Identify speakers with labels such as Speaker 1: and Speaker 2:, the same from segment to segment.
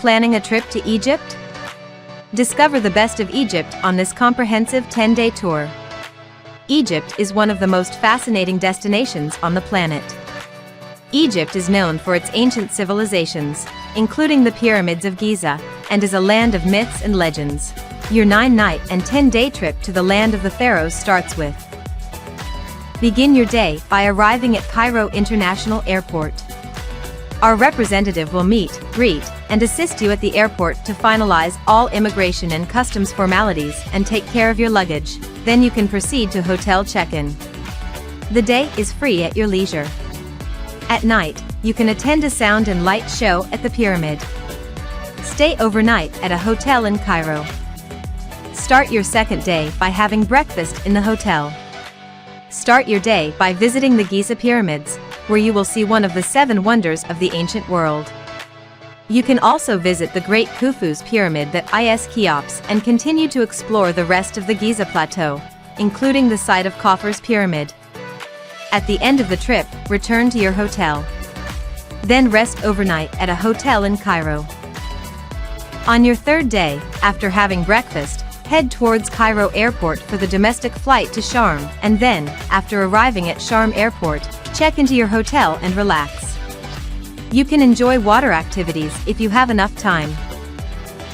Speaker 1: Planning a trip to Egypt? Discover the best of Egypt on this comprehensive 10-day tour. Egypt is one of the most fascinating destinations on the planet. Egypt is known for its ancient civilizations, including the pyramids of Giza, and is a land of myths and legends. Your 9-night and 10-day trip to the land of the pharaohs starts with. Begin your day by arriving at Cairo International Airport. Our representative will meet, greet, and assist you at the airport to finalize all immigration and customs formalities and take care of your luggage. Then you can proceed to hotel check-in. The day is free at your leisure. At night, you can attend a sound and light show at the pyramid. Stay overnight at a hotel in Cairo. Start your second day by having breakfast in the hotel. Start your day by visiting the Giza pyramids, where you will see one of the 7 wonders of the ancient world. You can also visit the Great Khufu's pyramid that is Cheops and continue to explore the rest of the Giza plateau, including the site of Khafre's pyramid. At the end of the trip, return to your hotel. Then rest overnight at a hotel in Cairo. On your third day, after having breakfast, head towards Cairo Airport for the domestic flight to Sharm, and then, after arriving at Sharm Airport, check into your hotel and relax. You can enjoy water activities if you have enough time.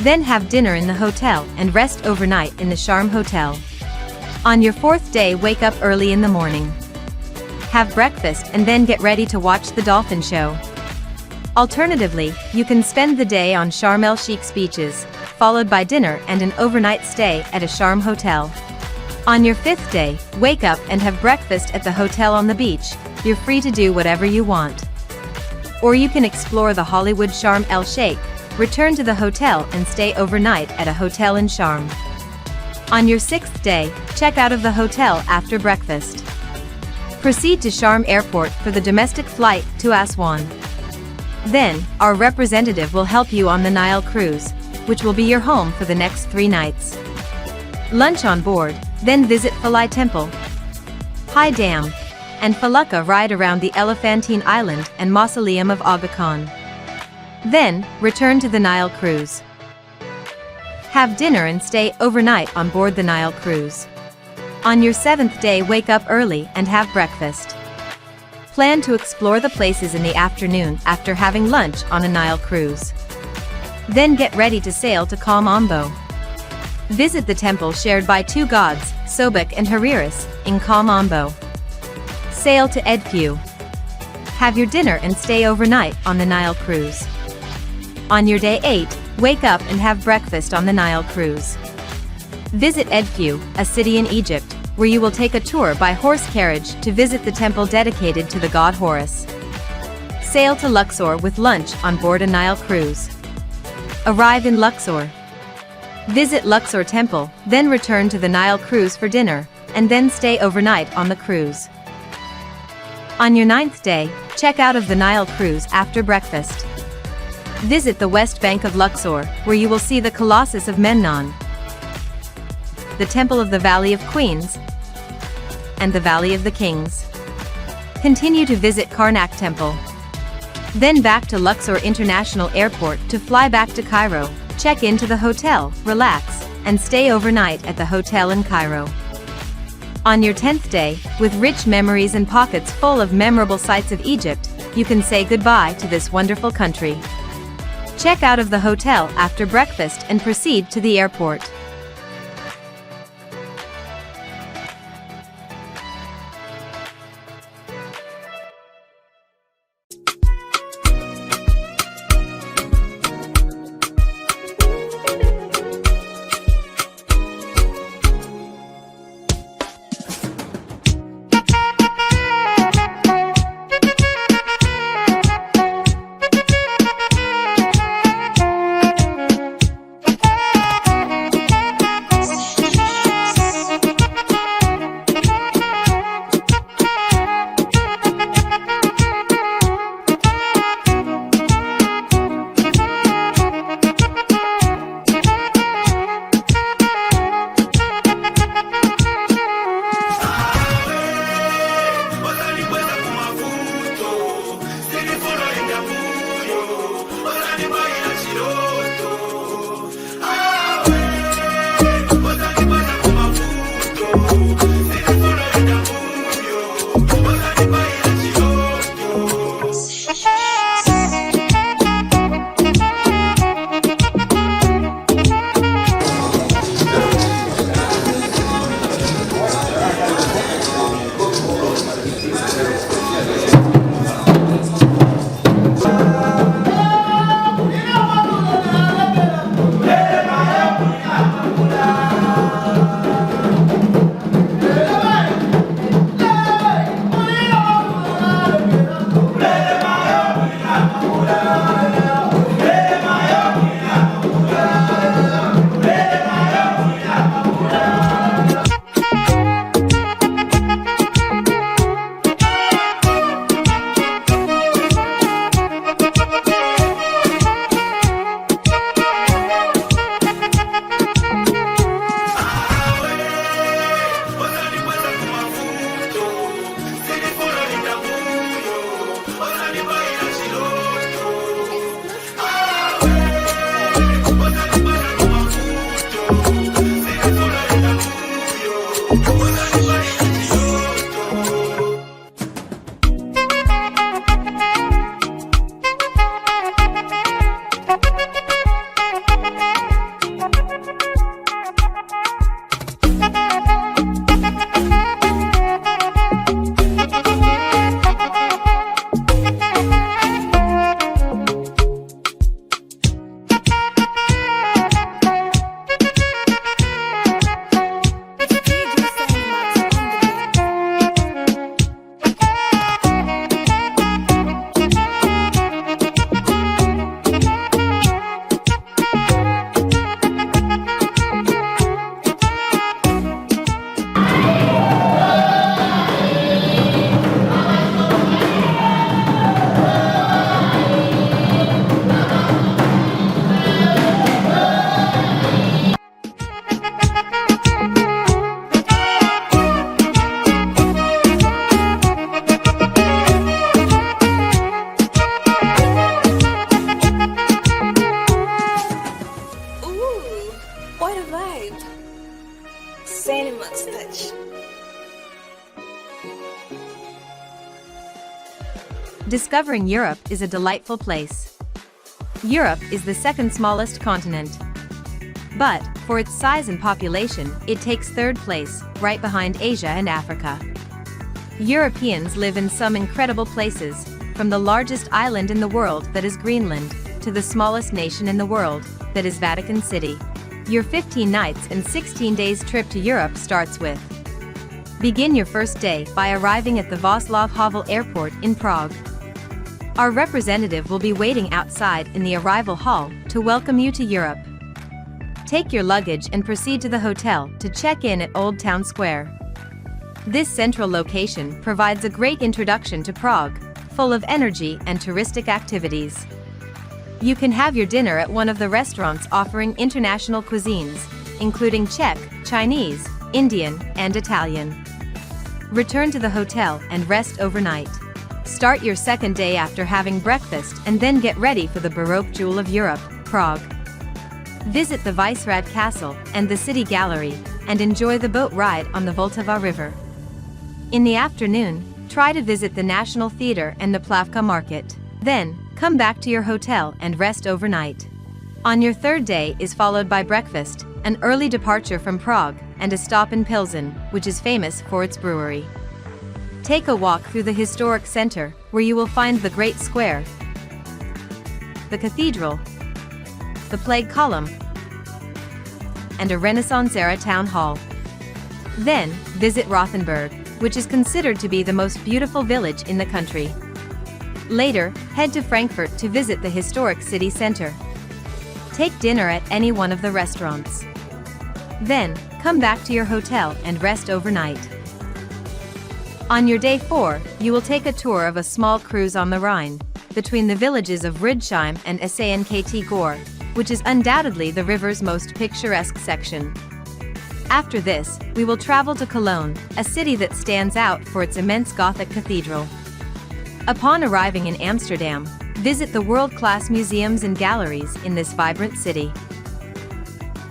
Speaker 1: Then have dinner in the hotel and rest overnight in the Sharm Hotel. On your fourth day, wake up early in the morning. Have breakfast and then get ready to watch the dolphin show. Alternatively, you can spend the day on Sharm el-Sheikh's beaches, followed by dinner and an overnight stay at a Sharm hotel. On your fifth day, wake up and have breakfast at the hotel on the beach. You're free to do whatever you want. Or you can explore the Hollywood Sharm el-Sheikh, return to the hotel and stay overnight at a hotel in Sharm. On your sixth day, check out of the hotel after breakfast. Proceed to Sharm Airport for the domestic flight to Aswan. Then, our representative will help you on the Nile cruise, which will be your home for the next 3 nights. Lunch on board, then visit Philae Temple, High Dam, and Falucca ride around the Elephantine Island and Mausoleum of Aga Khan. Then, return to the Nile cruise. Have dinner and stay overnight on board the Nile cruise. On your 7th day, wake up early and have breakfast. Plan to explore the places in the afternoon after having lunch on a Nile cruise. Then get ready to sail to Kom Ombo. Visit the temple shared by 2 gods, Sobek and Hariris, in Kom Ombo. Sail to Edfu. Have your dinner and stay overnight on the Nile cruise. On your day 8, wake up and have breakfast on the Nile cruise. Visit Edfu, a city in Egypt, where you will take a tour by horse carriage to visit the temple dedicated to the god Horus. Sail to Luxor with lunch on board a Nile cruise. Arrive in Luxor. Visit Luxor Temple, then return to the Nile cruise for dinner, and then stay overnight on the cruise. On your 9th day, check out of the Nile cruise after breakfast. Visit the west bank of Luxor, where you will see the Colossus of Memnon, the Temple of the Valley of Queens, and the Valley of the Kings. Continue to visit Karnak Temple. Then back to Luxor International Airport to fly back to Cairo, check into the hotel, relax, and stay overnight at the hotel in Cairo. On your 10th day, with rich memories and pockets full of memorable sights of Egypt, you can say goodbye to this wonderful country. Check out of the hotel after breakfast and proceed to the airport.
Speaker 2: What a vibe! Cinema's touch.
Speaker 1: Discovering Europe is a delightful place. Europe is the second smallest continent. But, for its size and population, it takes third place, right behind Asia and Africa. Europeans live in some incredible places, from the largest island in the world that is Greenland, to the smallest nation in the world, that is Vatican City. Your 15 nights and 16 days trip to Europe starts with. Begin your first day by arriving at the Václav Havel Airport in Prague. Our representative will be waiting outside in the arrival hall to welcome you to Europe. Take your luggage and proceed to the hotel to check in at Old Town Square. This central location provides a great introduction to Prague, full of energy and touristic activities. You can have your dinner at one of the restaurants offering international cuisines, including Czech, Chinese, Indian, and Italian. Return to the hotel and rest overnight. Start your second day after having breakfast and then get ready for the Baroque jewel of Europe, Prague. Visit the Visegrad Castle and the City Gallery, and enjoy the boat ride on the Vltava River. In the afternoon, try to visit the National Theatre and the Plavka Market. Then, come back to your hotel and rest overnight. On your third day is followed by breakfast, an early departure from Prague, and a stop in Pilsen, which is famous for its brewery. Take a walk through the historic center, where you will find the Great Square, the cathedral, the Plague Column, and a Renaissance-era town hall. Then, visit Rothenburg, which is considered to be the most beautiful village in the country. Later, head to Frankfurt to visit the historic city center. Take dinner at any one of the restaurants. Then, come back to your hotel and rest overnight. On your day 4, you will take a tour of a small cruise on the Rhine, between the villages of Ridsheim and Sankt Gore, which is undoubtedly the river's most picturesque section. After this, we will travel to Cologne, a city that stands out for its immense Gothic cathedral. Upon arriving in Amsterdam, visit the world-class museums and galleries in this vibrant city.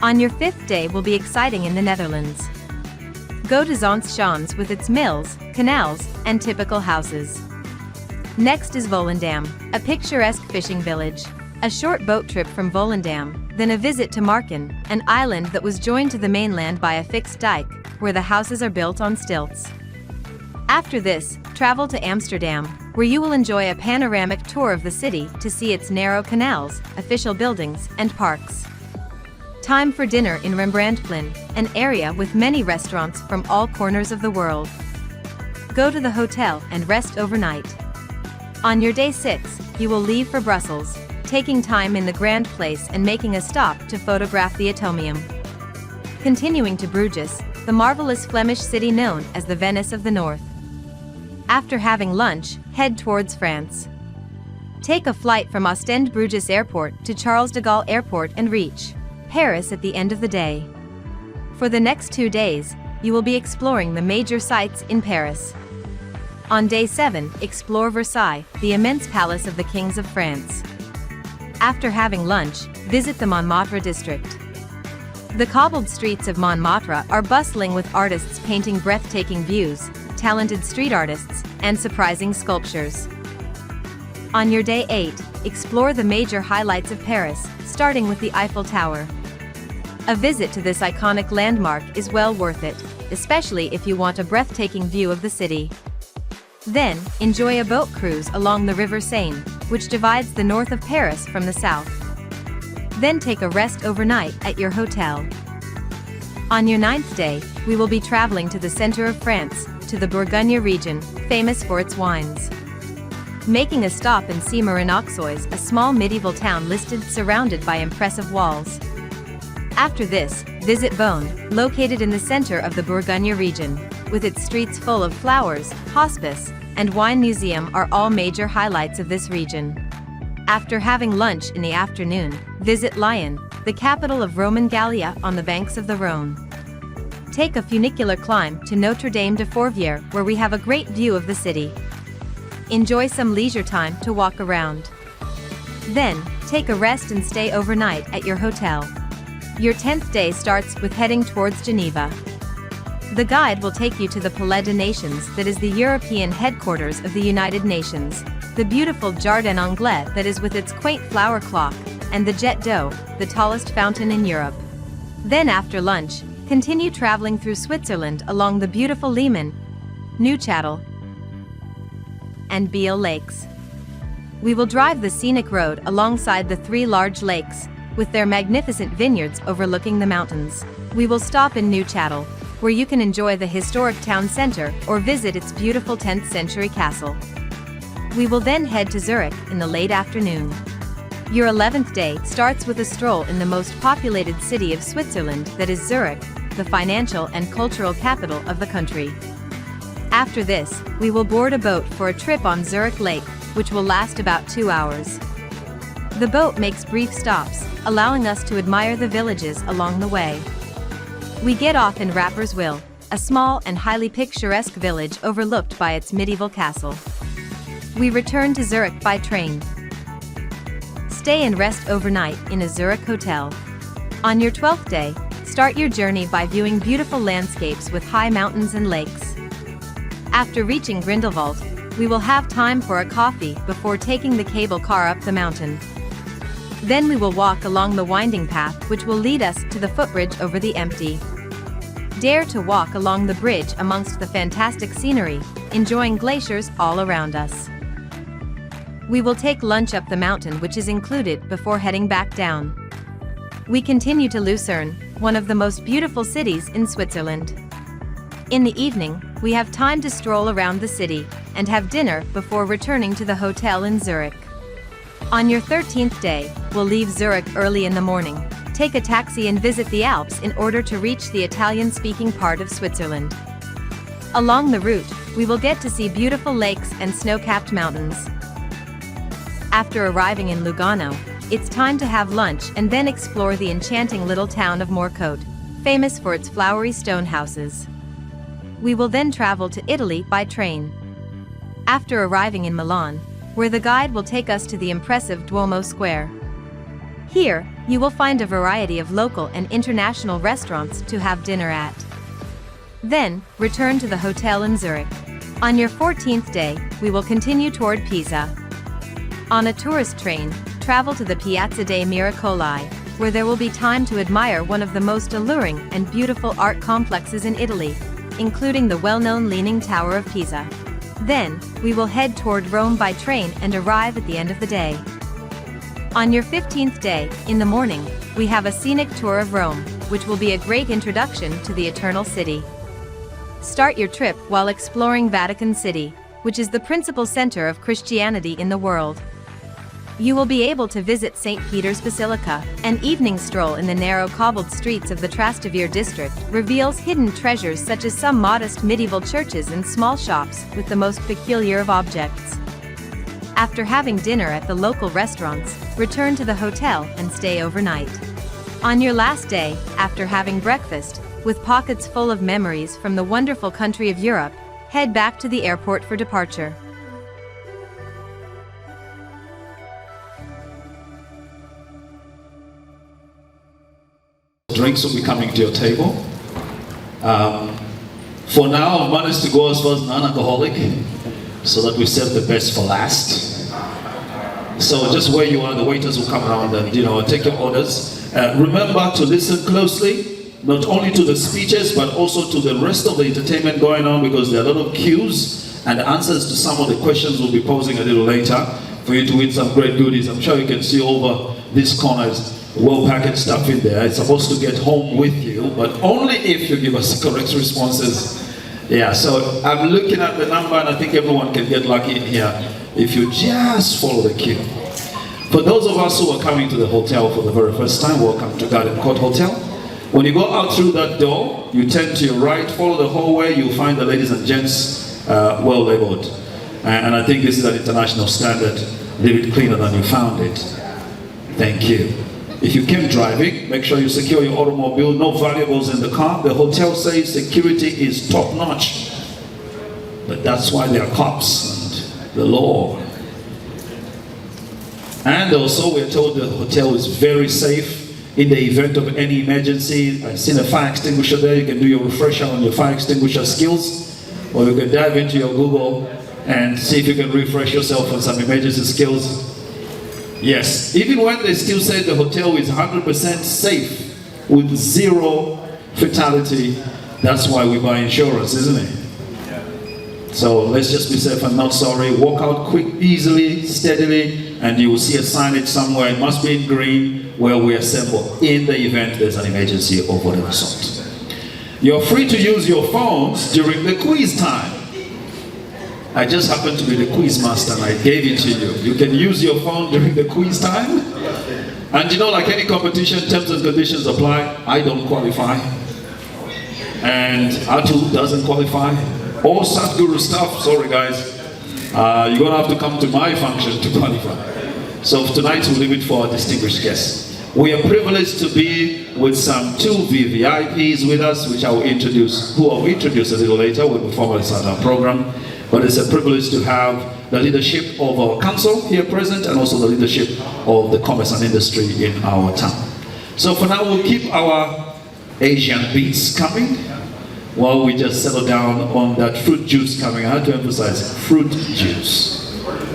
Speaker 1: On your 5th day will be exciting in the Netherlands. Go to Zonschaans with its mills, canals, and typical houses. Next is Volendam, a picturesque fishing village. A short boat trip from Volendam, then a visit to Marken, an island that was joined to the mainland by a fixed dike, where the houses are built on stilts. After this, travel to Amsterdam, where you will enjoy a panoramic tour of the city to see its narrow canals, official buildings, and parks. Time for dinner in Rembrandtplein, an area with many restaurants from all corners of the world. Go to the hotel and rest overnight. On your day 6, you will leave for Brussels, taking time in the Grand Place and making a stop to photograph the Atomium. Continuing to Bruges, the marvelous Flemish city known as the Venice of the North. After having lunch, head towards France. Take a flight from Ostend Bruges Airport to Charles de Gaulle Airport and reach Paris at the end of the day. For the next 2 days, you will be exploring the major sites in Paris. On day 7, explore Versailles, the immense palace of the kings of France. After having lunch, visit the Montmartre district. The cobbled streets of Montmartre are bustling with artists painting breathtaking views, talented street artists, and surprising sculptures. On your day 8, explore the major highlights of Paris, starting with the Eiffel Tower. A visit to this iconic landmark is well worth it, especially if you want a breathtaking view of the city. Then, enjoy a boat cruise along the River Seine, which divides the north of Paris from the south. Then take a rest overnight at your hotel. On your 9th day, we will be traveling to the center of France, to the Bourgogne region, famous for its wines. Making a stop in Simerin-Auxois, a small medieval town listed surrounded by impressive walls. After this, visit Beaune, located in the center of the Bourgogne region, with its streets full of flowers, hospice, and wine museum are all major highlights of this region. After having lunch in the afternoon, visit Lyon, the capital of Roman Gallia on the banks of the Rhône. Take a funicular climb to Notre Dame de Fourvière, where we have a great view of the city. Enjoy some leisure time to walk around. Then, take a rest and stay overnight at your hotel. Your 10th day starts with heading towards Geneva. The guide will take you to the Palais des Nations, that is the European headquarters of the United Nations, the beautiful Jardin Anglais that is with its quaint flower clock, and the Jet d'Eau, the tallest fountain in Europe. Then after lunch, continue traveling through Switzerland along the beautiful Leman, Neuchâtel, and Biel lakes. We will drive the scenic road alongside the 3 large lakes, with their magnificent vineyards overlooking the mountains. We will stop in Neuchâtel, where you can enjoy the historic town center or visit its beautiful 10th century castle. We will then head to Zurich in the late afternoon. Your 11th day starts with a stroll in the most populated city of Switzerland, that is Zurich, the financial and cultural capital of the country. After this, we will board a boat for a trip on Zurich Lake, which will last about 2 hours. The boat makes brief stops, allowing us to admire the villages along the way. We get off in Rapperswil, a small and highly picturesque village overlooked by its medieval castle. We return to Zurich by train. Stay and rest overnight in a Zurich hotel. On your 12th day, start your journey by viewing beautiful landscapes with high mountains and lakes. After reaching Grindelwald, we will have time for a coffee before taking the cable car up the mountain. Then we will walk along the winding path which will lead us to the footbridge over the Empty. Dare to walk along the bridge amongst the fantastic scenery, enjoying glaciers all around us. We will take lunch up the mountain, which is included, before heading back down. We continue to Lucerne, one of the most beautiful cities in Switzerland. In the evening, we have time to stroll around the city and have dinner before returning to the hotel in Zurich. On your 13th day, we'll leave Zurich early in the morning, take a taxi and visit the Alps in order to reach the Italian-speaking part of Switzerland. Along the route, we will get to see beautiful lakes and snow-capped mountains. After arriving in Lugano, it's time to have lunch and then explore the enchanting little town of Morcote, famous for its flowery stone houses. We will then travel to Italy by train. After arriving in Milan, where the guide will take us to the impressive Duomo Square. Here, you will find a variety of local and international restaurants to have dinner at. Then, return to the hotel in Zurich. On your 14th day, we will continue toward Pisa. On a tourist train, travel to the Piazza dei Miracoli, where there will be time to admire one of the most alluring and beautiful art complexes in Italy, including the well-known Leaning Tower of Pisa. Then, we will head toward Rome by train and arrive at the end of the day. On your 15th day, in the morning, we have a scenic tour of Rome, which will be a great introduction to the Eternal City. Start your trip while exploring Vatican City, which is the principal center of Christianity in the world. You will be able to visit St. Peter's Basilica. An evening stroll in the narrow cobbled streets of the Trastevere district reveals hidden treasures such as some modest medieval churches and small shops with the most peculiar of objects. After having dinner at the local restaurants, return to the hotel and stay overnight. On your last day, after having breakfast, with pockets full of memories from the wonderful country of Europe, head back to the airport for departure.
Speaker 3: Drinks will be coming to your table. For now, I've managed to go as far as non-alcoholic, so that we save the best for last. So just where you are, the waiters will come around and take your orders. Remember to listen closely, not only to the speeches, but also to the rest of the entertainment going on, because there are a lot of cues and answers to some of the questions we'll be posing a little later for you to win some great goodies. I'm sure you can see over these corners well-packaged stuff in there. It's supposed to get home with you, but only if you give us correct responses. Yeah, so I'm looking at the number and I think everyone can get lucky in here if you just follow the cue. For those of us who are coming to the hotel for the very first time, welcome to Garden Court Hotel. When you go out through that door, you turn to your right, follow the hallway, you'll find the ladies and gents well labeled. And I think this is an international standard. Leave it cleaner than you found it. Thank you. If you came driving, make sure you secure your automobile, no valuables in the car. The hotel says security is top notch. But that's why there are cops and the law. And also we're told the hotel is very safe. in the event of any emergency. I've seen a fire extinguisher there. You can do your refresher on your fire extinguisher skills, or you can dive into your Google and see if you can refresh yourself on some emergency skills. Yes, even when they still say the hotel is 100% safe with 0 fatality, that's why we buy insurance, isn't it? So let's just be safe and not sorry. Walk out quick, easily, steadily, and you will see a signage somewhere. It must be in green, where we assemble in the event there's an emergency of whatever sort. You're free to use your phones during the quiz time. I just happen to be the quiz master and I gave it to you. You can use your phone during the quiz time. And you know, like any competition, terms and conditions apply. I don't qualify. And Atu doesn't qualify. All Satguru stuff, sorry guys. You're going to have to come to my function to qualify. So for tonight, we'll leave it for our distinguished guests. We are privileged to be with some 2 VVIPs with us, which I will introduce, who I'll introduce a little later when we formally start our program. But it's a privilege to have the leadership of our council here present and also the leadership of the commerce and industry in our town. So for now, we'll keep our Asian beats coming while we just settle down on that fruit juice coming. I have to emphasize fruit juice.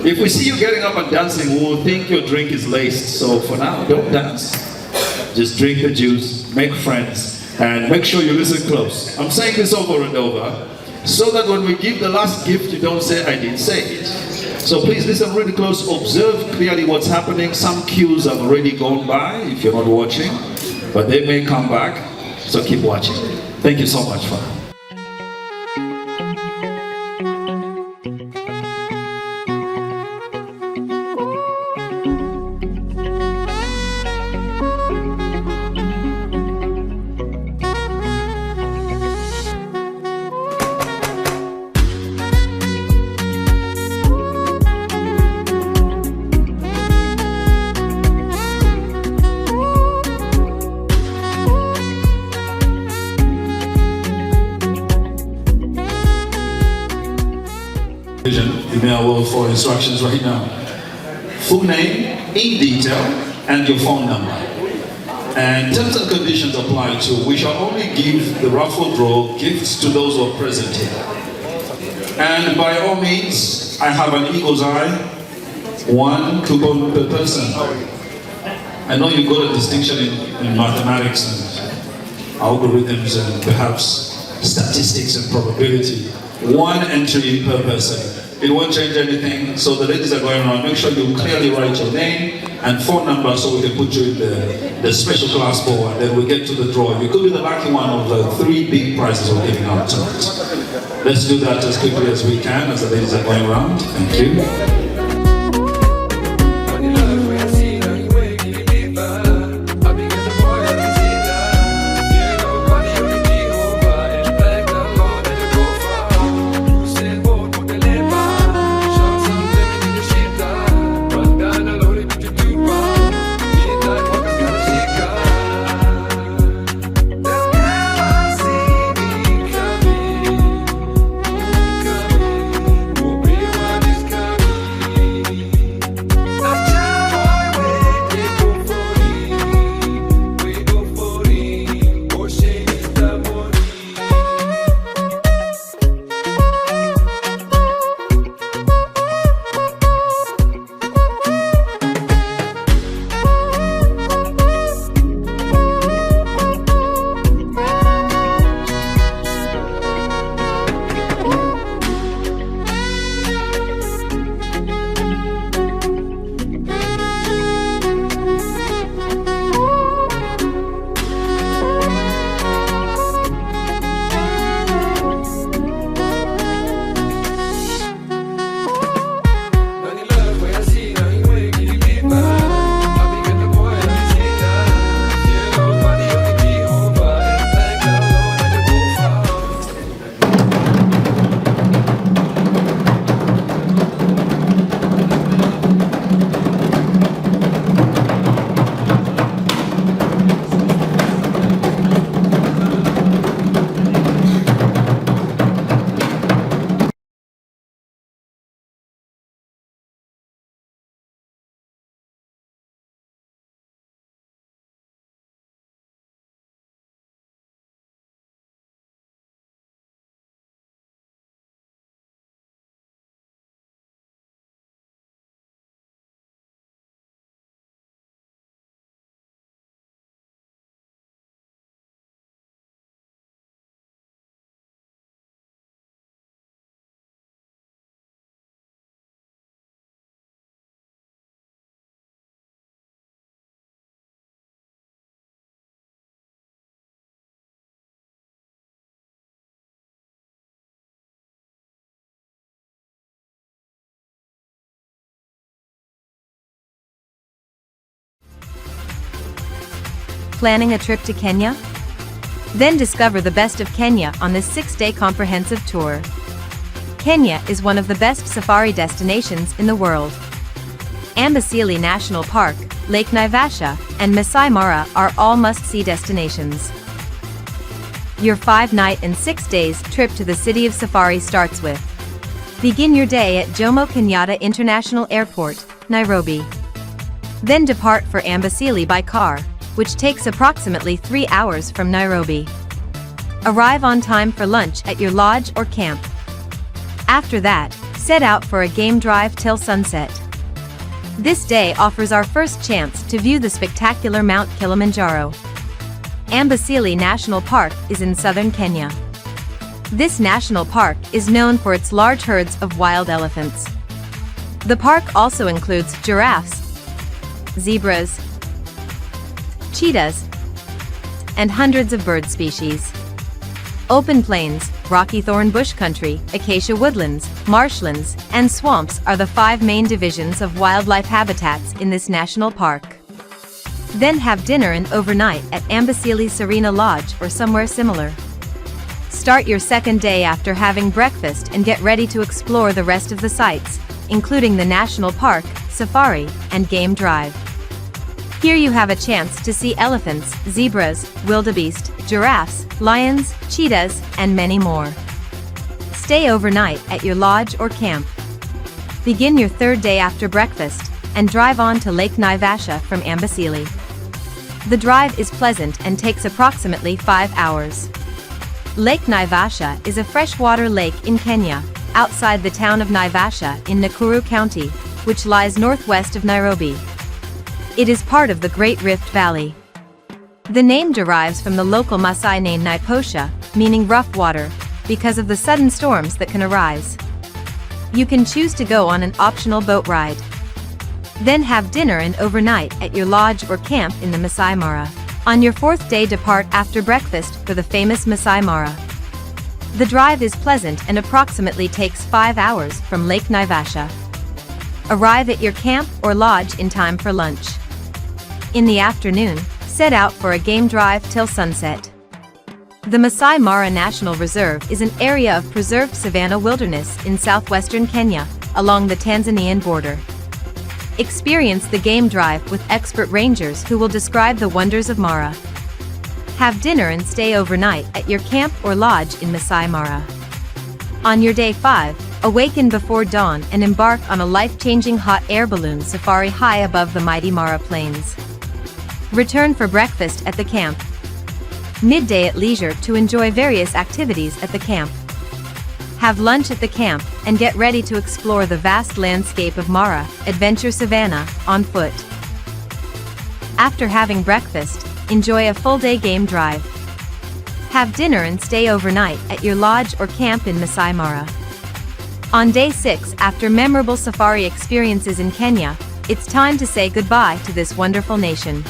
Speaker 3: If we see you getting up and dancing, we'll think your drink is laced. So for now, don't dance. Just drink the juice, make friends, and make sure you listen close. I'm saying this over and over, so that when we give the last gift, you don't say, I didn't say it. So please listen really close, observe clearly what's happening. Some cues have already gone by, if you're not watching, but they may come back, so keep watching. Thank you so much for that. Email for instructions right now. Full name in detail and your phone number. And terms and conditions apply too. We shall only give the raffle draw gifts to those who are present here. And by all means, I have an eagle's eye, 1 coupon per person. I know you've got a distinction in mathematics and algorithms and perhaps statistics and probability. 1 entry per person. It won't change anything, so the ladies are going around. Make sure you clearly write your name and phone number so we can put you in the special class bowl, and then we get to the draw. You could be the lucky one of the 3 big prizes we're giving out tonight. Let's do that as quickly as we can as the ladies are going around. Thank you.
Speaker 1: Planning a trip to Kenya? Then discover the best of Kenya on this 6-day comprehensive tour. Kenya is one of the best safari destinations in the world. Amboseli National Park, Lake Naivasha, and Masai Mara are all must-see destinations. Your 5-night and 6 days trip to the city of Safari starts with: begin your day at Jomo Kenyatta International Airport, Nairobi. Then depart for Amboseli by car, which takes approximately 3 hours from Nairobi. Arrive on time for lunch at your lodge or camp. After that, set out for a game drive till sunset. This day offers our first chance to view the spectacular Mount Kilimanjaro. Amboseli National Park is in southern Kenya. This national park is known for its large herds of wild elephants. The park also includes giraffes, zebras, cheetahs, and hundreds of bird species. Open plains, rocky thorn bush country, acacia woodlands, marshlands, and swamps are the 5 main divisions of wildlife habitats in this national park. Then have dinner and overnight at Amboseli Serena Lodge or somewhere similar. Start your second day after having breakfast and get ready to explore the rest of the sites, including the national park, safari, and game drive. Here you have a chance to see elephants, zebras, wildebeest, giraffes, lions, cheetahs, and many more. Stay overnight at your lodge or camp. Begin your 3rd day after breakfast, and drive on to Lake Naivasha from Amboseli. The drive is pleasant and takes approximately 5 hours. Lake Naivasha is a freshwater lake in Kenya, outside the town of Naivasha in Nakuru County, which lies northwest of Nairobi. It is part of the Great Rift Valley. The name derives from the local Maasai name Naiposha, meaning rough water, because of the sudden storms that can arise. You can choose to go on an optional boat ride. Then have dinner and overnight at your lodge or camp in the Masai Mara. On your 4th day depart after breakfast for the famous Masai Mara. The drive is pleasant and approximately takes 5 hours from Lake Naivasha. Arrive at your camp or lodge in time for lunch. In the afternoon, set out for a game drive till sunset. The Masai Mara National Reserve is an area of preserved savanna wilderness in southwestern Kenya, along the Tanzanian border. Experience the game drive with expert rangers who will describe the wonders of Mara. Have dinner and stay overnight at your camp or lodge in Masai Mara. On your day 5, awaken before dawn and embark on a life-changing hot air balloon safari high above the mighty Mara Plains. Return for breakfast at the camp. Midday at leisure to enjoy various activities at the camp. Have lunch at the camp, and get ready to explore the vast landscape of Mara, Adventure Savannah, on foot. After having breakfast, enjoy a full-day game drive. Have dinner and stay overnight at your lodge or camp in Masai Mara. On day 6, after memorable safari experiences in Kenya, it's time to say goodbye to this wonderful nation.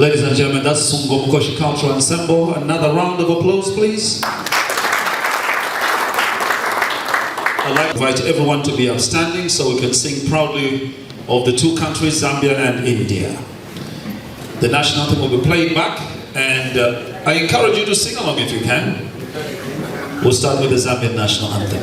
Speaker 3: Ladies and gentlemen, that's Sungo Mukoshi Cultural Ensemble. Another round of applause, please. I'd like to invite everyone to be upstanding so we can sing proudly of the two countries, Zambia and India. The national anthem will be played back, and I encourage you to sing along if you can. We'll start with the Zambian national anthem.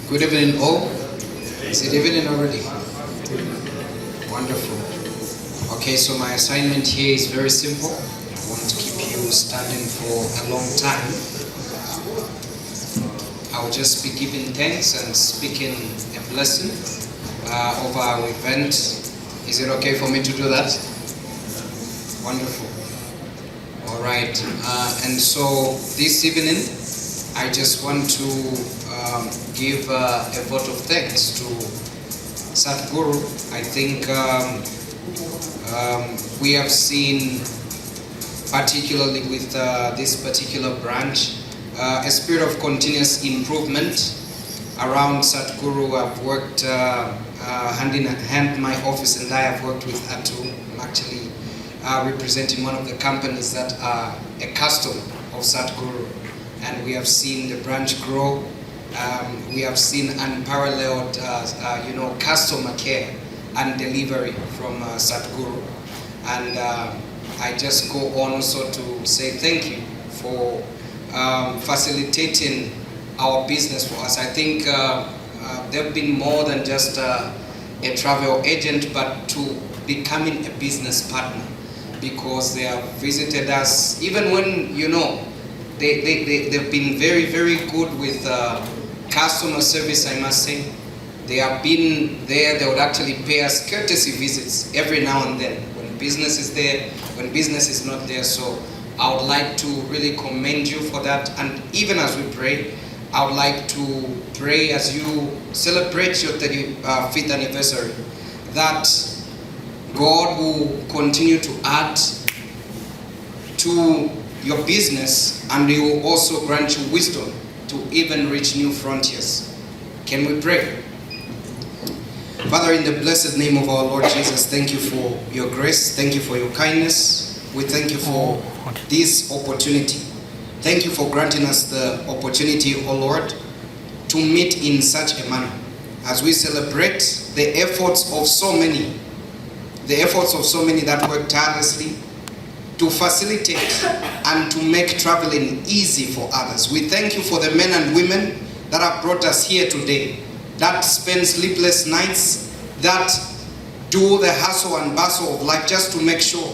Speaker 4: Good evening all. Is it evening already? Wonderful. Okay, so my assignment here is very simple. I won't keep you standing for a long time. I'll just be giving thanks and speaking a blessing over our event. Is it okay for me to do that? Wonderful. All right. And so this evening, I just want to give a vote of thanks to Satguru. I think we have seen, particularly with this particular branch, a spirit of continuous improvement around Satguru. I've worked hand in hand, my office and I have worked with Atu. I'm actually representing one of the companies that are a customer of Satguru, and we have seen the branch grow. We have seen unparalleled customer care and delivery from Satguru, and I just go on also to say thank you for facilitating our business for us. I think they've been more than just a travel agent, but to becoming a business partner, because they have visited us even when they've been very, very good with customer service, I must say. They have been there. They would actually pay us courtesy visits every now and then when business is there, when business is not there. So I would like to really commend you for that. And even as we pray, I would like to pray as you celebrate your 35th anniversary, that God will continue to add to your business, and He will also grant you wisdom to even reach new frontiers. Can we pray? Father, in the blessed name of our Lord Jesus, thank you for your grace. Thank you for your kindness. We thank you for this opportunity. Thank you for granting us the opportunity, O Lord, to meet in such a manner as we celebrate the efforts of so many that work tirelessly to facilitate and to make traveling easy for others. We thank you for the men and women that have brought us here today, that spend sleepless nights, that do the hustle and bustle of life just to make sure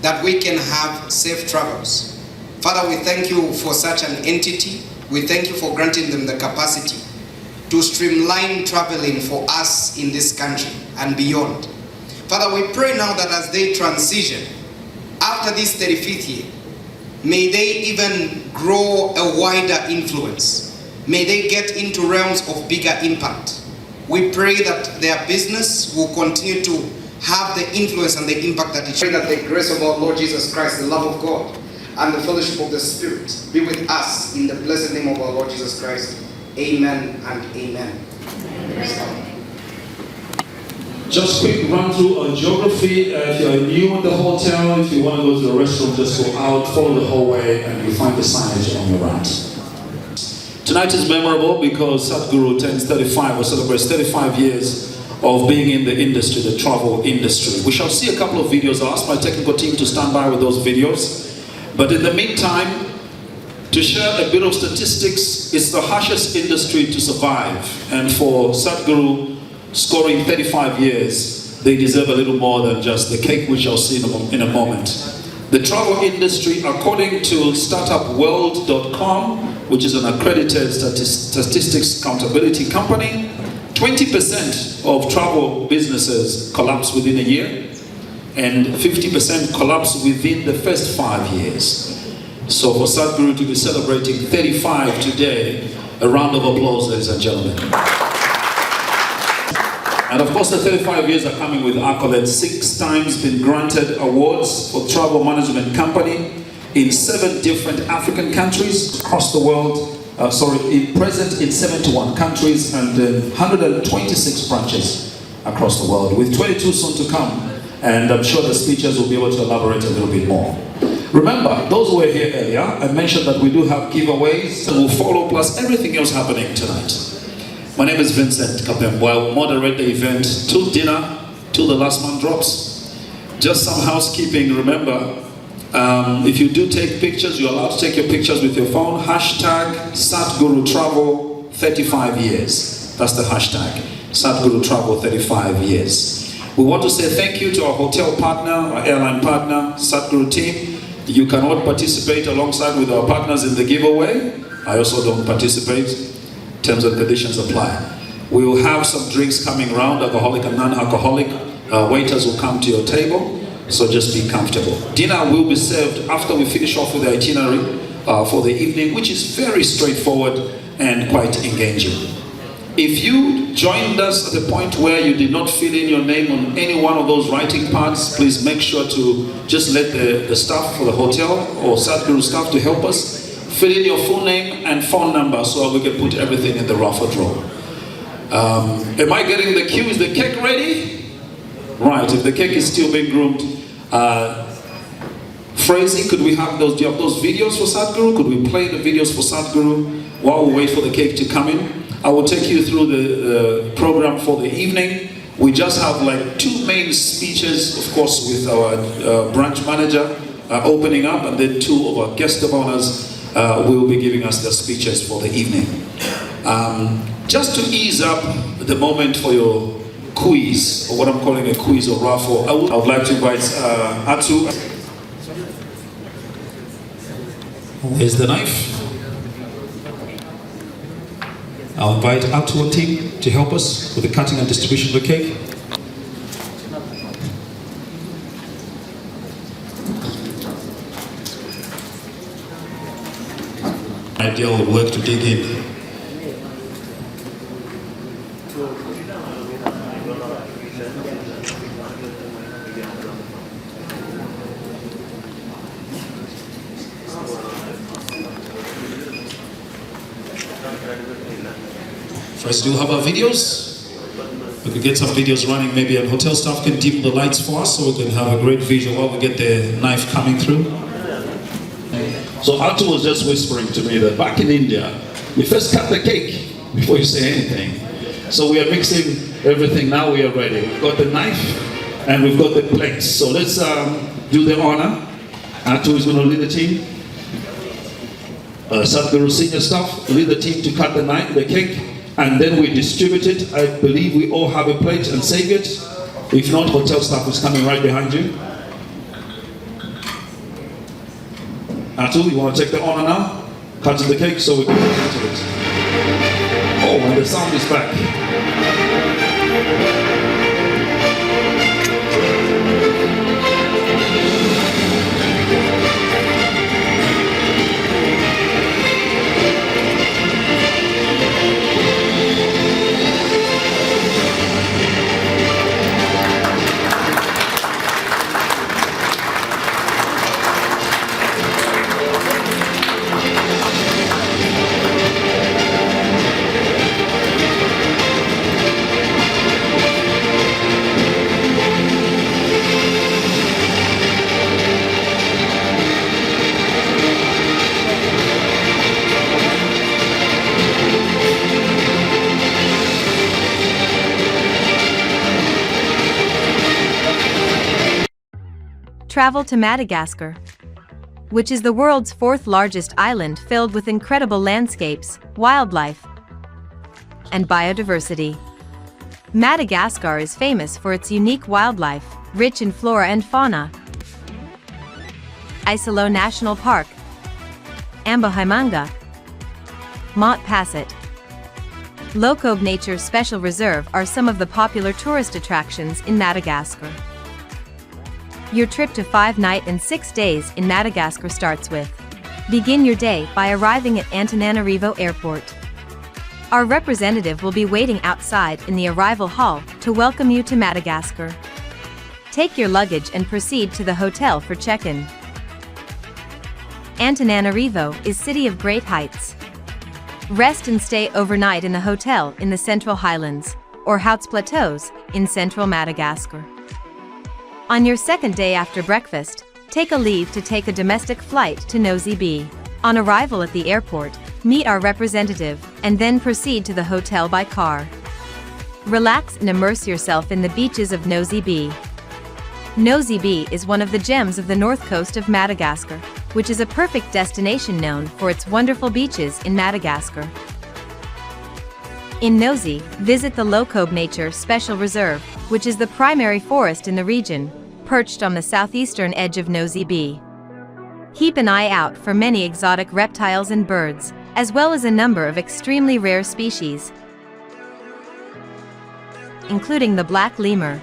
Speaker 4: that we can have safe travels. Father, we thank you for such an entity. We thank you for granting them the capacity to streamline traveling for us in this country and beyond. Father, we pray now that as they transition after this 35th year, may they even grow a wider influence. May they get into realms of bigger impact. We pray that their business will continue to have the influence and the impact that it should. Pray that the grace of our Lord Jesus Christ, the love of God, and the fellowship of the Spirit be with us in the blessed name of our Lord Jesus Christ. Amen and amen.
Speaker 3: Just quick run through on geography. If you're new in the hotel, if you want to go to the restroom, just go out, follow the hallway, and you'll find the signage on your right. Tonight is memorable because Satguru turns 35 or celebrates 35 years of being in the industry, the travel industry. We shall see a couple of videos. I'll ask my technical team to stand by with those videos. But in the meantime, to share a bit of statistics, it's the harshest industry to survive. And for Satguru, scoring 35 years, they deserve a little more than just the cake, we shall see in a moment. The travel industry, according to startupworld.com, which is an accredited statistics accountability company, 20% of travel businesses collapse within a year, and 50% collapse within the first 5 years. So for Satguru to be celebrating 35 today, a round of applause, ladies and gentlemen. And of course the 35 years are coming with accolades. 6 times been granted awards for travel management company in 7 different African countries across the world. Present in 71 countries and 126 branches across the world, with 22 soon to come. And I'm sure the speakers will be able to elaborate a little bit more. Remember, those who were here earlier, I mentioned that we do have giveaways that will follow, plus everything else happening tonight. My name is Vincent Kapembo. I will moderate the event till dinner, till the last man drops. Just some housekeeping. Remember, if you do take pictures, you're allowed to take your pictures with your phone. Hashtag Satguru Travel 35 years. That's the hashtag. Satguru Travel 35 years. We want to say thank you to our hotel partner, our airline partner, Satguru team. You cannot participate alongside with our partners in the giveaway. I also don't participate. Terms and conditions apply. We will have some drinks coming around, alcoholic and non-alcoholic. Waiters will come to your table, so just be comfortable. Dinner will be served after we finish off with the itinerary for the evening, which is very straightforward and quite engaging. If you joined us at the point where you did not fill in your name on any one of those writing pads, please make sure to just let the staff for the hotel or Satguru staff to help us fill in your full name and phone number so we can put everything in the raffle draw. Am I getting the cue? Is the cake ready? Right, if the cake is still being groomed, Phrasing, could we have those, do you have those videos for Satguru? Could we play the videos for Satguru while we wait for the cake to come in? I will take you through the program for the evening. We just have like 2 main speeches, of course, with our branch manager opening up, and then 2 of our guest of honors will be giving us their speeches for the evening. Just to ease up the moment for your quiz, or what I'm calling a quiz or raffle, I would like to invite Atu. Where's the knife? I'll invite Atu and team to help us with the cutting and distribution of the cake. Ideal work to dig in. First, do have our videos. We could get some videos running, maybe, and hotel staff can dim the lights for us so we can have a great visual while we get the knife coming through. So Atu was just whispering to me that back in India, you first cut the cake before you say anything. So we are mixing everything. Now we are ready. We've got the knife and we've got the plates. So let's do the honor. Atu is going to lead the team. Satguru senior staff lead the team to cut the cake, and then we distribute it. I believe we all have a plate and save it. If not, hotel staff is coming right behind you. Atu, you want to take the honor now? Cutting the cake so we can get into it. Oh, and the sound is back.
Speaker 1: Travel to Madagascar, which is the world's 4th largest island filled with incredible landscapes, wildlife, and biodiversity. Madagascar is famous for its unique wildlife, rich in flora and fauna. Isolo National Park, Ambohimanga, Mont Passet, Lokobe Nature Special Reserve are some of the popular tourist attractions in Madagascar. Your trip to 5 nights and 6 days in Madagascar starts with: begin your day by arriving at Antananarivo Airport. Our representative will be waiting outside in the arrival hall to welcome you to Madagascar. Take your luggage and proceed to the hotel for check-in. Antananarivo is city of great heights. Rest and stay overnight in the hotel in the Central Highlands, or Houts Plateaus, in central Madagascar. On your second day after breakfast, take a leave to take a domestic flight to Nosy Be. On arrival at the airport, meet our representative, and then proceed to the hotel by car. Relax and immerse yourself in the beaches of Nosy Be. Nosy Be is one of the gems of the north coast of Madagascar, which is a perfect destination known for its wonderful beaches in Madagascar. In Nosy, visit the Lokobe Nature Special Reserve, which is the primary forest in the region, perched on the southeastern edge of Nosy Be. Keep an eye out for many exotic reptiles and birds, as well as a number of extremely rare species, including the black lemur,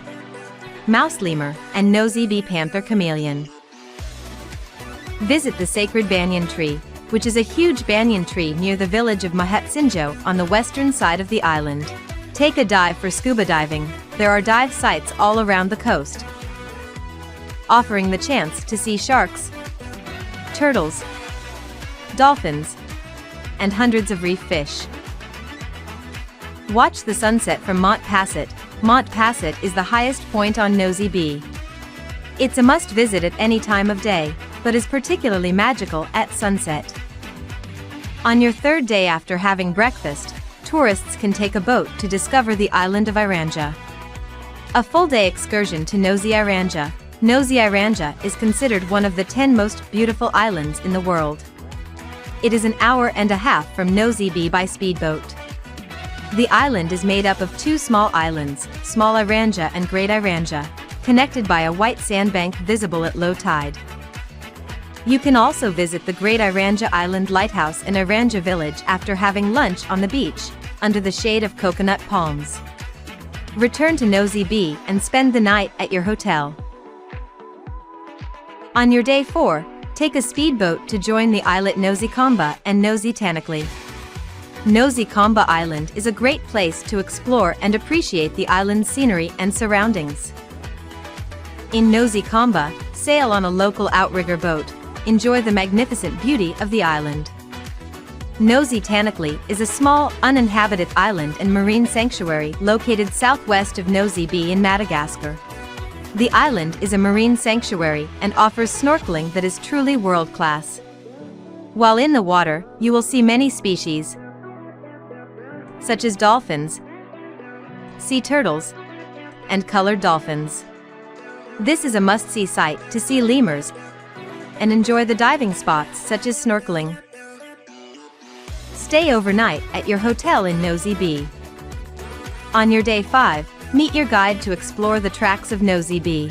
Speaker 1: mouse lemur, and Nosy Be panther chameleon. Visit the sacred banyan tree, which is a huge banyan tree near the village of Mahatsinjo on the western side of the island. Take a dive for scuba diving. There are dive sites all around the coast, offering the chance to see sharks, turtles, dolphins, and hundreds of reef fish. Watch the sunset from Mont Passet. Mont Passet is the highest point on Nosy Be. It's a must-visit at any time of day, but is particularly magical at sunset. On your third day after having breakfast, tourists can take a boat to discover the island of Iranja. A full-day excursion to Nosy Iranja. Nosy Iranja is considered one of the 10 most beautiful islands in the world. It is an hour and a half from Nosy Be by speedboat. The island is made up of two small islands, Small Iranja and Great Iranja, connected by a white sandbank visible at low tide. You can also visit the Great Iranja Island Lighthouse in Iranja Village after having lunch on the beach, under the shade of coconut palms. Return to Nosy Be and spend the night at your hotel. On your day 4, take a speedboat to join the islet Nosy Kamba and Nosy Tanakli. Nosy Kamba Island is a great place to explore and appreciate the island's scenery and surroundings. In Nosy Kamba, sail on a local outrigger boat, enjoy the magnificent beauty of the island. Nosy Tanakli is a small, uninhabited island and marine sanctuary located southwest of Nosy Be in Madagascar. The island is a marine sanctuary and offers snorkeling that is truly world-class. While in the water, you will see many species, such as dolphins, sea turtles, and colored dolphins. This is a must-see sight to see lemurs and enjoy the diving spots such as snorkeling. Stay overnight at your hotel in Nosy Be. On your day 5, meet your guide to explore the tracks of Nosy Be.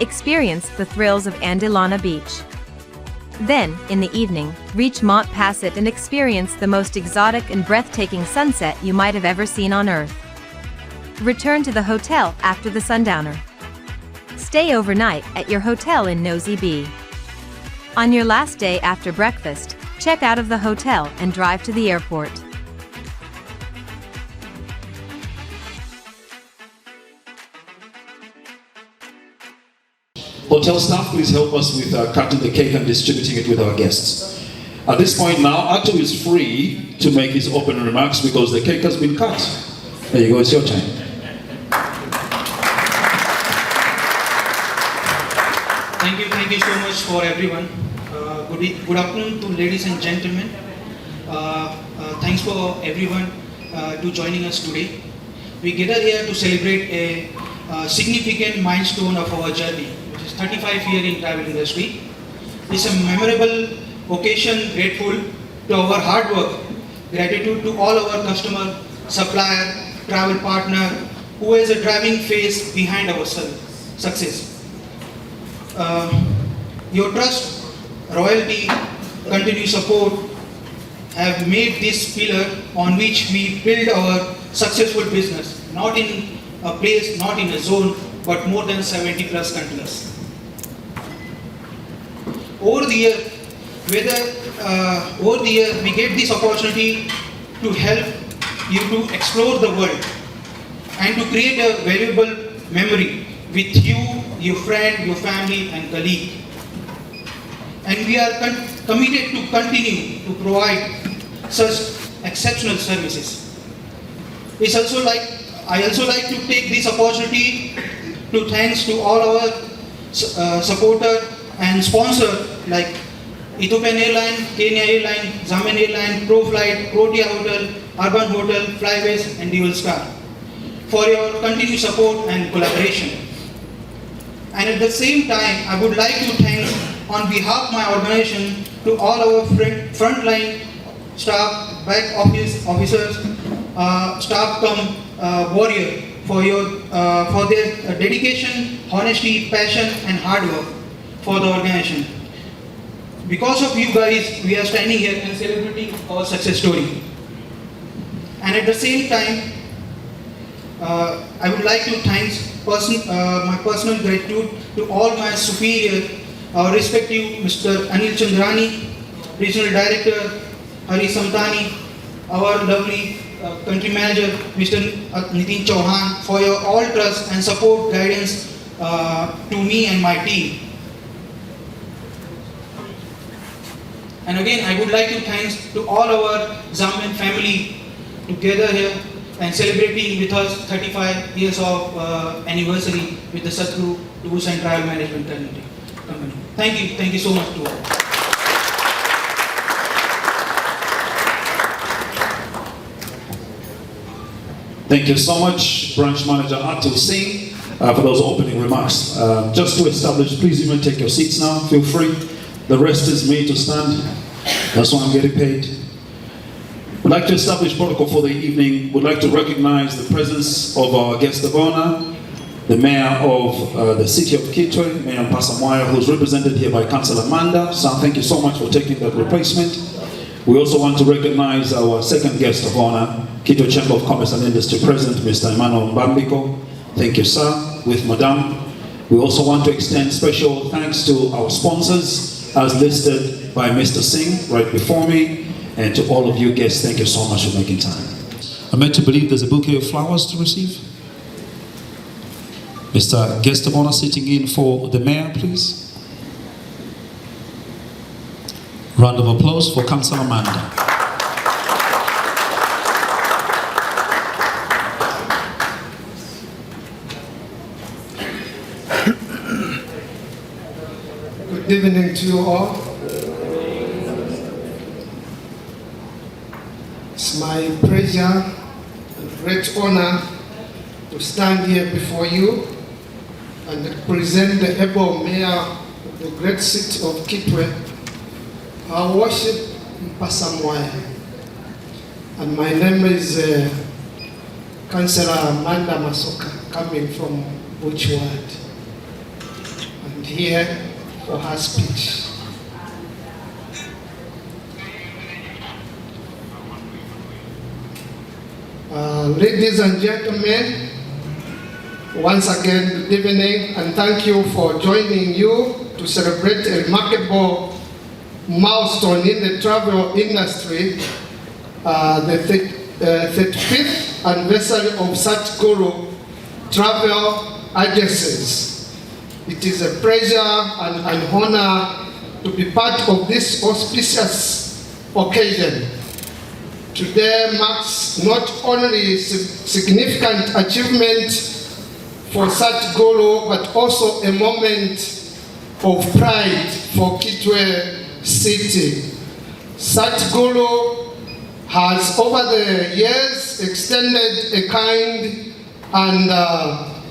Speaker 1: Experience the thrills of Andilana Beach. Then, in the evening, reach Mont Passet and experience the most exotic and breathtaking sunset you might have ever seen on Earth. Return to the hotel after the sundowner. Stay overnight at your hotel in Nosy Be. On your last day after breakfast, check out of the hotel and drive to the airport.
Speaker 3: Hotel staff, please help us with cutting the cake and distributing it with our guests. At this point now, Atu is free to make his opening remarks because the cake has been cut. There you go, it's your time.
Speaker 5: Thank you so much for everyone. Good afternoon to ladies and gentlemen. Thanks for everyone to joining us today. We gather here to celebrate a significant milestone of our journey, 35 years in travel industry. It's a memorable occasion, grateful to our hard work, gratitude to all our customer, supplier, travel partner, who is a driving force behind our success. Your trust, royalty, continued support have made this pillar on which we build our successful business, not in a place, not in a zone, but more than 70 plus countries. Over the year, we get this opportunity to help you to explore the world and to create a valuable memory with you, your friend, your family and colleague. And we are committed to continue to provide such exceptional services. I also like to take this opportunity to thanks to all our supporter and sponsor like Ethiopian Airline, Kenya Airline, Zambian Airline, ProFlight, Protea Hotel, Urban Hotel, Flyways and Dual Star for your continued support and collaboration. And at the same time, I would like to thank on behalf of my organization to all our frontline staff, back office officers, staff warrior for their dedication, honesty, passion and hard work for the organization. Because of you guys, we are standing here and celebrating our success story. And at the same time, I would like to thank my personal gratitude to all my superior, our respective Mr. Anil Chandrani, Regional Director, Hari Samtani, our lovely country manager, Mr. Nitin Chauhan, for your all trust and support guidance to me and my team. And again, I would like to thank to all our Zambian family together here and celebrating with us 35 years of anniversary with the Satguru Tours and Travel Management Company. Thank you so much to all.
Speaker 3: Thank you so much, Branch Manager Atul Singh, for those opening remarks. Just to establish, please even take your seats now, feel free. The rest is me to stand. That's why I'm getting paid. We'd like to establish protocol for the evening. We'd like to recognize the presence of our guest of honor, the Mayor of the city of Kitwe, Mayor Pasamwaya, who's represented here by Councillor Manda. So thank you so much for taking that replacement. We also want to recognize our second guest of honor, Kitwe Chamber of Commerce and Industry President, Mr. Emmanuel Mbambiko. Thank you, sir, with Madam. We also want to extend special thanks to our sponsors, as listed by Mr. Singh right before me, and to all of you guests, thank you so much for making time. I'm meant to believe there's a bouquet of flowers to receive. Mr. Guest of Honor sitting in for the Mayor, please. Round of applause for Councillor Manda.
Speaker 6: Good evening to you all. It's my pleasure and great honor to stand here before you and present the able Mayor of the great city of Kitwe, our worship Pasamwaya. And my name is Councillor Amanda Masoka, coming from Buchward, and here for her speech. Ladies and gentlemen, once again, good evening, and thank you for joining you to celebrate a remarkable milestone in the travel industry, the 35th anniversary of Satguru Travel Agencies. It is a pleasure and an honor to be part of this auspicious occasion. Today marks not only significant achievement for Satguru, but also a moment of pride for Kitwe City. Satguru has over the years extended a kind and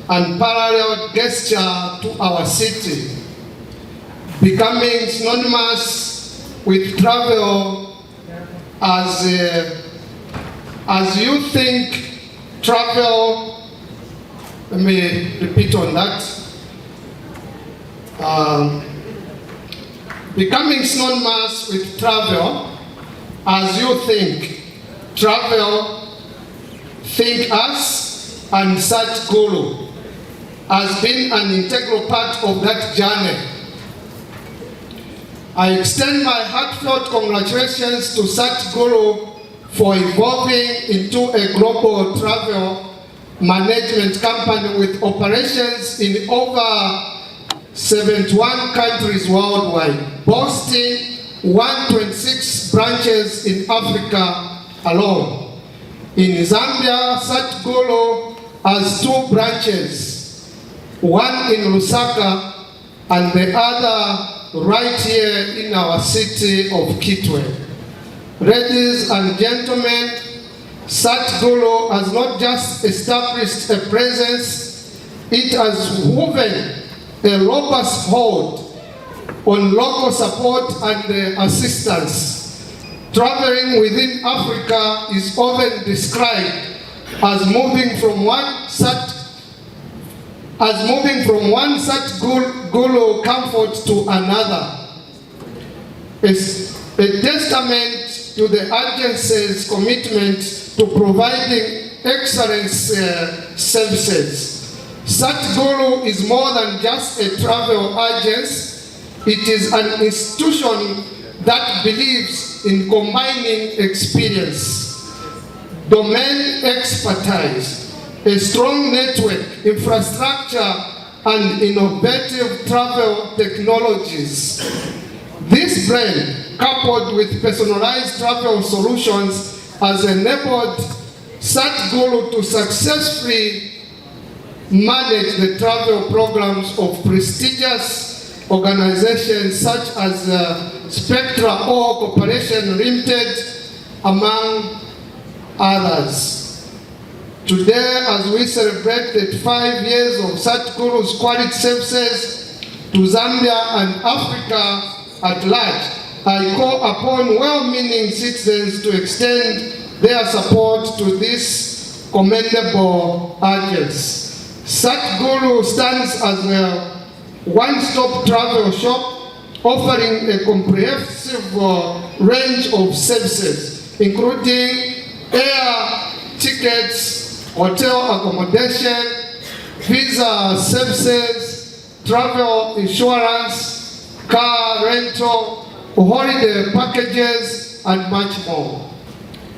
Speaker 6: unparalleled gesture to our city, becoming synonymous with travel. As you think travel, let me repeat on that, becoming synonymous with travel, as you think travel, think us, and Satguru has been an integral part of that journey. I extend my heartfelt congratulations to Satguru for evolving into a global travel management company with operations in over 71 countries worldwide, boasting 126 branches in Africa alone. In Zambia, Satguru has 2 branches, one in Lusaka and the other right here in our city of Kitwe. Ladies and gentlemen, Satguru has not just established a presence, it has woven a robust hold on local support and assistance. Traveling within Africa is often described as moving from one Satguru comfort to another. It's a testament to the agency's commitment to providing excellent services. Satguru is more than just a travel agency. It is an institution that believes in combining experience, domain expertise, a strong network, infrastructure, and innovative travel technologies. This blend coupled with personalized travel solutions, has enabled Satguru to successfully manage the travel programs of prestigious organizations such as Spectra Oil Corporation Limited, among others. Today, as we celebrated 5 years of Satguru's quality services to Zambia and Africa at large, I call upon well-meaning citizens to extend their support to this commendable agency. Satguru stands as a one-stop travel shop offering a comprehensive range of services, including air tickets, hotel accommodation, visa services, travel insurance, car rental, holiday packages, and much more.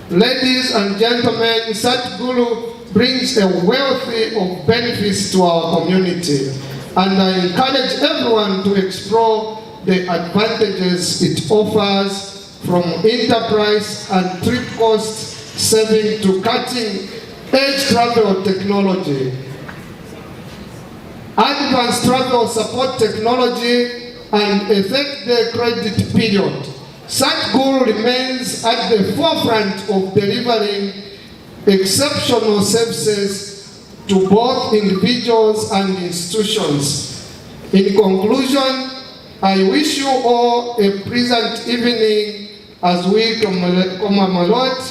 Speaker 6: Ladies and gentlemen, Satguru brings a wealth of benefits to our community, and I encourage everyone to explore the advantages it offers, from enterprise and trip cost saving to cutting-edge travel technology, advanced travel support technology, and a 30-day credit period. Satguru remains at the forefront of delivering exceptional services to both individuals and institutions. In conclusion, I wish you all a pleasant evening as we commemorate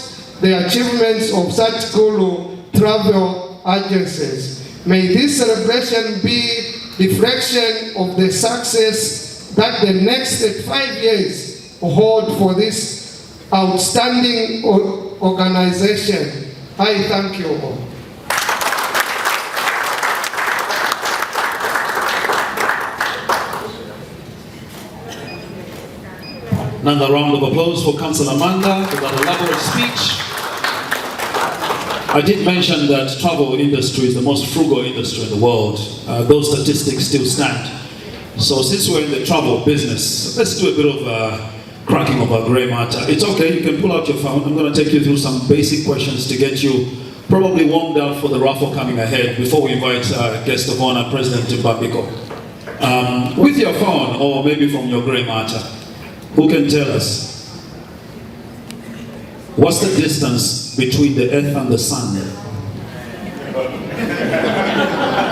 Speaker 6: the achievements of Satguru Travel Agencies. May this celebration be reflection of the success that the next 5 years hold for this outstanding organization. I thank you all.
Speaker 3: Another round of applause for Councillor Amanda for that elaborate speech. I did mention that travel industry is the most frugal industry in the world. Those statistics still stand. So since we're in the travel business, let's do a bit of cracking of our grey matter. It's okay, you can pull out your phone. I'm going to take you through some basic questions to get you probably warmed up for the raffle coming ahead before we invite guest of honor, President Mbambiko. With your phone, or maybe from your grey matter, who can tell us what's the distance between the earth and the sun?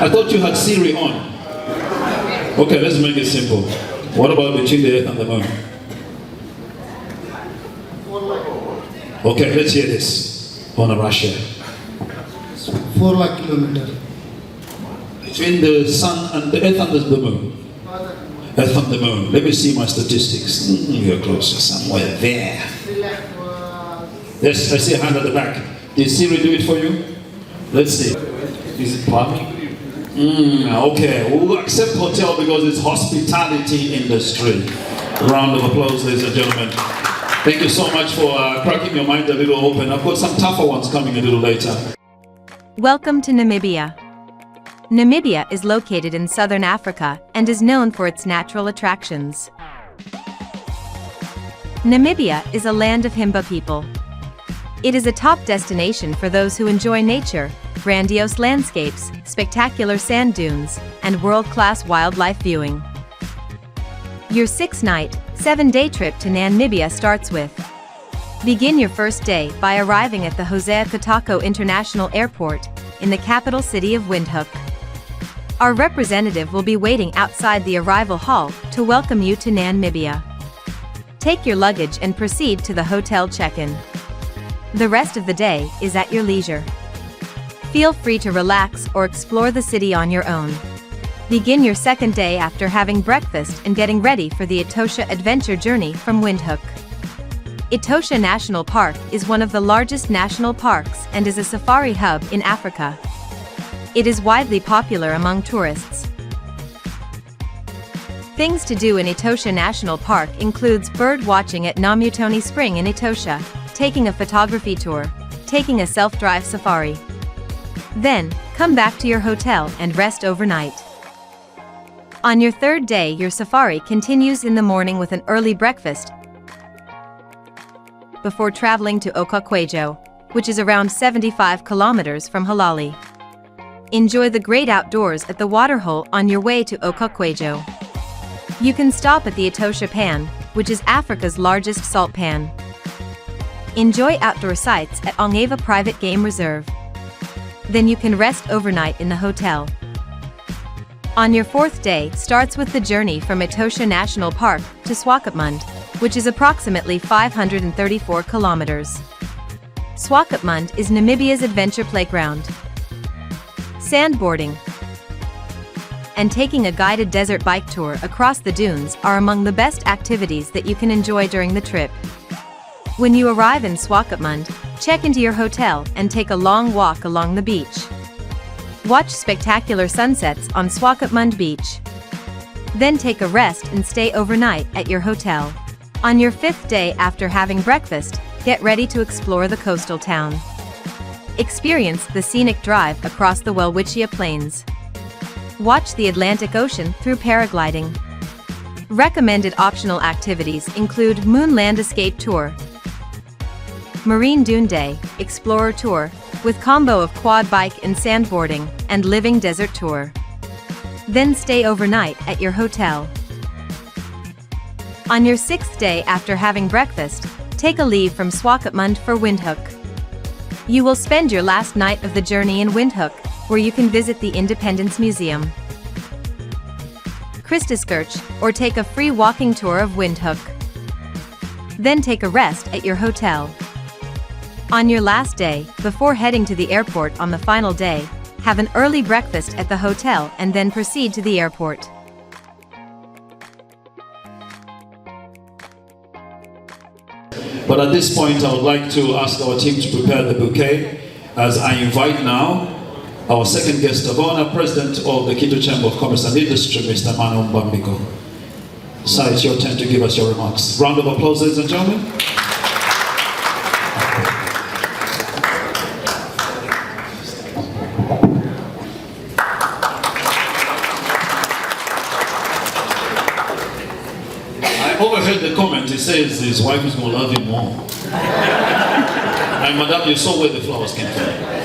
Speaker 3: I thought you had Siri on. Okay, let's make it simple. What about between the earth and the moon? Okay, let's hear this. On Russia.
Speaker 6: 4 lakh kilometers.
Speaker 3: Between the sun and the earth and the moon. Earth and the moon. Let me see my statistics. You're closer, somewhere there. Yes, I see a hand at the back. Did Siri do it for you? Let's see. Is it plumbing? Okay, we'll accept hotel because it's hospitality industry. Round of applause, ladies and gentlemen. Thank you so much for cracking your mind a little open. I've got some tougher ones coming a little later.
Speaker 1: Welcome to Namibia. Namibia is located in southern Africa and is known for its natural attractions. Namibia is a land of Himba people. It is a top destination for those who enjoy nature, grandiose landscapes, spectacular sand dunes, and world-class wildlife viewing. Your 6-night, 7-day trip to Namibia starts with: begin your first day by arriving at the Hosea Kotoko International Airport in the capital city of Windhoek. Our representative will be waiting outside the arrival hall to welcome you to Namibia. Take your luggage and proceed to the hotel check-in. The rest of the day is at your leisure. Feel free to relax or explore the city on your own. Begin your second day after having breakfast and getting ready for the Etosha adventure journey from Windhoek. Etosha National Park is one of the largest national parks and is a safari hub in Africa. It is widely popular among tourists. Things to do in Etosha National Park includes bird watching at Namutoni Spring in Etosha, taking a photography tour, taking a self-drive safari. Then, come back to your hotel and rest overnight. On your third day, your safari continues in the morning with an early breakfast, before traveling to Okokwejo, which is around 75 kilometers from Halali. Enjoy the great outdoors at the waterhole on your way to Okokwejo. You can stop at the Etosha Pan, which is Africa's largest salt pan. Enjoy outdoor sights at Ongeva Private Game Reserve. Then you can rest overnight in the hotel. On your fourth day starts with the journey from Etosha National Park to Swakopmund, which is approximately 534 kilometers. Swakopmund is Namibia's adventure playground. Sandboarding and taking a guided desert bike tour across the dunes are among the best activities that you can enjoy during the trip. When you arrive in Swakopmund, check into your hotel and take a long walk along the beach. Watch spectacular sunsets on Swakopmund Beach. Then take a rest and stay overnight at your hotel. On your fifth day after having breakfast, get ready to explore the coastal town. Experience the scenic drive across the Welwitschia Plains. Watch the Atlantic Ocean through paragliding. Recommended optional activities include Moon Land Escape Tour, Marine Dune Day, Explorer Tour, with combo of quad bike and sandboarding, and Living Desert Tour. Then stay overnight at your hotel. On your sixth day after having breakfast, take a leave from Swakopmund for Windhoek. You will spend your last night of the journey in Windhoek, where you can visit the Independence Museum, Christuskirch, or take a free walking tour of Windhoek. Then take a rest at your hotel. On your last day, before heading to the airport on the final day, have an early breakfast at the hotel and then proceed to the airport.
Speaker 3: But at this point, I would like to ask our team to prepare the bouquet as I invite now our second guest of honor, President of the Kitwe Chamber of Commerce and Industry, Mr. Manu Mbambiko. Sir, it's your turn to give us your remarks. Round of applause, ladies and gentlemen. I overheard the comment, he says his wife is going to love him more. And madam, you saw where the flowers came from.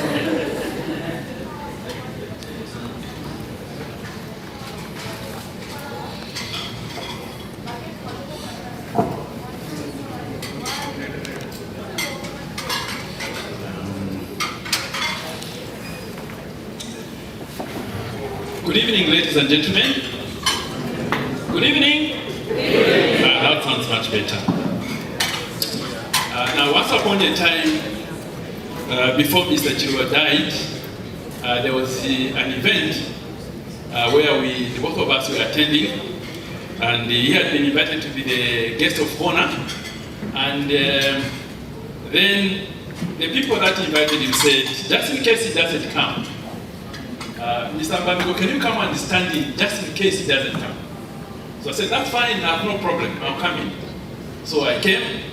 Speaker 7: Good evening, ladies and gentlemen. Good evening. That sounds much better. Now, once upon a time, before Mr. Chirwa died, there was an event where the both of us were attending, and he had been invited to be the guest of honor. And then the people that invited him said, just in case he doesn't come, Mr. Mbambiko, can you come and stand in just in case he doesn't come? So I said, that's fine, I have no problem, I'm coming. So I came,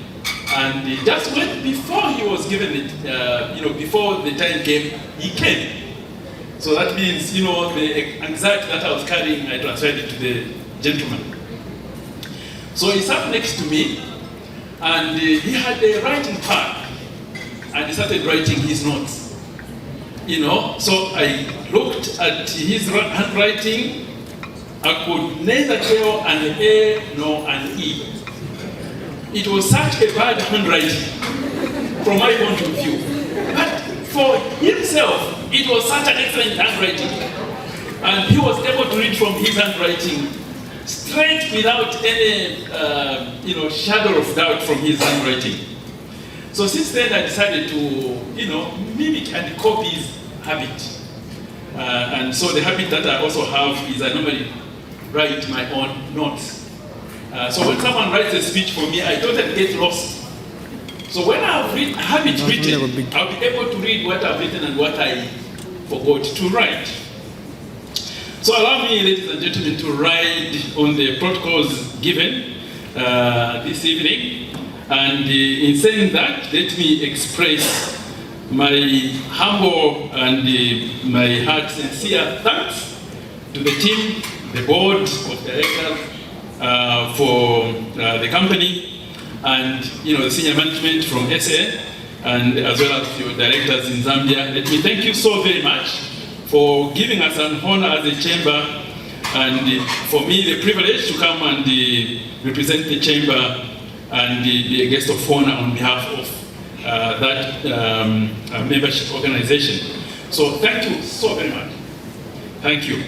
Speaker 7: and just when, before he was given it, before the time came, he came. So that means, the anxiety that I was carrying, I transferred it to the gentleman. So he sat next to me, and he had a writing pad, and he started writing his notes. So I looked at his handwriting. I could neither tell an A nor an E. It was such a bad handwriting from my point of view. But for himself, it was such an excellent handwriting. And he was able to read from his handwriting straight without any shadow of doubt from his handwriting. So since then I decided to mimic and copy his habit. And so the habit that I also have is I normally write my own notes. So when someone writes a speech for me, I totally get lost. So when I have it written, I'll be able to read what I've written and what I forgot to write. So allow me, ladies and gentlemen, to ride on the protocols given this evening. And in saying that, let me express my humble and my heart sincere thanks to the team, the board of directors for the company, and the senior management from SA, and as well as your directors in Zambia. Let me thank you so very much for giving us an honor as a chamber, and for me the privilege to come and represent the chamber and be a guest of honor on behalf of that membership organization. So thank you so very much. Thank you.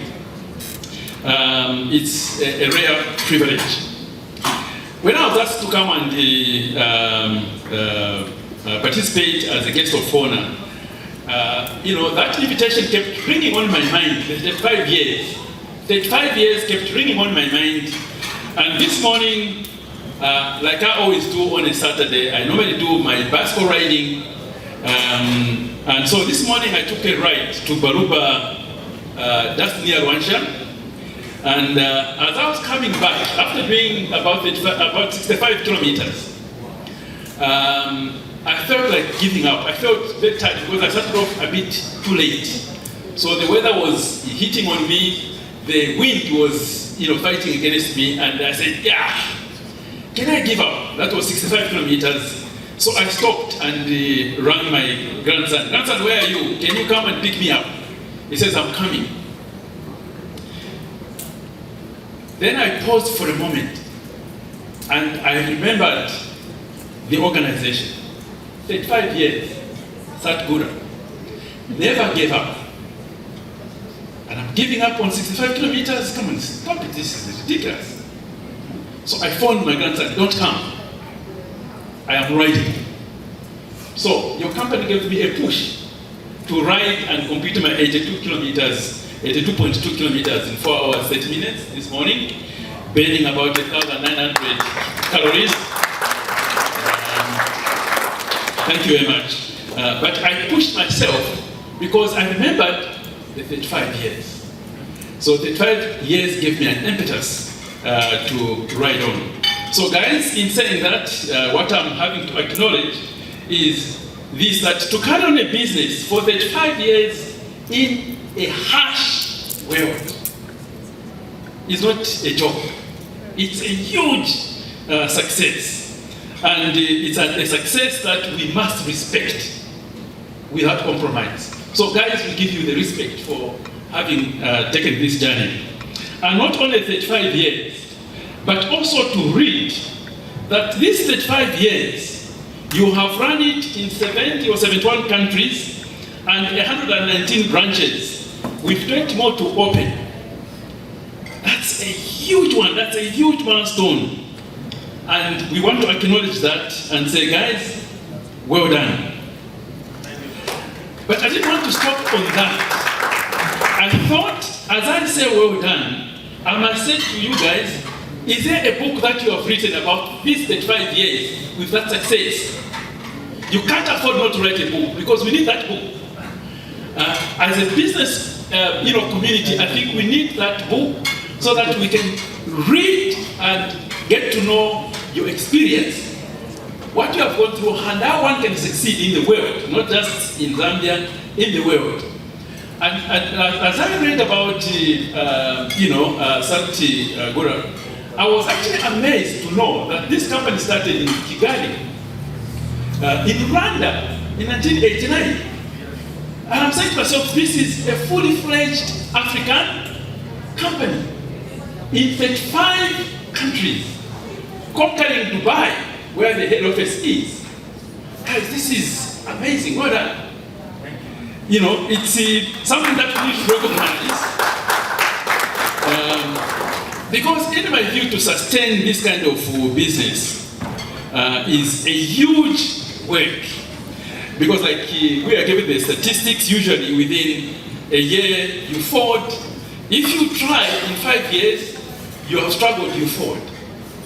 Speaker 7: It's a rare privilege. When I was asked to come and participate as a guest of honor, that invitation kept ringing on my mind. 35 years. 35 years kept ringing on my mind. And this morning, like I always do on a Saturday, I normally do my bicycle riding. And so this morning I took a ride to Baruba, just near Rwanda. And as I was coming back, after doing about 65 kilometers, I felt like giving up. I felt very tired because I started off a bit too late. So the weather was hitting on me, the wind was fighting against me, and I said, yeah, can I give up? That was 65 kilometers. So I stopped and rang my grandson. Grandson, where are you? Can you come and pick me up? He says, I'm coming. Then I paused for a moment, and I remembered the organization. 35 years, Satguru, never gave up. And I'm giving up on 65 kilometers? Come on, stop it, this is ridiculous. So I phoned my grandson, don't come. I am riding. So your company gave me a push to ride and complete my 82 kilometers, 82.2 kilometers in 4 hours, 30 minutes this morning, burning about 1,900 calories. Thank you very much. But I pushed myself because I remembered the 35 years. So 35 years gave me an impetus to ride on. So guys, in saying that, what I'm having to acknowledge is this, that to carry on a business for 35 years in a harsh world is not a joke. It's a huge success. And it's a success that we must respect without compromise. So guys, we give you the respect for having taken this journey. And not only 35 years, but also to read that these 35 years, you have run it in 70 or 71 countries and 119 branches with 20 more to open. That's a huge one, that's a huge milestone. And we want to acknowledge that and say, guys, well done. But I didn't want to stop on that. I thought, as I say well done, I must say to you guys, is there a book that you have written about these 35 years with that success? You can't afford not to write a book because we need that book. As a business community, I think we need that book so that we can read and get to know your experience, what you have gone through, and how one can succeed in the world, not just in Zambia, in the world. And as I read about, Satguru, I was actually amazed to know that this company started in Kigali, in Rwanda, in 1989. And I'm saying to myself, this is a fully fledged African company in 35 countries, conquering Dubai, where the head office is. Guys, this is amazing. Well done. It's something that we need to recognize. Because in my view, to sustain this kind of business is a huge work. Because like we are given the statistics, usually within a year you forward. If you try in 5 years, you have struggled, you forward.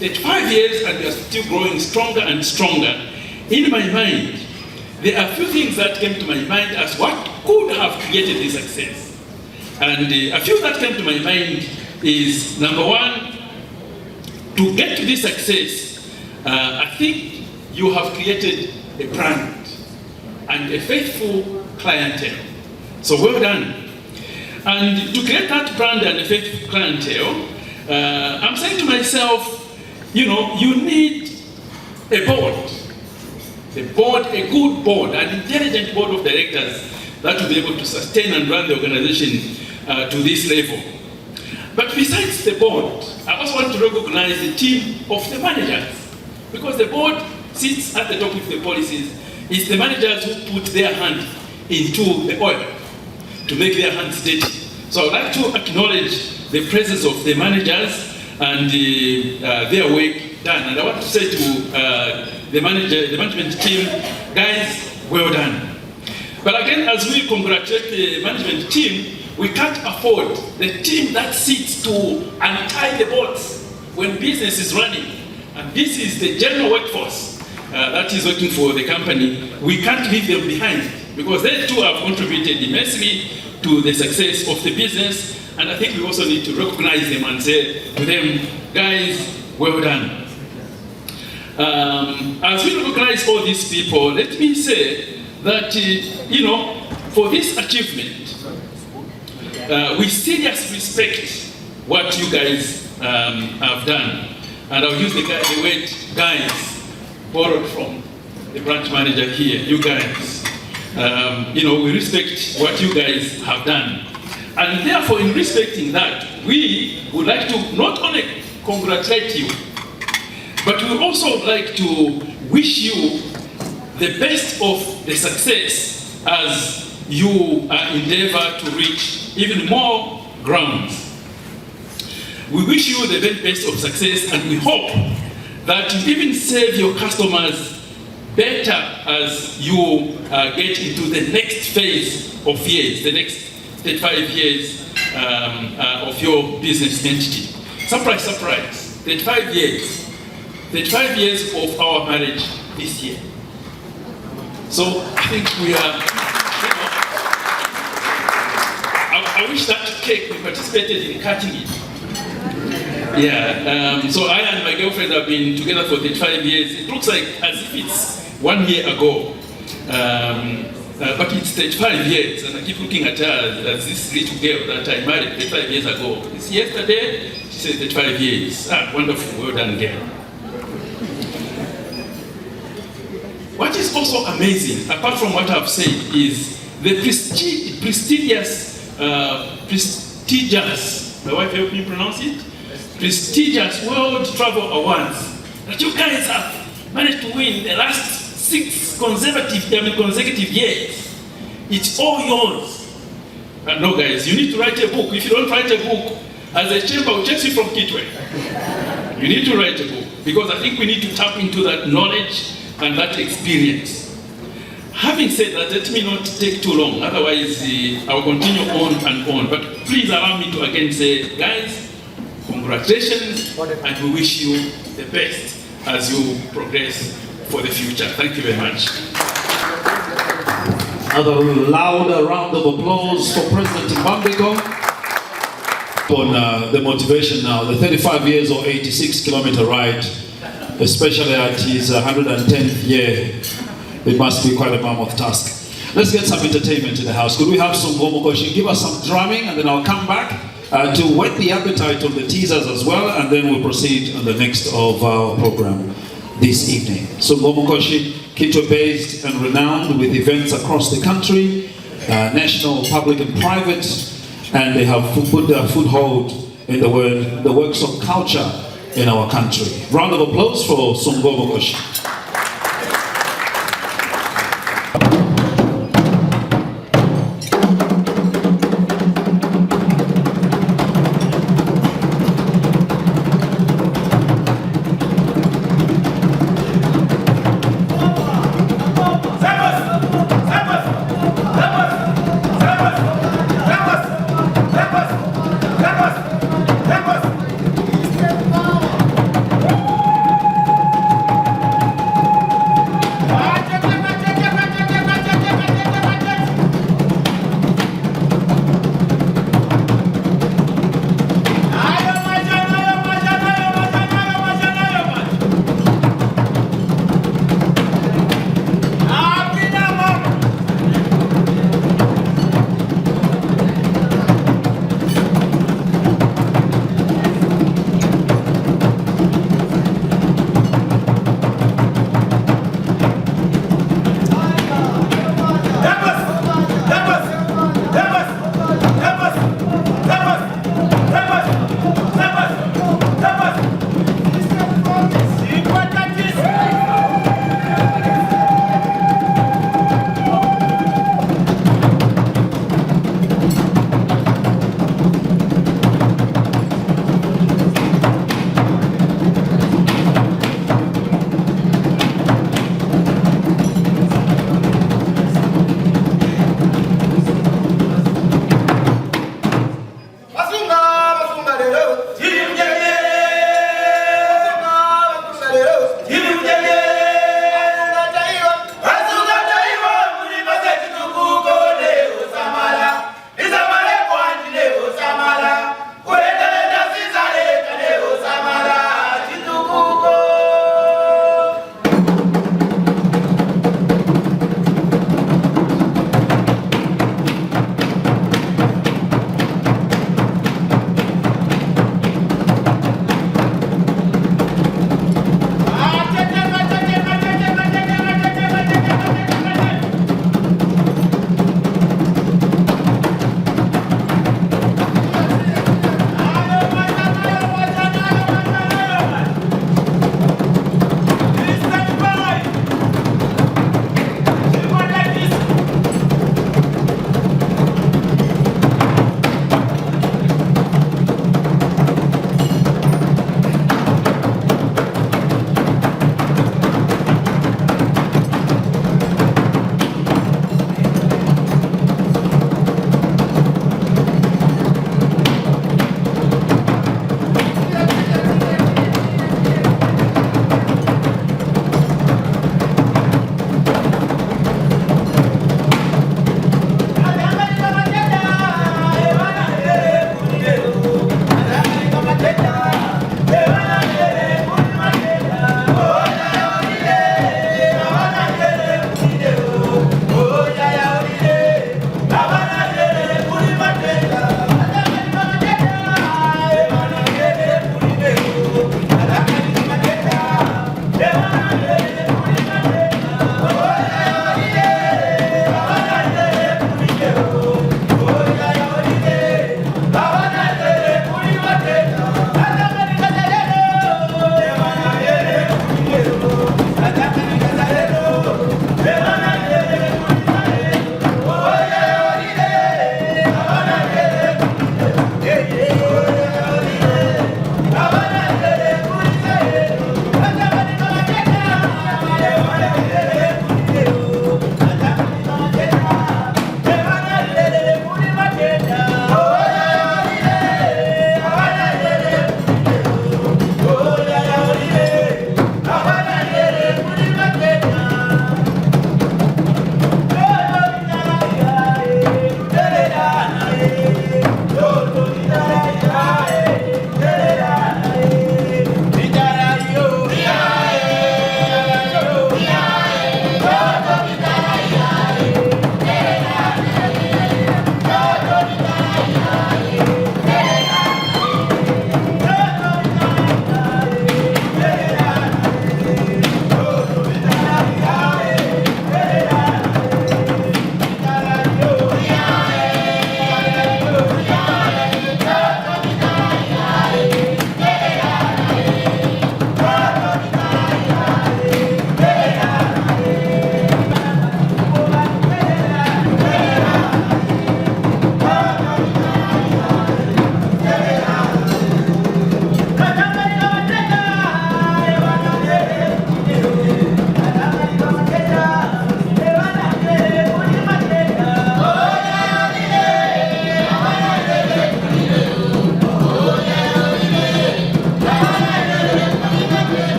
Speaker 7: 5 years and you are still growing stronger and stronger. In my mind, there are a few things that came to my mind as what could have created this success. And a few that came to my mind is, number one, to get to this success, I think you have created a brand and a faithful clientele. So well done. And to create that brand and a faithful clientele, I'm saying to myself, you need a board. A board, a good board, an intelligent board of directors that will be able to sustain and run the organization to this level. But besides the board, I also want to recognize the team of the managers, because the board sits at the top with the policies. It's the managers who put their hand into the oil to make their hands steady. So I would like to acknowledge the presence of the managers and their work done. And I want to say to the management team, guys, well done. But again, as we congratulate the management team, we can't afford the team that sits to untie the boats when business is running. And this is the general workforce that is working for the company. We can't leave them behind, because they too have contributed immensely to the success of the business. And I think we also need to recognize them and say to them, guys, well done. As we recognize all these people, let me say that, for this achievement, we seriously respect what you guys have done. And I'll use the word guys, borrowed from the branch manager here, you guys. We respect what you guys have done. And therefore, in respecting that, we would like to not only congratulate you, but we would also like to wish you the best of the success as you endeavor to reach even more grounds. We wish you the very best of success, and we hope that you even serve your customers better as you get into the next phase of years, the next 35 years of your business entity. Surprise, surprise, 35 years. 35 years of our marriage this year. So I think we are, I wish that cake we participated in cutting it. Yeah, so I and my girlfriend have been together for 35 years. It looks like as if it's 1 year ago. But it's 35 years, and I keep looking at her as this little girl that I married 35 years ago. It's yesterday, she said 35 years. Ah, wonderful, well done, girl. What is also amazing, apart from what I've said, is the prestigious, my wife helped me pronounce it, prestigious World Travel Awards that you guys have managed to win the last 6 consecutive years. It's all yours. And no, guys, you need to write a book. If you don't write a book, as a chamber, we'll chase you from Kitwe. You need to write a book, because I think we need to tap into that knowledge and that experience. Having said that, let me not take too long, otherwise I'll continue on and on. But please allow me to again say, guys, congratulations, and we wish you the best as you progress for the future. Thank you very much.
Speaker 3: Another louder round of applause for President Mbambiko on the motivation now, the 35 years or 86-kilometer ride, especially at his 110th year. It must be quite a mammoth task. Let's get some entertainment in the house. Could we have some Gomokoshi? Give us some drumming, and then I'll come back to whet the appetite of the teasers as well, and then we'll proceed on the next of our program this evening. So Gomokoshi, Kitwe based and renowned with events across the country, national, public and private, and they have put their foothold in the works of culture in our country. Round of applause for Gomokoshi.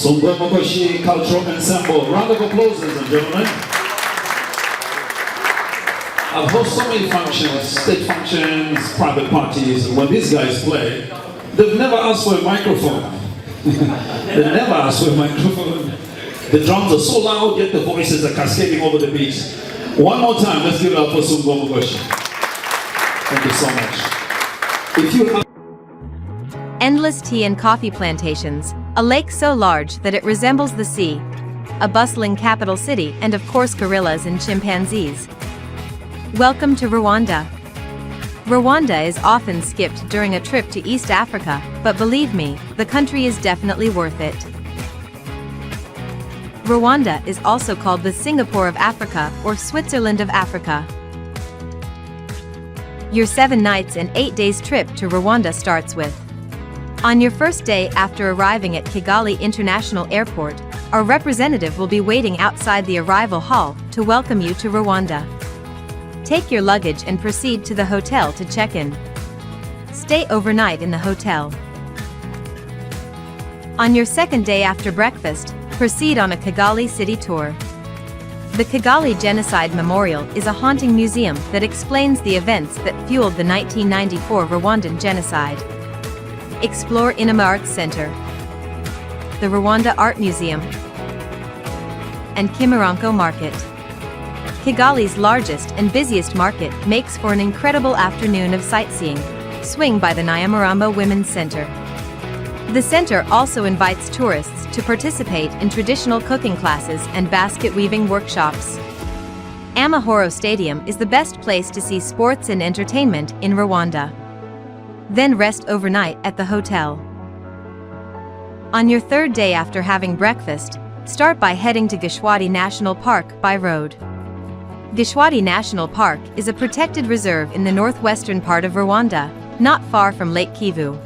Speaker 3: Sungwamukoshi Cultural Ensemble. Round of applause, ladies and gentlemen. I've hosted so many functions, state functions, private parties, and when these guys play, they've never asked for a microphone. They've never asked for a microphone. The drums are so loud, yet the voices are cascading over the beats. One more time, let's give it up for Sungwamukoshi. Thank you so much. If you have
Speaker 1: Endless tea and coffee plantations, a lake so large that it resembles the sea, a bustling capital city, and of course gorillas and chimpanzees. Welcome to Rwanda. Rwanda is often skipped during a trip to East Africa, but believe me, the country is definitely worth it. Rwanda is also called the Singapore of Africa or Switzerland of Africa. Your 7 nights and 8 days trip to Rwanda starts with. On your first day after arriving at Kigali International Airport, our representative will be waiting outside the arrival hall to welcome you to Rwanda. Take your luggage and proceed to the hotel to check in. Stay overnight in the hotel. On your second day after breakfast, proceed on a Kigali city tour. The Kigali Genocide Memorial is a haunting museum that explains the events that fueled the 1994 Rwandan genocide. Explore Inama Arts Center, the Rwanda Art Museum, and Kimironko Market. Kigali's largest and busiest market makes for an incredible afternoon of sightseeing. Swing by the Nyamaramba Women's Center. The center also invites tourists to participate in traditional cooking classes and basket weaving workshops. Amahoro Stadium is the best place to see sports and entertainment in Rwanda. Then rest overnight at the hotel. On your third day after having breakfast, start by heading to Gishwati National Park by road. Gishwati National Park is a protected reserve in the northwestern part of Rwanda, not far from Lake Kivu.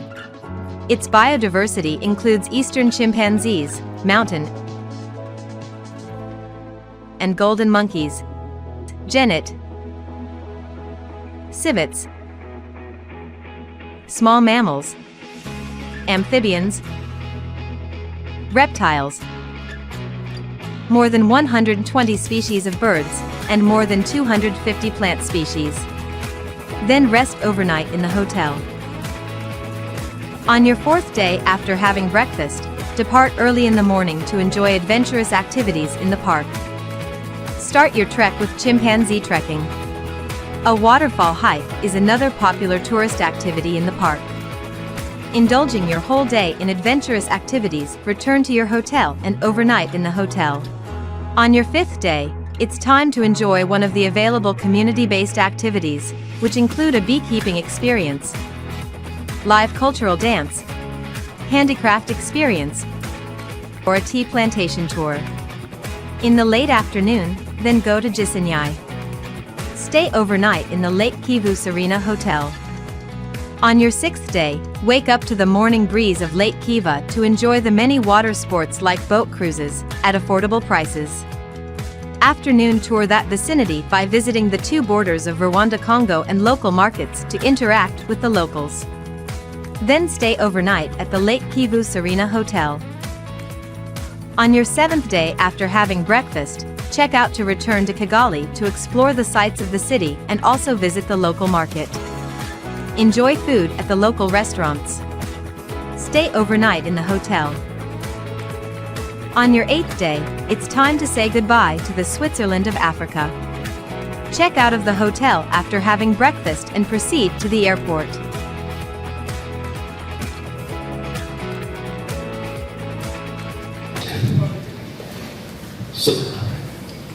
Speaker 1: Its biodiversity includes eastern chimpanzees, mountain and golden monkeys, genet, civets, small mammals, amphibians, reptiles, more than 120 species of birds, and more than 250 plant species. Then rest overnight in the hotel. On your fourth day after having breakfast, depart early in the morning to enjoy adventurous activities in the park. Start your trek with chimpanzee trekking. A waterfall hike is another popular tourist activity in the park. Indulging your whole day in adventurous activities, return to your hotel and overnight in the hotel. On your fifth day, it's time to enjoy one of the available community-based activities, which include a beekeeping experience, live cultural dance, handicraft experience, or a tea plantation tour. In the late afternoon, then go to Gisenyi. Stay overnight in the Lake Kivu Serena Hotel. On your sixth day, wake up to the morning breeze of Lake Kivu to enjoy the many water sports like boat cruises, at affordable prices. Afternoon tour that vicinity by visiting the 2 borders of Rwanda-Congo and local markets to interact with the locals. Then stay overnight at the Lake Kivu Serena Hotel. On your 7th day after having breakfast, check out to return to Kigali to explore the sights of the city and also visit the local market. Enjoy food at the local restaurants. Stay overnight in the hotel. On your 8th day, it's time to say goodbye to the Switzerland of Africa. Check out of the hotel after having breakfast and proceed to the airport.
Speaker 8: So,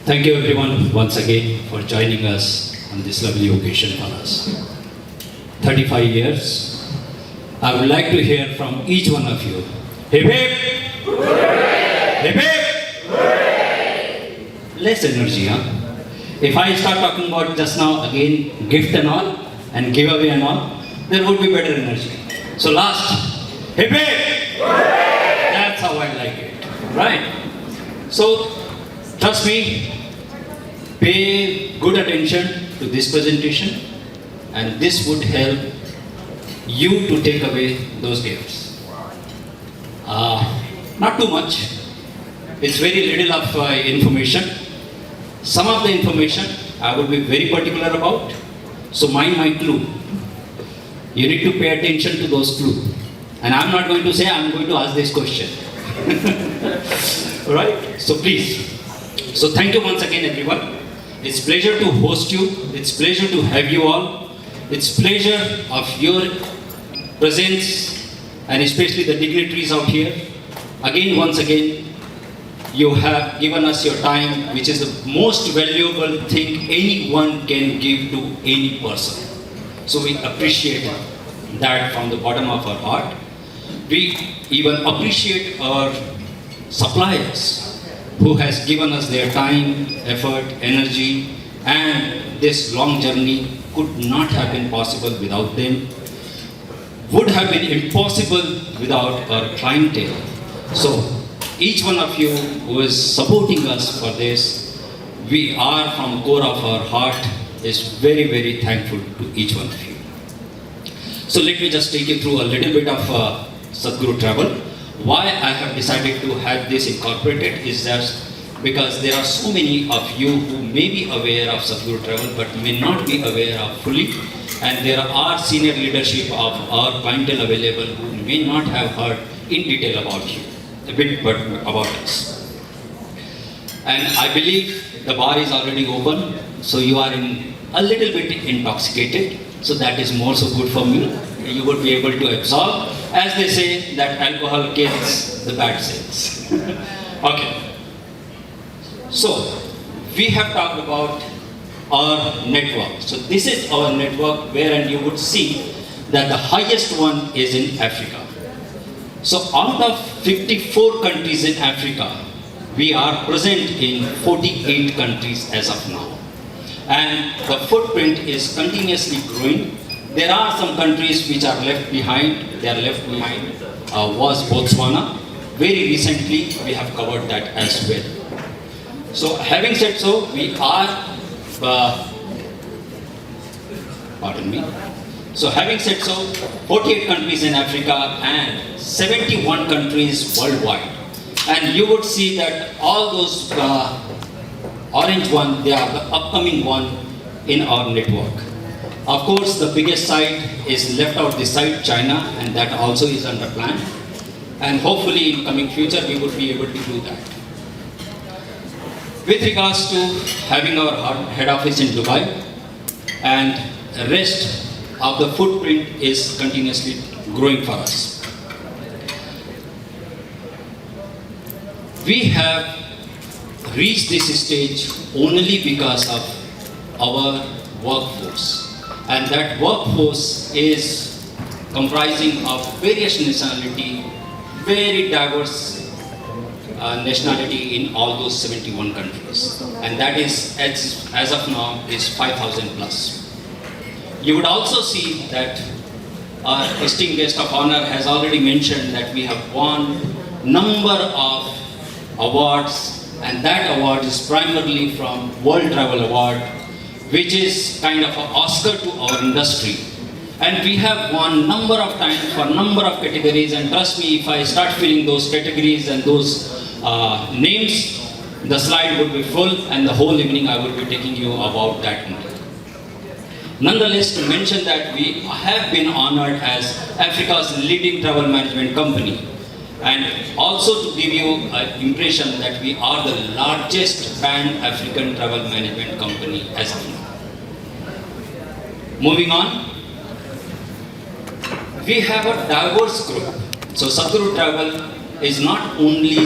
Speaker 8: thank you everyone once again for joining us on this lovely occasion for us. 35 years. I would like to hear from each one of you. Hip hip! Hooray! Hip hip! Hooray! Less energy, huh? If I start talking about just now again gift and all and giveaway and all, there would be better energy. So last, hip hip! Hooray! That's how I like it, right? So trust me, pay good attention to this presentation, and this would help you to take away those gifts. Not too much. It's very little of information. Some of the information I will be very particular about. So mind my clue. You need to pay attention to those clues. And I'm not going to say I'm going to ask this question. Alright? So please. So thank you once again everyone. It's pleasure to host you. It's pleasure to have you all. It's pleasure of your presence and especially the dignitaries out here. Again, once again, you have given us your time, which is the most valuable thing anyone can give to any person. So we appreciate that from the bottom of our heart. We even appreciate our suppliers who has given us their time, effort, energy, and this long journey could not have been possible without them, would have been impossible without our clientele. So each one of you who is supporting us for this, we are from core of our heart is very, very thankful to each one of you. So let me just take you through a little bit of Satguru Travel. Why I have decided to have this incorporated is just because there are so many of you who may be aware of Satguru Travel but may not be aware of fully, and there are senior leadership of our clientele available who may not have heard in detail about you, a bit but about us. And I believe the bar is already open, so you are in a little bit intoxicated, so that is more so good for me. You would be able to absorb, as they say that alcohol kills the bad sins. Okay. So, we have talked about our network. So this is our network wherein you would see that the highest one is in Africa. So out of 54 countries in Africa, we are present in 48 countries as of now. And the footprint is continuously growing. There are some countries which are left behind. They are left behind was Botswana. Very recently, we have covered that as well. So having said so, we are, pardon me. So having said so, 48 countries in Africa and 71 countries worldwide. And you would see that all those orange one, they are the upcoming one in our network. Of course, the biggest site is left out this side, China, and that also is under plan. And hopefully in coming future, we would be able to do that. With regards to having our head office in Dubai, and rest of the footprint is continuously growing for us. We have reached this stage only because of our workforce. And that workforce is comprising of various nationality, very diverse nationality in all those 71 countries. And that is, as of now, is 5,000 plus. You would also see that our esteemed guest of honor has already mentioned that we have won number of awards, and that award is primarily from World Travel Award, which is kind of an Oscar to our industry. And we have won number of times for number of categories, and trust me, if I start filling those categories and those names, the slide would be full and the whole evening I will be taking you about that only. Nonetheless, to mention that we have been honored as Africa's leading travel management company, and also to give you an impression that we are the largest pan-African travel management company as of now. Moving on, we have a diverse group. So Satguru Travel is not only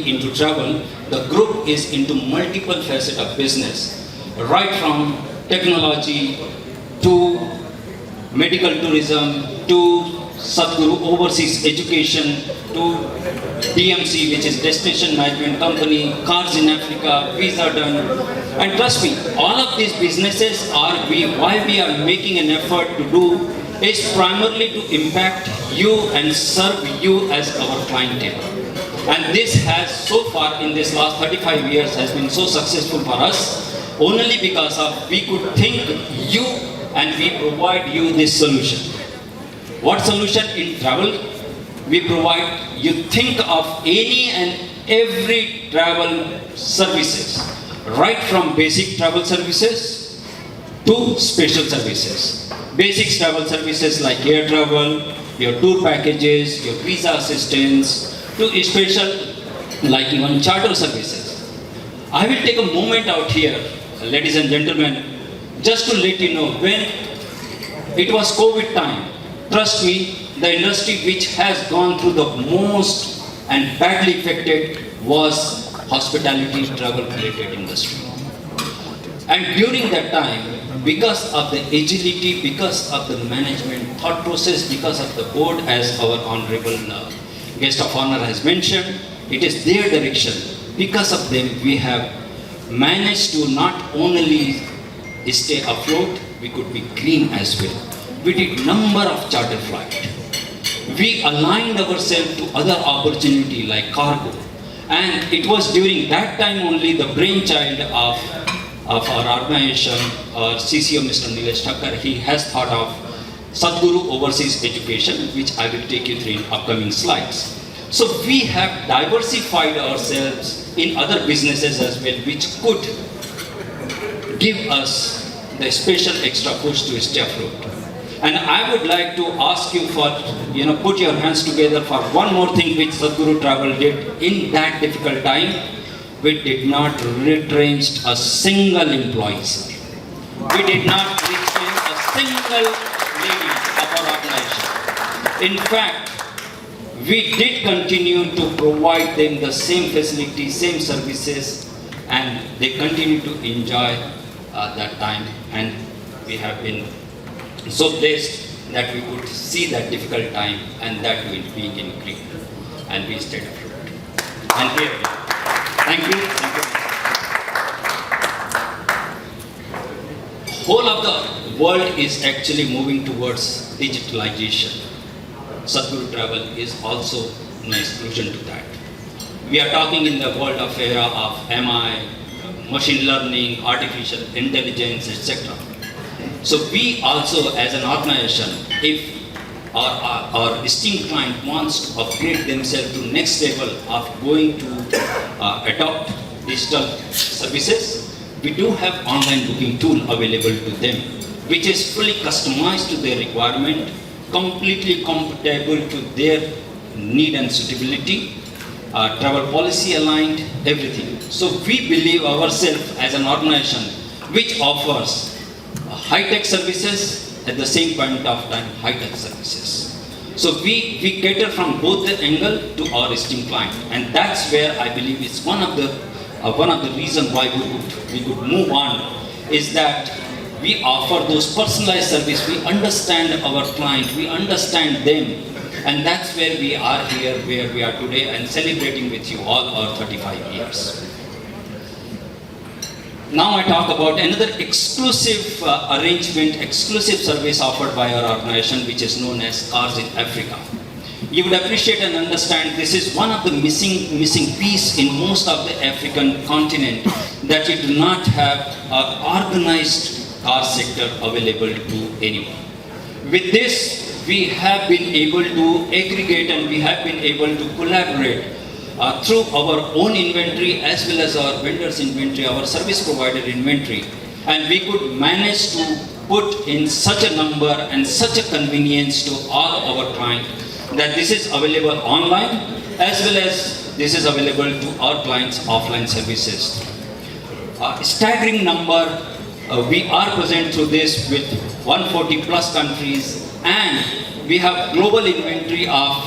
Speaker 8: into travel, the group is into multiple facets of business, right from technology to medical tourism to Satguru Overseas Education to DMC, which is Destination Management Company, Cars in Africa, Visa Done. And trust me, all of these businesses are why we are making an effort to do is primarily to impact you and serve you as our clientele. And this has so far in this last 35 years has been so successful for us only because of we could think you and we provide you this solution. What solution in travel? we provide, you think of any and every travel services, right from basic travel services to special services. Basic travel services like air travel, your tour packages, your visa assistance, to special like even charter services. I will take a moment out here, ladies and gentlemen, just to let you know, when it was COVID time, trust me, the industry which has gone through the most and badly affected was hospitality travel related industry. And during that time, because of the agility, because of the management thought process, because of the board, as our honorable guest of honor has mentioned, it is their direction. Because of them, we have managed to not only stay afloat, we could be green as well. We did number of charter flights. We aligned ourselves to other opportunity like cargo. And it was during that time only the brainchild of our organization, our CCO, Mr. Nilesh Thakkar, he has thought of Satguru Overseas Education, which I will take you through in upcoming slides. So we have diversified ourselves in other businesses as well, which could give us the special extra push to stay afloat. And I would like to ask you for, put your hands together for one more thing which Satguru Travel did in that difficult time. We did not retrench a single employee, sir. We did not retrench a single lady of our organization. In fact, we did continue to provide them the same facilities, same services, and they continue to enjoy that time. And we have been so blessed that we could see that difficult time and that we being in green, and we stayed afloat. And here we are. Thank you. Thank you. Whole of the world is actually moving towards digitalization. Satguru Travel is also an exclusion to that. We are talking in the world of era of MI, machine learning, artificial intelligence, etc. So we also, as an organization, if our esteemed client wants to upgrade themselves to next level of going to adopt digital services, we do have online booking tool available to them, which is fully customized to their requirement, completely compatible to their need and suitability, travel policy aligned, everything. So we believe ourselves as an organization which offers high-tech services at the same point of time, high-tech services. So we cater from both the angle to our esteemed client, and that's where I believe it's one of the reasons why we could move on, is that we offer those personalized service. We understand our client, we understand them, and that's where we are here, where we are today, and celebrating with you all our 35 years. Now I talk about another exclusive arrangement, exclusive service offered by our organization, which is known as Cars in Africa. You would appreciate and understand this is one of the missing piece in most of the African continent, that you do not have an organized car sector available to anyone. With this, we have been able to aggregate and we have been able to collaborate through our own inventory as well as our vendors' inventory, our service provider inventory, and we could manage to put in such a number and such a convenience to all our clients that this is available online as well as this is available to our clients' offline services. Staggering number, we are present through this with 140 plus countries, and we have global inventory of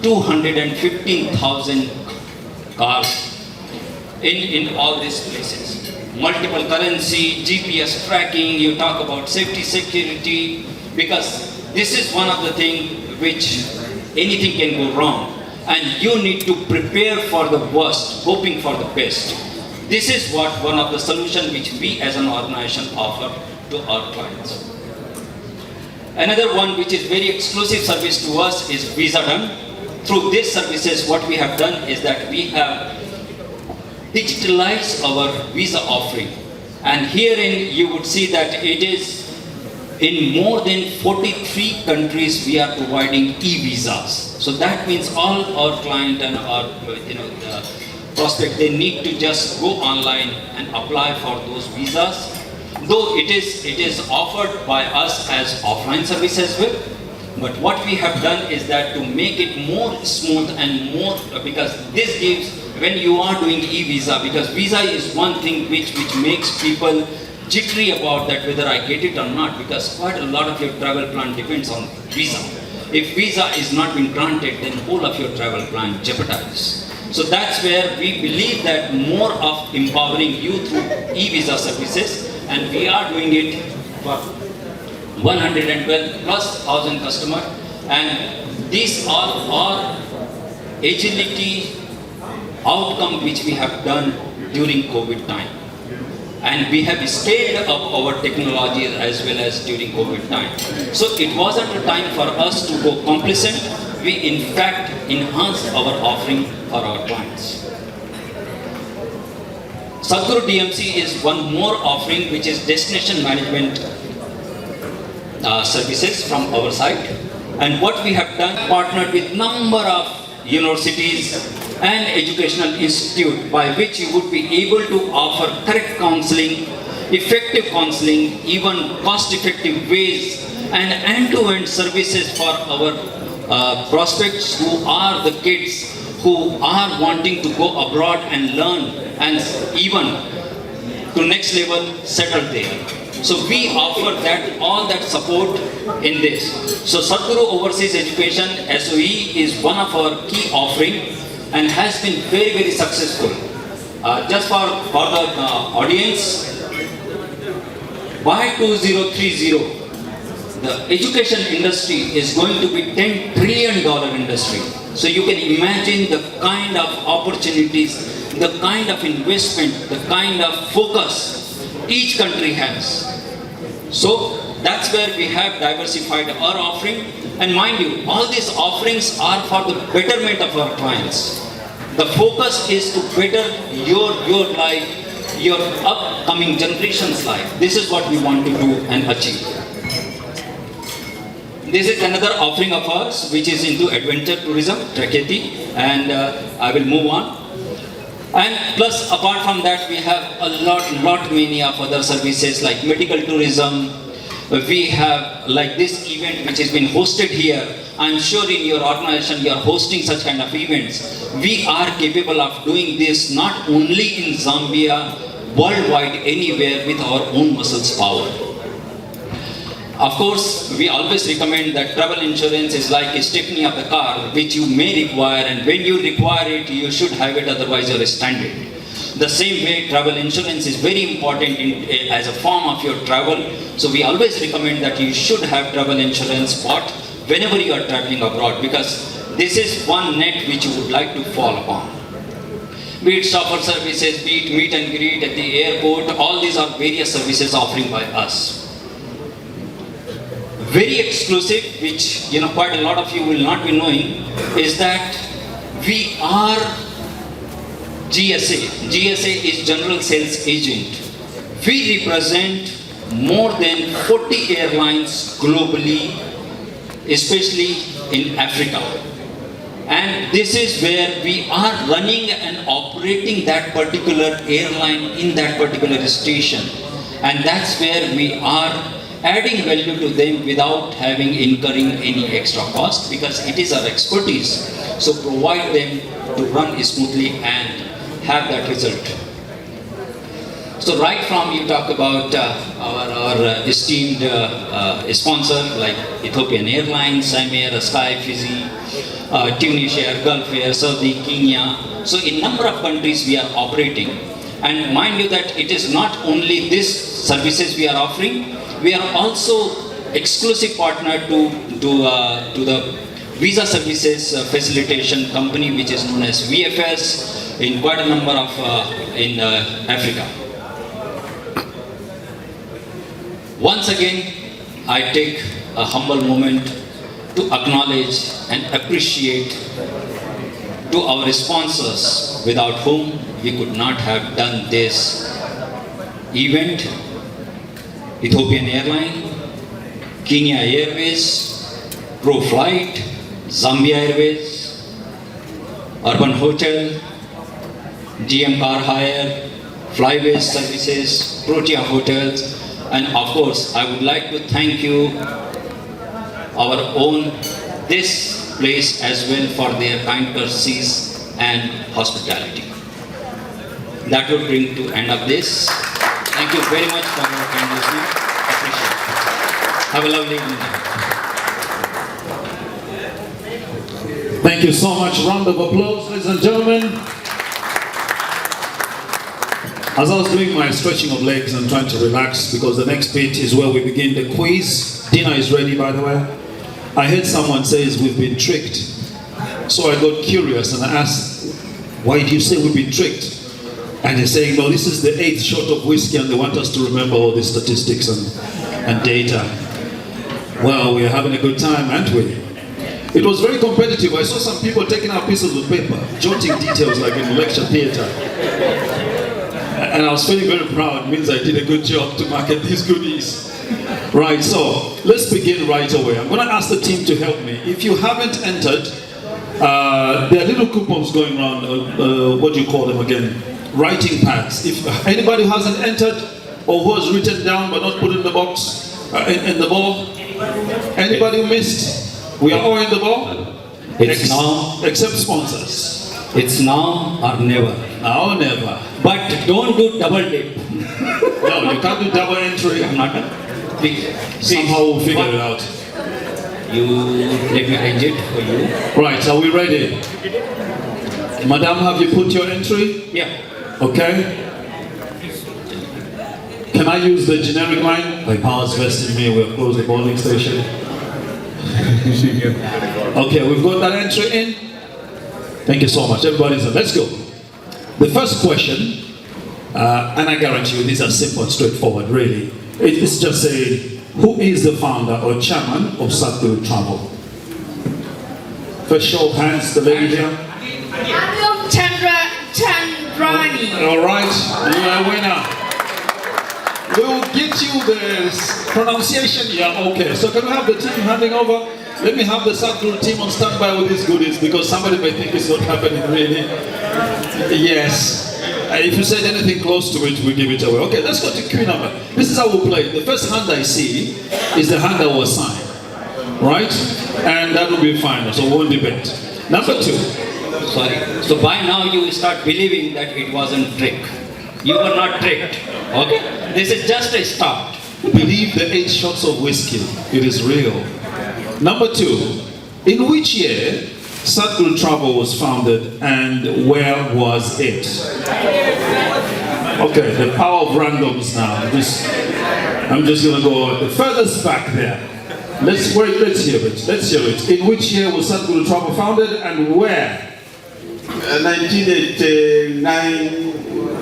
Speaker 8: 215,000 cars in all these places. Multiple currency, GPS tracking, you talk about safety, security, because this is one of the things which anything can go wrong, and you need to prepare for the worst, hoping for the best. This is what one of the solutions which we as an organization offer to our clients. Another one which is very exclusive service to us is Visa Done. Through these services, what we have done is that we have digitalized our visa offering, and herein you would see that it is in more than 43 countries we are providing e-visas. So that means all our client and our prospect, they need to just go online and apply for those visas. Though it is offered by us as offline service as well. But what we have done is that to make it more smooth and more, because this gives, when you are doing e-visa, because visa is one thing which makes people jittery about that whether I get it or not, because quite a lot of your travel plan depends on visa. If visa is not been granted, then whole of your travel plan jeopardizes. So that's where we believe that more of empowering you through e-visa services, and we are doing it for 112 plus thousand customers, and these all are agility outcome which we have done during COVID time. And we have scaled up our technology as well as during COVID time. So it wasn't a time for us to go complacent. We in fact enhanced our offering for our clients. Satguru DMC is one more offering, which is destination management services from our side. And what we have done, partnered with number of universities and educational institute by which you would be able to offer correct counseling, effective counseling, even cost-effective ways, and end-to-end services for our prospects who are the kids who are wanting to go abroad and learn and even to next level settle there. So we offer that all that support in this. So Satguru Overseas Education SOE is one of our key offering and has been very, very successful. Just for the audience, by 2030, the education industry is going to be $10 trillion industry. So you can imagine the kind of opportunities, the kind of investment, the kind of focus each country has. So that's where we have diversified our offering. And mind you, all these offerings are for the betterment of our clients. The focus is to better your life, your upcoming generation's life. This is what we want to do and achieve. This is another offering of ours, which is into adventure tourism, Traketi, and I will move on. And plus, apart from that, we have a lot many of other services like medical tourism. We have like this event which has been hosted here. I'm sure in your organization you are hosting such kind of events. We are capable of doing this not only in Zambia, worldwide, anywhere with our own muscles power. Of course, we always recommend that travel insurance is like a stepney of the car, which you may require, and when you require it, you should have it, otherwise you're stranded. The same way, travel insurance is very important as a form of your travel. So we always recommend that you should have travel insurance bought whenever you are traveling abroad, because this is one net which you would like to fall upon. Be it shopper services, be it meet and greet at the airport, all these are various services offering by us. Very exclusive, which quite a lot of you will not be knowing, is that we are GSA. GSA is General Sales Agent. We represent more than 40 airlines globally, especially in Africa. And this is where we are running and operating that particular airline in that particular station. And that's where we are adding value to them without incurring any extra cost, because it is our expertise. So provide them to run smoothly and have that result. So right from you talk about our esteemed sponsor like Ethiopian Airlines, Samer, Sky, Fiji, Tunisia, Gulf Air, Saudi, Kenya. So in number of countries we are operating. And mind you that it is not only this services we are offering, we are also exclusive partner to the visa services facilitation company, which is known as VFS, in quite a number of in Africa. Once again, I take a humble moment to acknowledge and appreciate to our sponsors, without whom we could not have done this event. Ethiopian Airlines, Kenya Airways, Pro Flight, Zambia Airways, Urban Hotel, GM Car Hire, Flyways Services, Protea Hotels, and of course, I would like to thank you, our own, this place as well for their kind courtesies and hospitality. That will bring to end of this. Thank you very much for your kind listening. Appreciate it. Have a lovely evening.
Speaker 3: Thank you so much. Round of applause, ladies and gentlemen. As I was doing my stretching of legs and trying to relax, because the next bit is where we begin the quiz. Dinner is ready, by the way. I heard someone says we've been tricked. So I got curious and I asked, why do you say we've been tricked? And they're saying, no, this is the 8th shot of whiskey and they want us to remember all these statistics and data. Well, we're having a good time, aren't we? It was very competitive. I saw some people taking out pieces of paper, jotting details like in a lecture theater. And I was feeling very proud. It means I did a good job to market these goodies. Right, so let's begin right away. I'm going to ask the team to help me. If you haven't entered, there are little coupons going around, what do you call them again? Writing pads. If anybody who hasn't entered or who has written down but not put in the box, in the ball, anybody who missed, we are all in the ball.
Speaker 8: It's now,
Speaker 3: except sponsors.
Speaker 8: it's now or never.
Speaker 3: Now or never.
Speaker 8: But don't do double dip.
Speaker 3: No, you can't do double entry.
Speaker 8: I'm not done. Please.
Speaker 3: Somehow we'll figure it out.
Speaker 8: You let me arrange it for you.
Speaker 3: Right, are we ready? Madam, have you put your entry?
Speaker 8: Yeah.
Speaker 3: Okay. Can I use the generic line? Like powers vested in me, we've closed the boarding station. Okay, we've got that entry in. Thank you so much. Everybody's in. Let's go. The first question, and I guarantee you these are simple and straightforward, really. It's just saying, who is the founder or chairman of Satguru Travel? First show of hands, the lady here.
Speaker 2: Chandrani.
Speaker 3: All right, you are a winner. We'll get you the pronunciation. Yeah, okay. So can we have the team handing over? Let me have the Satguru team on standby with these goodies because somebody may think it's not happening really. Yes. If you said anything close to it, we give it away. Okay, let's go to Q number. This is how we'll play. The first hand I see is the hand that was signed. Right? And that will be final, so we won't debate. Number 2.
Speaker 8: Sorry. So by now you will start believing that it wasn't trick. You were not tricked. Okay? This is just a start.
Speaker 3: Believe the 8 shots of whiskey. It is real. Number 2. In which year Satguru Travel was founded and where was it? Okay, the power of randoms now. I'm just gonna go the furthest back there. Let's hear it. Let's hear it. In which year was Satguru Travel founded and where?
Speaker 9: 1989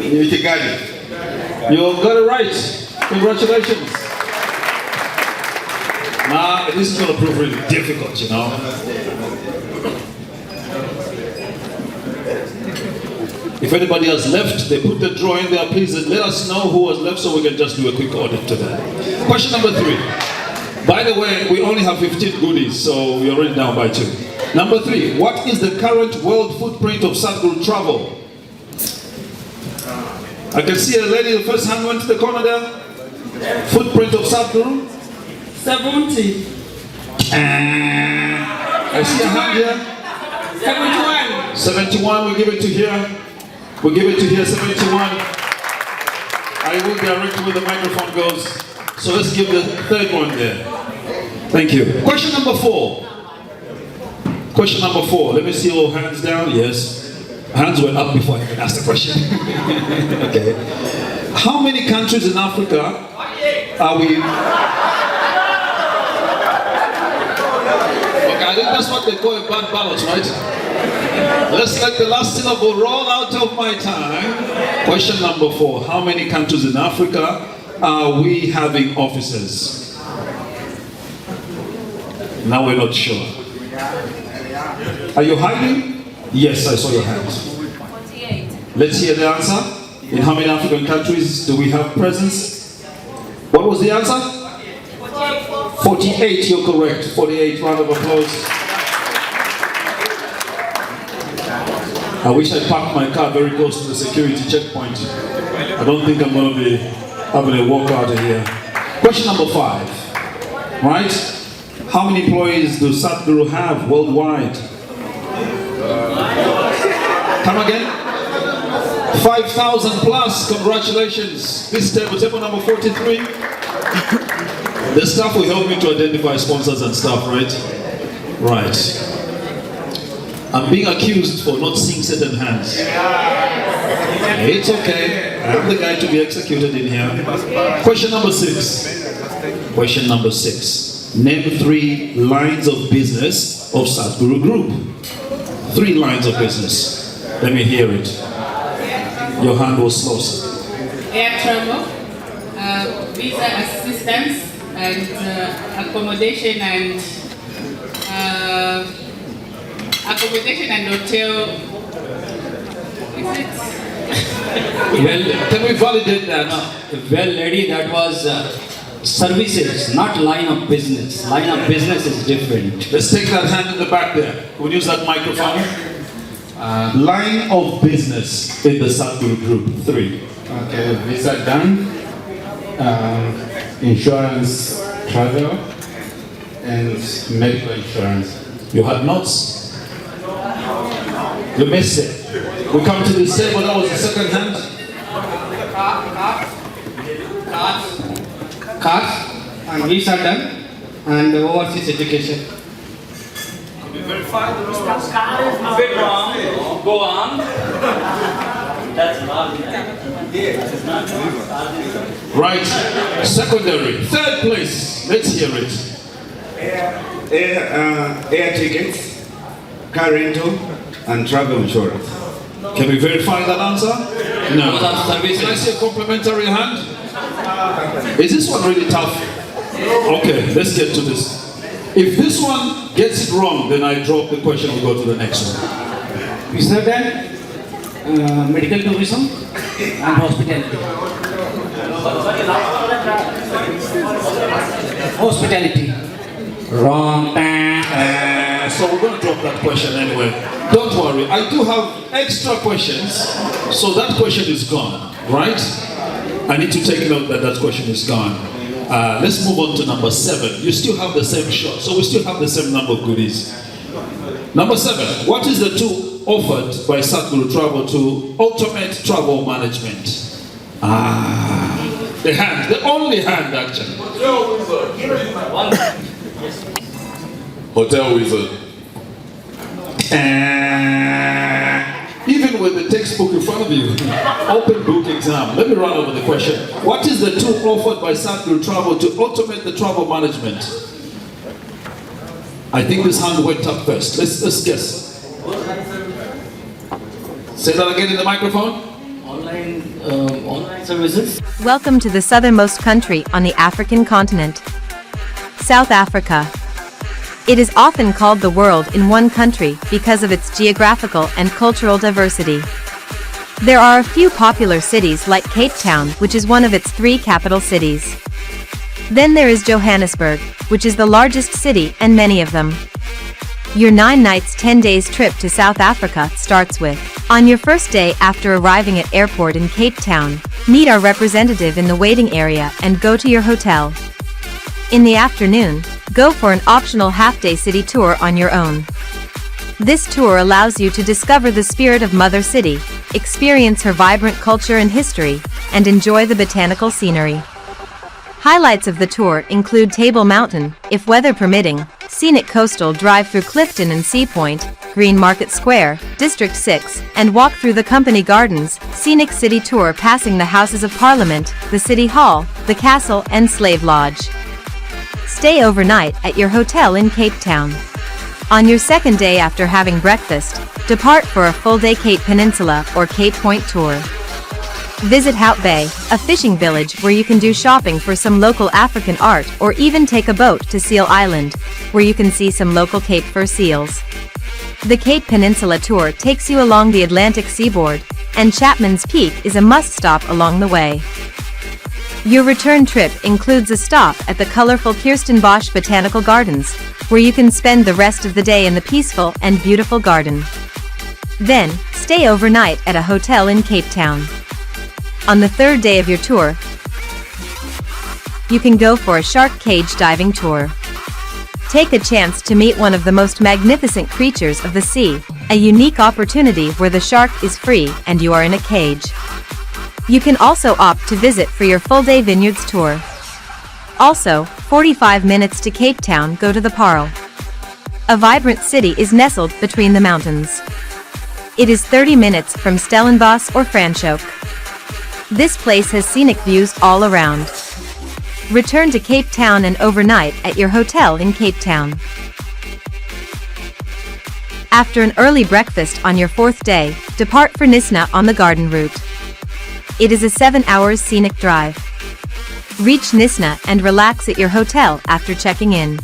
Speaker 9: in Kigali.
Speaker 3: You got it right. Congratulations. Now, this is going to prove really difficult, you know. If anybody has left, they put the draw in there. Please let us know who has left so we can just do a quick audit to that. Question number 3. By the way, we only have 15 goodies, so we are already down by 2. Number 3, what is the current world footprint of Satguru Travel? I can see a lady, the first hand went to the corner there. Footprint of Satguru?
Speaker 2: 70.
Speaker 3: I see a hand here.
Speaker 2: 71.
Speaker 3: 71, we'll give it to here. We'll give it to here, 71. I will direct where the microphone goes. So let's give the third one there. Thank you. Question number 4. Question number 4. Let me see all hands down. Yes. Hands went up before I even asked the question. Okay. How many countries in Africa are we? Okay, I think that's what they call a bad balance, right? Let's let the last syllable roll out of my time. Question number 4. How many countries in Africa are we having offices? Now we're not sure. Are you hiding? Yes, I saw your hand.
Speaker 2: 48.
Speaker 3: Let's hear the answer. In how many African countries do we have presence? What was the answer?
Speaker 2: 48.
Speaker 3: 48, you're correct. 48, round of applause. I wish I parked my car very close to the security checkpoint. I don't think I'm going to be having a walk out of here. Question number 5. Right? How many employees do Satguru have worldwide? Come again? 5,000 plus. Congratulations. This is table number 43. The staff will help me to identify sponsors and stuff, right? Right. I'm being accused for not seeing certain hands. It's okay. I'm the guy to be executed in here. Question number 6. Question number 6. Name 3 lines of business of Satguru Group. 3 lines of business. Let me hear it. Your hand was slow, sir.
Speaker 2: Air travel, visa assistance, and accommodation and hotel. Is it?
Speaker 3: Well, can we validate that?
Speaker 8: Well, lady, that was services, not line of business. Line of business is different.
Speaker 3: Let's take that hand in the back there. We'll use that microphone. Line of business in the Satguru Group. 3.
Speaker 10: Okay, visa done, insurance, travel, and medical insurance.
Speaker 3: You had notes? You missed it. We come to this table, that was the second hand.
Speaker 5: Cars and visa done, and overseas education.
Speaker 2: Verify the response. A bit wrong. Go on. That's not.
Speaker 3: Right. Secondary. 3rd place. Let's hear it.
Speaker 9: Air tickets, car rental, and travel insurance.
Speaker 3: Can we verify that answer? No.
Speaker 8: Services.
Speaker 3: Can I see a complimentary hand? Is this one really tough? Okay, let's get to this. If this one gets it wrong, then I drop the question and go to the next one.
Speaker 5: Visa done, medical tourism, and hospitality. Hospitality. Wrong.
Speaker 3: So we're going to drop that question anyway. Don't worry, I do have extra questions, so that question is gone, right? I need to take note that that question is gone. Let's move on to number 7. You still have the same shot, so we still have the same number of goodies. Number 7, what is the tool offered by Satguru Travel to automate travel management? The hand, the only hand actually.
Speaker 9: Hotel Wizard.
Speaker 3: Even with the textbook in front of you, open book exam. Let me run over the question. What is the tool offered by Satguru Travel to automate the travel management? I think this hand went up first. Let's guess. Say that again in the microphone.
Speaker 8: Online services.
Speaker 1: Welcome to the southernmost country on the African continent, South Africa. It is often called the world in one country because of its geographical and cultural diversity. There are a few popular cities like Cape Town, which is one of its 3 capital cities. Then there is Johannesburg, which is the largest city and many of them. Your 9 nights 10 days trip to South Africa starts with, on your first day after arriving at airport in Cape Town, meet our representative in the waiting area and go to your hotel. In the afternoon, go for an optional half-day city tour on your own. This tour allows you to discover the spirit of Mother City, experience her vibrant culture and history, and enjoy the botanical scenery. Highlights of the tour include Table Mountain, if weather permitting, scenic coastal drive through Clifton and Sea Point, Green Market Square, District 6, and walk through the Company Gardens, scenic city tour passing the Houses of Parliament, the City Hall, the Castle, and Slave Lodge. Stay overnight at your hotel in Cape Town. On your second day after having breakfast, depart for a full-day Cape Peninsula or Cape Point tour. Visit Hout Bay, a fishing village where you can do shopping for some local African art or even take a boat to Seal Island, where you can see some local Cape fur seals. The Cape Peninsula tour takes you along the Atlantic seaboard, and Chapman's Peak is a must-stop along the way. Your return trip includes a stop at the colorful Kirstenbosch Botanical Gardens, where you can spend the rest of the day in the peaceful and beautiful garden. Then, stay overnight at a hotel in Cape Town. On the third day of your tour, you can go for a shark cage diving tour. Take a chance to meet one of the most magnificent creatures of the sea, a unique opportunity where the shark is free and you are in a cage. You can also opt to visit for your full-day vineyards tour. Also, 45 minutes to Cape Town go to the Parle. A vibrant city is nestled between the mountains. It is 30 minutes from Stellenbosch or Franschhoek. This place has scenic views all around. Return to Cape Town and overnight at your hotel in Cape Town. After an early breakfast on your fourth day, depart for Nisna on the garden route. It is a 7-hour scenic drive. Reach Nisna and relax at your hotel after checking in.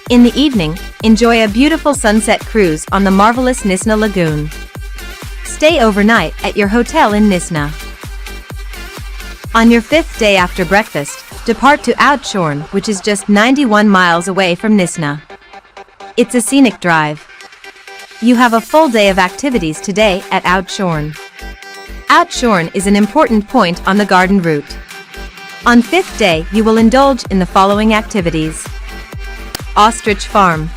Speaker 1: In the evening, enjoy a beautiful sunset cruise on the marvelous Nisna Lagoon. Stay overnight at your hotel in Nisna. On your fifth day after breakfast, depart to Oudtshoorn, which is just 91 miles away from Nisna. It's a scenic drive. You have a full day of activities today at Oudtshoorn. Oudtshoorn is an important point on the garden route. On fifth day, you will indulge in the following activities. Ostrich Farm.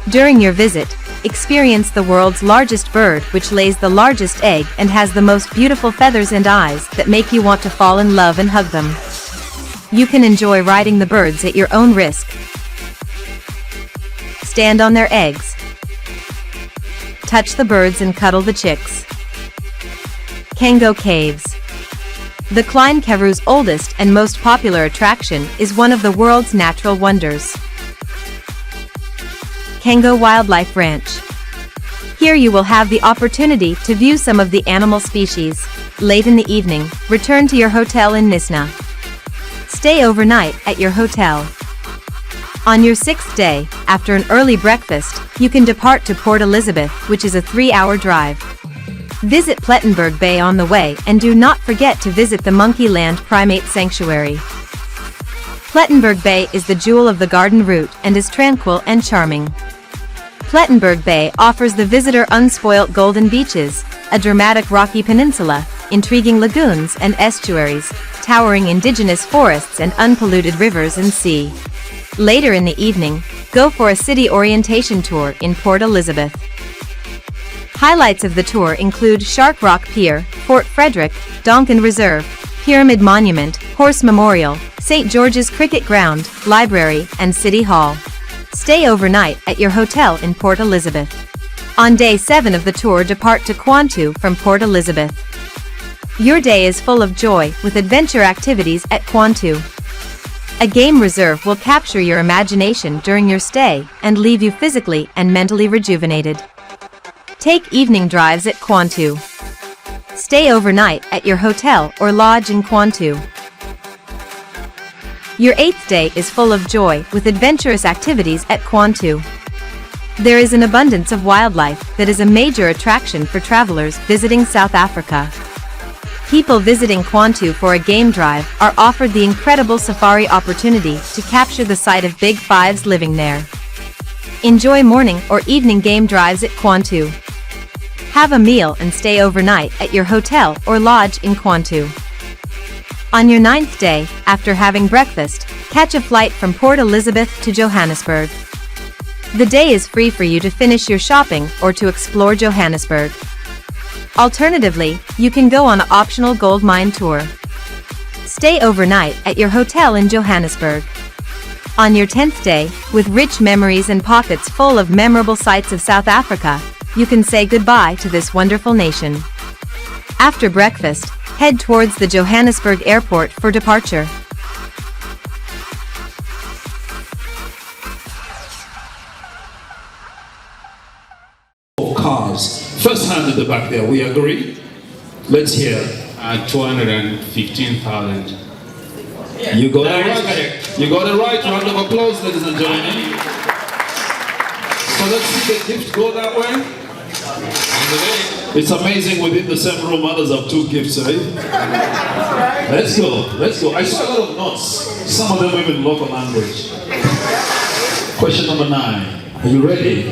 Speaker 1: During your visit, experience the world's largest bird, which lays the largest egg and has the most beautiful feathers and eyes that make you want to fall in love and hug them. You can enjoy riding the birds at your own risk. Stand on their eggs. Touch the birds and cuddle the chicks. Kango Caves. The Klein Keru's oldest and most popular attraction is one of the world's natural wonders. Kango Wildlife Ranch. Here you will have the opportunity to view some of the animal species. Late in the evening, return to your hotel in Nisna. Stay overnight at your hotel. On your sixth day, after an early breakfast, you can depart to Port Elizabeth, which is a 3-hour drive. Visit Plettenberg Bay on the way and do not forget to visit the Monkey Land Primate Sanctuary. Plettenberg Bay is the jewel of the garden route and is tranquil and charming. Plettenberg Bay offers the visitor unspoilt golden beaches, a dramatic rocky peninsula, intriguing lagoons and estuaries, towering indigenous forests and unpolluted rivers and sea. Later in the evening, go for a city orientation tour in Port Elizabeth. Highlights of the tour include Shark Rock Pier, Fort Frederick, Donkin Reserve, Pyramid Monument, Horse Memorial, St. George's Cricket Ground, Library, and City Hall. Stay overnight at your hotel in Port Elizabeth. On day 7 of the tour, depart to Quantu from Port Elizabeth. Your day is full of joy with adventure activities at Quantu. A game reserve will capture your imagination during your stay and leave you physically and mentally rejuvenated. Take evening drives at Quantu. Stay overnight at your hotel or lodge in Quantu. Your 8th day is full of joy with adventurous activities at Quantu. There is an abundance of wildlife that is a major attraction for travelers visiting South Africa. People visiting Quantu for a game drive are offered the incredible safari opportunity to capture the sight of big fives living there. Enjoy morning or evening game drives at Quantu. Have a meal and stay overnight at your hotel or lodge in Quantu. On your 9th day, after having breakfast, catch a flight from Port Elizabeth to Johannesburg. The day is free for you to finish your shopping or to explore Johannesburg. Alternatively, you can go on an optional gold mine tour. Stay overnight at your hotel in Johannesburg. On your 10th day, with rich memories and pockets full of memorable sights of South Africa, you can say goodbye to this wonderful nation. After breakfast, head towards the Johannesburg airport for departure.
Speaker 3: Cars. First hand at the back there, we agree? Let's hear.
Speaker 10: 215,000.
Speaker 3: You got it right. You got it right. Round of applause, ladies and gentlemen. So let's see the gift go that way. It's amazing within the same room others have 2 gifts, eh? Let's go, let's go. I saw a lot of notes, some of them even local language. Question number 9. Are you ready?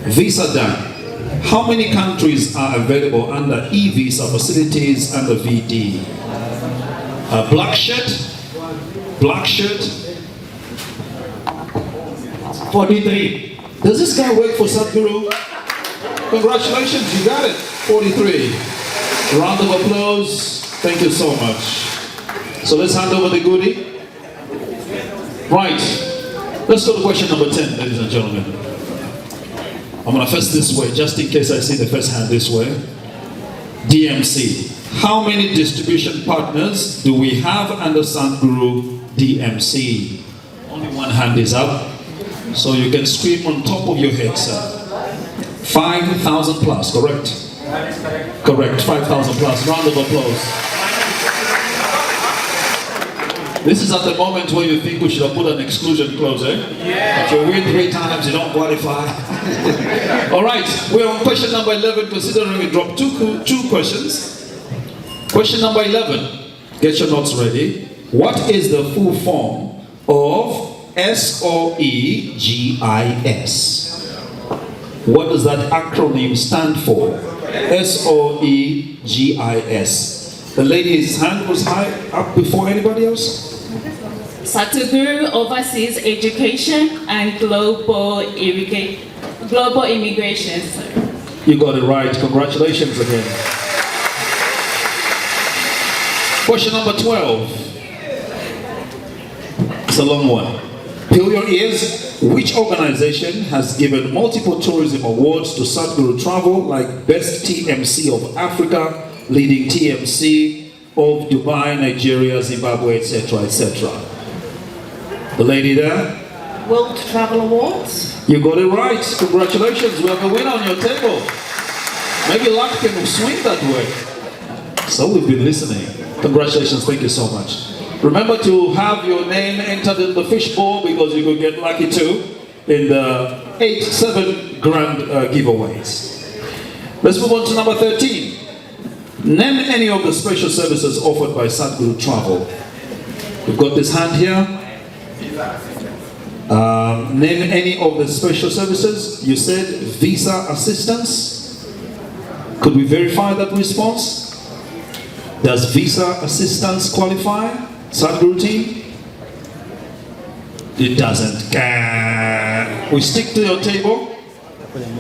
Speaker 3: Visa done. How many countries are available under e-visa facilities under VD? Black shirt? Black shirt? 43. Does this guy work for Satguru? Congratulations, you got it. 43. Round of applause. Thank you so much. So let's hand over the goodie. Right. Let's go to question number 10, ladies and gentlemen. I'm going to face this way, just in case I see the first hand this way. DMC. How many distribution partners do we have under Satguru DMC? Only one hand is up. So you can scream on top of your head, sir. 5,000 plus, correct?
Speaker 2: That is correct.
Speaker 3: Correct, 5,000 plus. Round of applause. This is at the moment where you think we should have put an exclusion clause, eh? Yeah. If you win 3 times, you don't qualify. All right, we're on question number 11, considering we dropped two questions. Question number 11. Get your notes ready. What is the full form of SOEGIS? What does that acronym stand for? SOEGIS. The lady's hand was high up before anybody else.
Speaker 11: Satguru oversees education and global immigration, sir.
Speaker 3: You got it right. Congratulations again. Question number 12. It's a long one. Peel your ears. Which organization has given multiple tourism awards to Satguru Travel, like Best TMC of Africa, Leading TMC of Dubai, Nigeria, Zimbabwe, etc., etc.? The lady there?
Speaker 11: World Travel Awards.
Speaker 3: You got it right. Congratulations. We have a winner on your table. Maybe luck can swing that way. So we've been listening. Congratulations. Thank you so much. Remember to have your name entered in the fishbowl, because you could get lucky too in the 7 grand giveaways. Let's move on to number 13. Name any of the special services offered by Satguru Travel. We've got this hand here. Name any of the special services. You said visa assistance. Could we verify that response? Does visa assistance qualify? Satguru team? It doesn't. We stick to your table.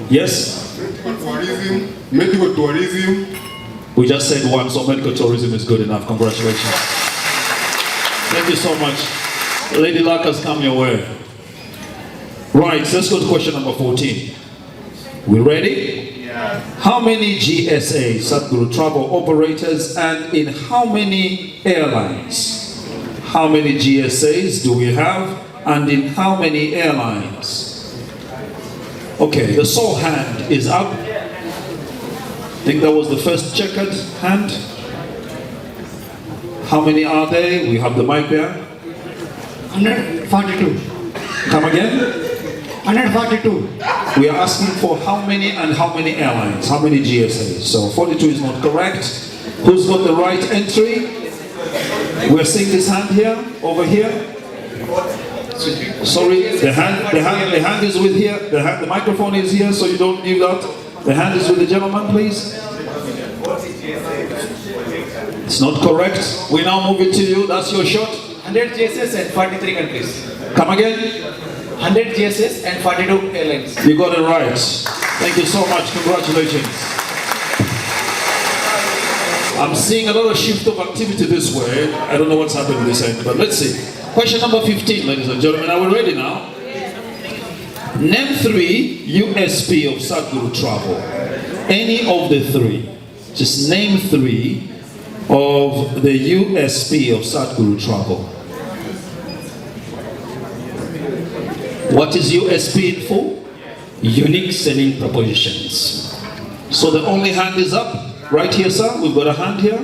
Speaker 3: Yes?
Speaker 12: Tourism, medical tourism.
Speaker 3: We just said one, so medical tourism is good enough. Congratulations. Thank you so much. Lady Luck has come your way. Right, let's go to question number 14. We ready?
Speaker 12: Yeah.
Speaker 3: How many GSA Satguru Travel operators and in how many airlines? How many GSAs do we have and in how many airlines? Okay, the sole hand is up. I think that was the first checkered hand. How many are there? We have the mic there.
Speaker 5: 142.
Speaker 3: Come again?
Speaker 5: 142.
Speaker 3: We are asking for how many and how many airlines, how many GSAs. So 42 is not correct. Who's got the right entry? We're seeing this hand here, over here. Sorry, the hand is with here. The microphone is here, so you don't leave that. The hand is with the gentleman, please. It's not correct. We now move it to you. That's your shot.
Speaker 5: 100 GSS and 43 countries.
Speaker 3: Come again?
Speaker 5: 100 GSS and 42 airlines.
Speaker 3: You got it right. Thank you so much. Congratulations. I'm seeing a lot of shift of activity this way. I don't know what's happening this end, but let's see. Question number 15, ladies and gentlemen. Are we ready now? Name 3 USP of Satguru Travel. Any of the 3. Just name 3 of the USP of Satguru Travel. What is USP in full?
Speaker 8: Unique selling propositions.
Speaker 3: So the only hand is up. Right here, sir. We've got a hand here.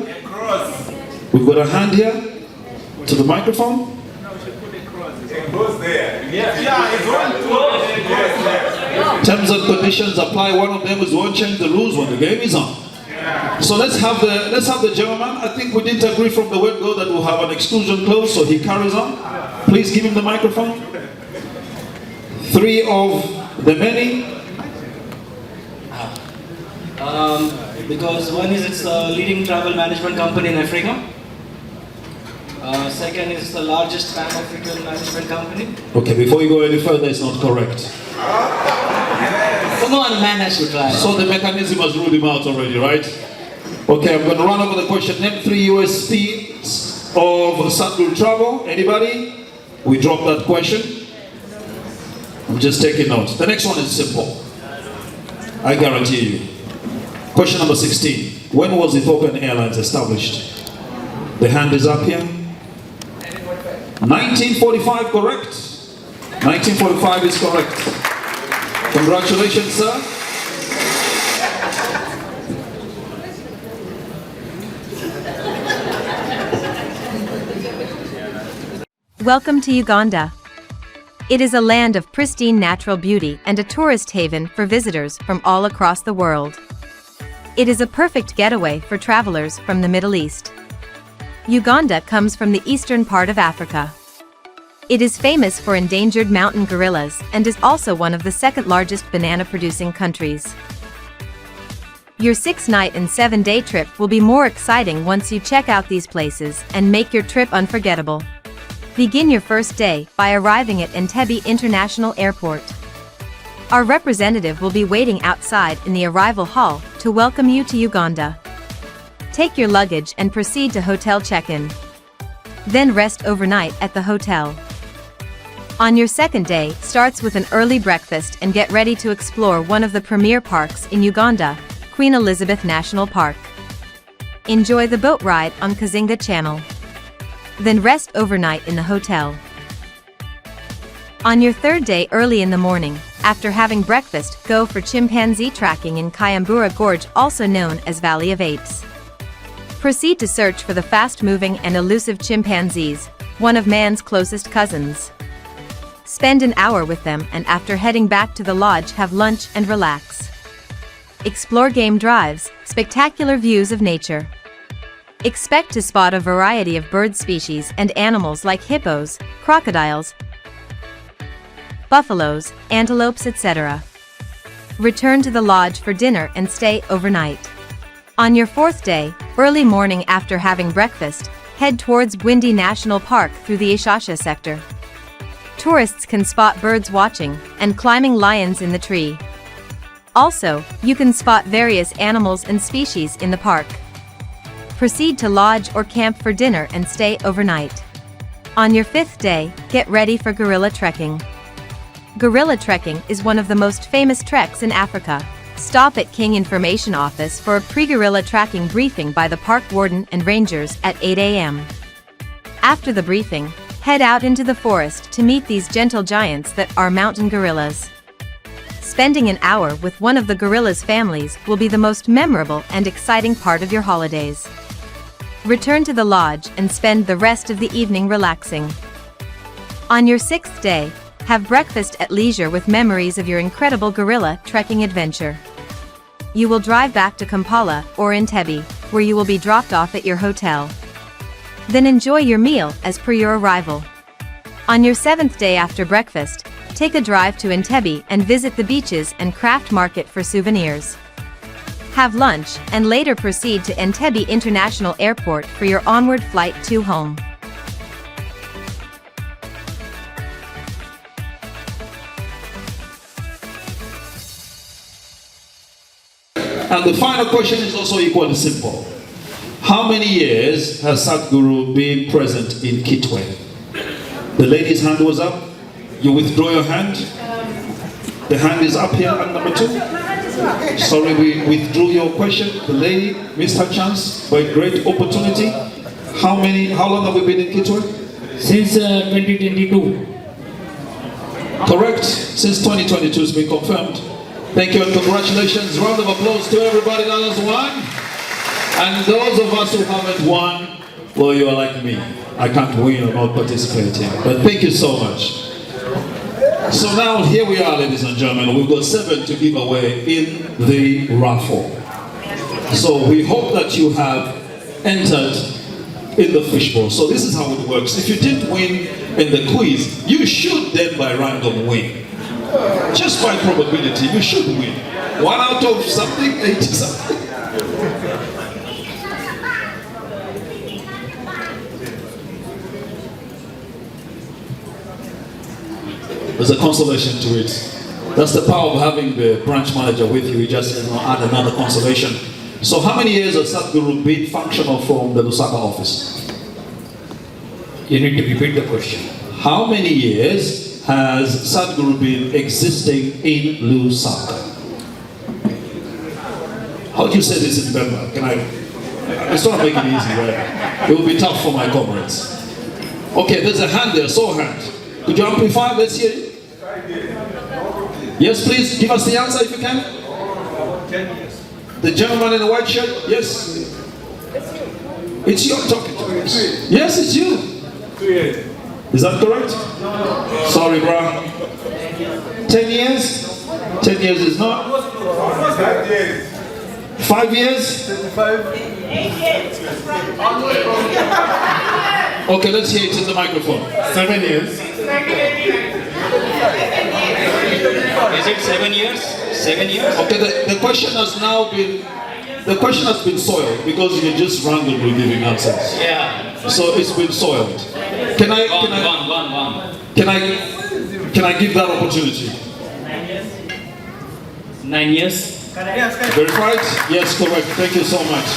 Speaker 3: We've got a hand here. To the microphone.
Speaker 12: It goes there. Yeah, it's one close. It goes there.
Speaker 3: Terms and conditions apply. One of them is won't change the rules when the game is on. So let's have the gentleman. I think we didn't agree from the word go that we'll have an exclusion clause, so he carries on. Please give him the microphone. Three of the many.
Speaker 2: Because one is it's the leading travel management company in Africa. Second is the largest Pan-African management company.
Speaker 3: Okay, before you go any further, it's not correct.
Speaker 2: Come on, man has to try.
Speaker 3: So the mechanism has ruled him out already, right? Okay, I'm going to run over the question. Name 3 USPs of Satguru Travel. Anybody? We dropped that question. I'm just taking notes. The next one is simple. I guarantee you. Question number 16. When was Ethiopian Airlines established? The hand is up here. 1945, correct? 1945 is correct. Congratulations, sir.
Speaker 1: Welcome to Uganda. It is a land of pristine natural beauty and a tourist haven for visitors from all across the world. It is a perfect getaway for travelers from the Middle East. Uganda comes from the eastern part of Africa. It is famous for endangered mountain gorillas and is also one of the second largest banana-producing countries. Your 6-night and 7-day trip will be more exciting once you check out these places and make your trip unforgettable. Begin your first day by arriving at Entebbe International Airport. Our representative will be waiting outside in the arrival hall to welcome you to Uganda. Take your luggage and proceed to hotel check-in. Then rest overnight at the hotel. On your second day starts with an early breakfast and get ready to explore one of the premier parks in Uganda, Queen Elizabeth National Park. Enjoy the boat ride on Kazinga Channel. Then rest overnight in the hotel. On your third day early in the morning, after having breakfast, go for chimpanzee tracking in Kayambura Gorge, also known as Valley of Apes. Proceed to search for the fast-moving and elusive chimpanzees, one of man's closest cousins. Spend an hour with them and after heading back to the lodge have lunch and relax. Explore game drives, spectacular views of nature. Expect to spot a variety of bird species and animals like hippos, crocodiles, buffaloes, antelopes, etc. Return to the lodge for dinner and stay overnight. On your fourth day, early morning after having breakfast, head towards Bwindi National Park through the Ishasha sector. Tourists can spot birds watching and climbing lions in the tree. Also, you can spot various animals and species in the park. Proceed to lodge or camp for dinner and stay overnight. On your fifth day, get ready for gorilla trekking. Gorilla trekking is one of the most famous treks in Africa. Stop at King Information Office for a pre-gorilla tracking briefing by the park warden and rangers at 8 a.m. After the briefing, head out into the forest to meet these gentle giants that are mountain gorillas. Spending an hour with one of the gorillas' families will be the most memorable and exciting part of your holidays. Return to the lodge and spend the rest of the evening relaxing. On your sixth day, have breakfast at leisure with memories of your incredible gorilla trekking adventure. You will drive back to Kampala or Entebbe, where you will be dropped off at your hotel. Then enjoy your meal as per your arrival. On your seventh day after breakfast, take a drive to Entebbe and visit the beaches and craft market for souvenirs. Have lunch and later proceed to Entebbe International Airport for your onward flight to home.
Speaker 3: And the final question is also equally simple. How many years has Satguru been present in Kitwe? The lady's hand was up. You withdraw your hand. The hand is up here at number 2. Sorry, we withdrew your question. The lady missed her chance by great opportunity. How long have we been in Kitwe?
Speaker 13: Since 2022.
Speaker 3: Correct. Since 2022 has been confirmed. Thank you and congratulations. Round of applause to everybody that has won. And those of us who haven't won, well, you are like me. I can't win or not participate here. But thank you so much. So now here we are, ladies and gentlemen. We've got 7 to give away in the raffle. So we hope that you have entered in the fishbowl. So this is how it works. If you didn't win in the quiz, you should then by random win. Just by probability, you should win. 1 out of something, 80 something. There's a consolation to it. That's the power of having the branch manager with you. He just add another consolation. So how many years has Satguru been functional from the Lusaka office?
Speaker 8: You need to repeat the question.
Speaker 3: How many years has Satguru been existing in Lusaka? How do you say this in Burma? Can I? It's not making it easy, right? It will be tough for my comrades. Okay, there's a hand there, saw a hand. Could you amplify? Let's hear it. Yes, please, give us the answer if you can.
Speaker 12: 10 years.
Speaker 3: The gentleman in the white shirt, yes. It's you I'm talking to. Yes, it's you.
Speaker 12: 2 years.
Speaker 3: Is that correct? Sorry, bro. 10 years? 10 years is not.
Speaker 12: 5 years.
Speaker 3: 5 years?
Speaker 12: 25.
Speaker 3: Okay, let's hear it in the microphone.
Speaker 10: 7 years.
Speaker 8: Is it 7 years? 7 years?
Speaker 3: Okay, the question has now been, soiled because you just randomly giving answers.
Speaker 8: Yeah.
Speaker 3: So it's been soiled. Can I give that opportunity?
Speaker 13: 9 years.
Speaker 3: Verified? Yes, correct. Thank you so much.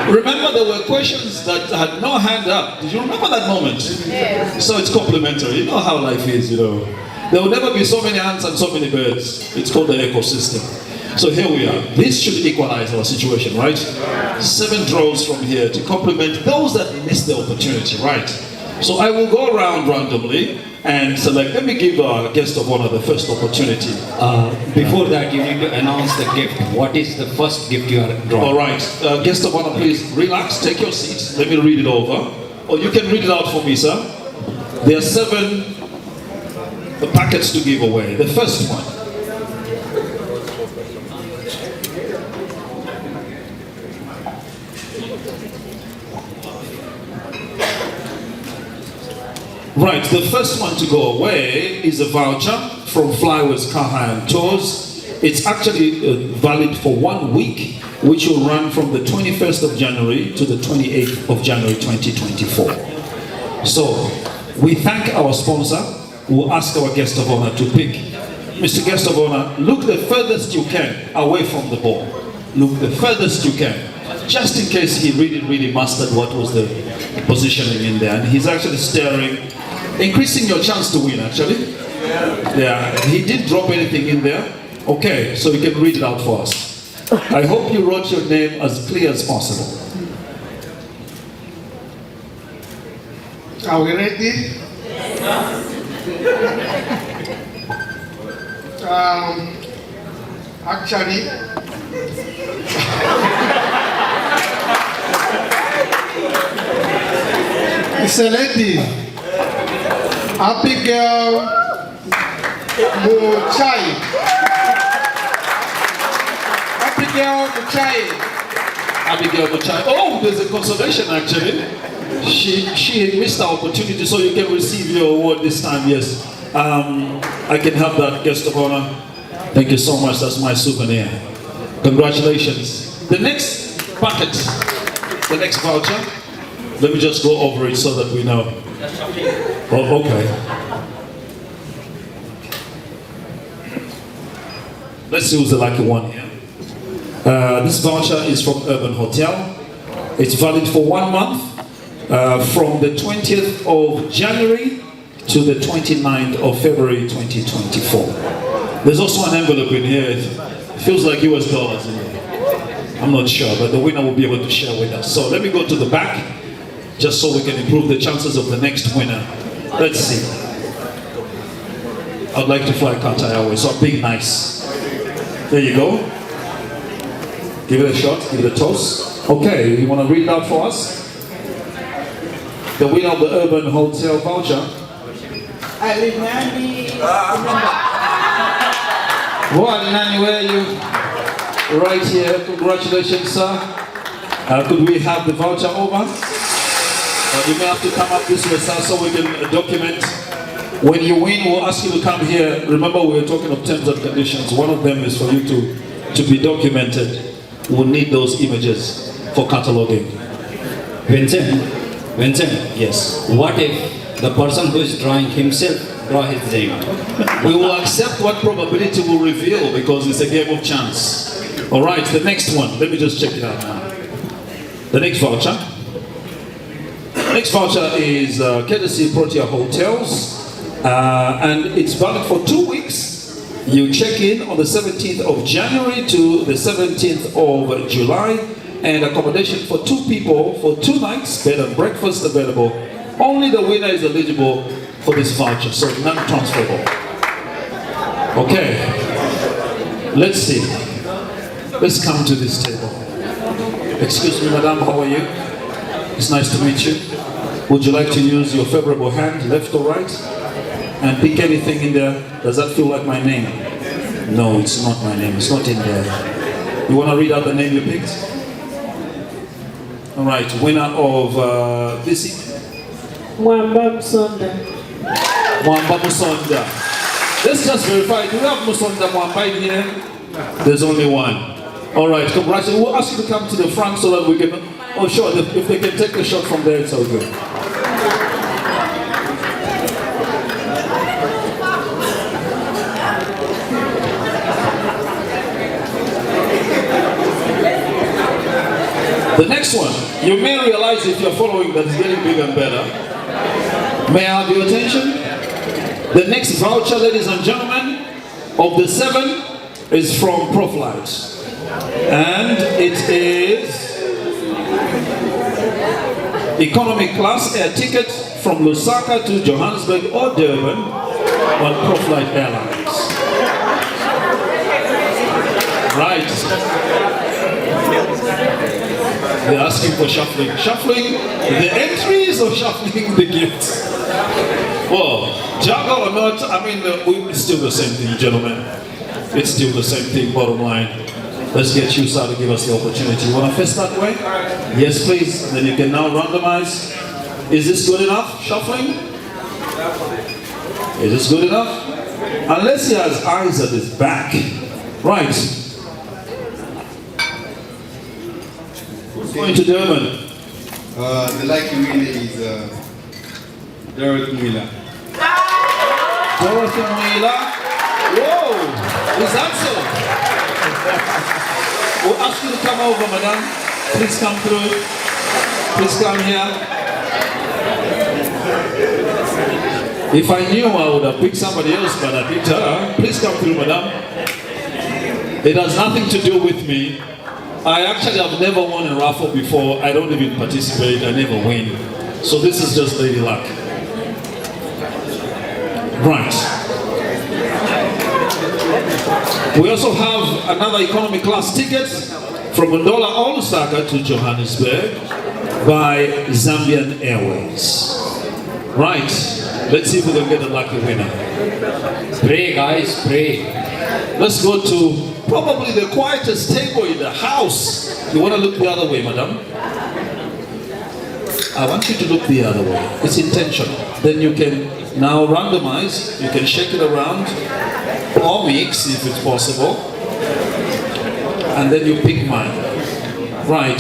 Speaker 3: Remember, there were questions that had no hand up. Did you remember that moment? Yes. So it's complimentary. You know how life is, you know. There will never be so many ants and so many birds. It's called the ecosystem. So here we are. This should equalize our situation, right? 7 draws from here to complement those that missed the opportunity, right? So I will go around randomly and select. Let me give our guest of honor the first opportunity.
Speaker 8: Before that, you need to announce the gift. What is the first gift you are drawing?
Speaker 3: All right. Guest of honor, please relax. Take your seat. Let me read it over. Or you can read it out for me, sir. There are 7 packets to give away. The first one. Right, the first one to go away is a voucher from Flyways Car Hire and Tours. It's actually valid for 1 week, which will run from the 21st of January to the 28th of January 2024. So, we thank our sponsor. We'll ask our guest of honor to pick. Mr. Guest of honor, look the furthest you can away from the ball. Look the furthest you can. Just in case he really mastered what was the positioning in there. And he's actually staring, increasing your chance to win, actually. Yeah, he didn't drop anything in there. Okay, so you can read it out for us. I hope you wrote your name as clear as possible.
Speaker 6: Are we ready? Actually, it's a lady, Abigail Muchai.
Speaker 3: Abigail Muchai. Oh, there's a consolation actually. She missed the opportunity, so you can receive your award this time. Yes, I can have that, guest of honor. Thank you so much. That's my souvenir. Congratulations. The next packet, the next voucher. Let me just go over it so that we know. Oh, okay. Let's see who's the lucky one here. This voucher is from Urban Hotel. It's valid for 1 month, from the 20th of January to the 29th of February 2024. There's also an envelope in here. It feels like US dollars in here. I'm not sure, but the winner will be able to share with us. So let me go to the back, just so we can improve the chances of the next winner. Let's see. I'd like to fly Qatar Airways, so I'm being nice. There you go. Give it a shot, give it a toss. Okay, you want to read it out for us? the winner of the Urban Hotel voucher. Nani, where are you? Right here. Congratulations, sir. Could we have the voucher over? You may have to come up this way, sir, so we can document. When you win, we'll ask you to come here. Remember, we were talking of terms and conditions. One of them is for you to be documented. We'll need those images for cataloging.
Speaker 8: Vincent,
Speaker 3: yes.
Speaker 8: What if the person who is drawing himself draw his name?
Speaker 3: We will accept what probability will reveal because it's a game of chance. All right, the next one. Let me just check it out now. The next voucher. Next voucher is courtesy Protea Hotels, and it's valid for 2 weeks. You check in on the 17th of January to the 17th of July, and accommodation for 2 people for 2 nights, bed and breakfast available. Only the winner is eligible for this voucher, so non-transferable. Okay, let's see. Let's come to this table. Excuse me, madam, how are you? It's nice to meet you. Would you like to use your favorable hand, left or right? And pick anything in there. Does that feel like my name? No, it's not my name. It's not in there. You want to read out the name you picked? All right, winner of this.
Speaker 11: Mwamba Musonda.
Speaker 3: Mwamba Musonda. Let's just verify. Do we have Musonda Mwamba in here? There's only one. All right, congratulations. We'll ask you to come to the front so that we can. Oh, sure. If they can take the shot from there, it's all good. The next one, you may realize if you're following that it's getting bigger and better. May I have your attention? The next voucher, ladies and gentlemen, of the 7 is from Proflight. And it is economy class air ticket from Lusaka to Johannesburg or Durban on Proflight Airlines. Right. They're asking for shuffling. Shuffling the entries or shuffling the gifts? Well, juggle or not, I mean, it's still the same thing, gentlemen. It's still the same thing, bottom line. Let's get you, sir, to give us the opportunity. You want to face that way? Yes, please. Then you can now randomize. Is this good enough? Shuffling? Is this good enough? Unless he has eyes at his back. Right. Who's going to Durban?
Speaker 9: The lucky winner is Dorothy Miller.
Speaker 3: Dorothy Miller? Whoa! Is that so? We'll ask you to come over, madam. Please come through. Please come here. If I knew, I would have picked somebody else, but I picked her. Please come through, madam. It has nothing to do with me. I actually have never won a raffle before. I don't even participate. I never win. So this is just lady luck. Right. We also have another economy class ticket from Ndola Lusaka to Johannesburg by Zambian Airways. Right, let's see if we can get a lucky winner.
Speaker 8: Pray, guys, pray.
Speaker 3: Let's go to probably the quietest table in the house. You want to look the other way, madam? I want you to look the other way. It's intentional. Then you can now randomize. You can shake it around. Or mix if it's possible, and then you pick mine. Right,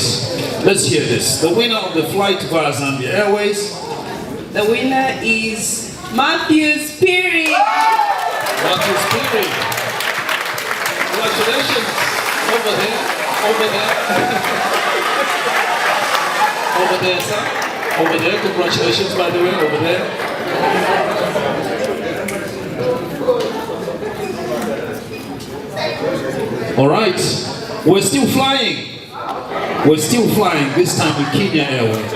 Speaker 3: let's hear this. The winner of the flight via Zambia Airways.
Speaker 11: The winner is Matthew Spirit.
Speaker 3: Matthew Spirit. Congratulations. Over there, over there. Over there, sir. Over there, congratulations by the way, over there. All right, we're still flying. We're still flying, this time with Kenya Airways.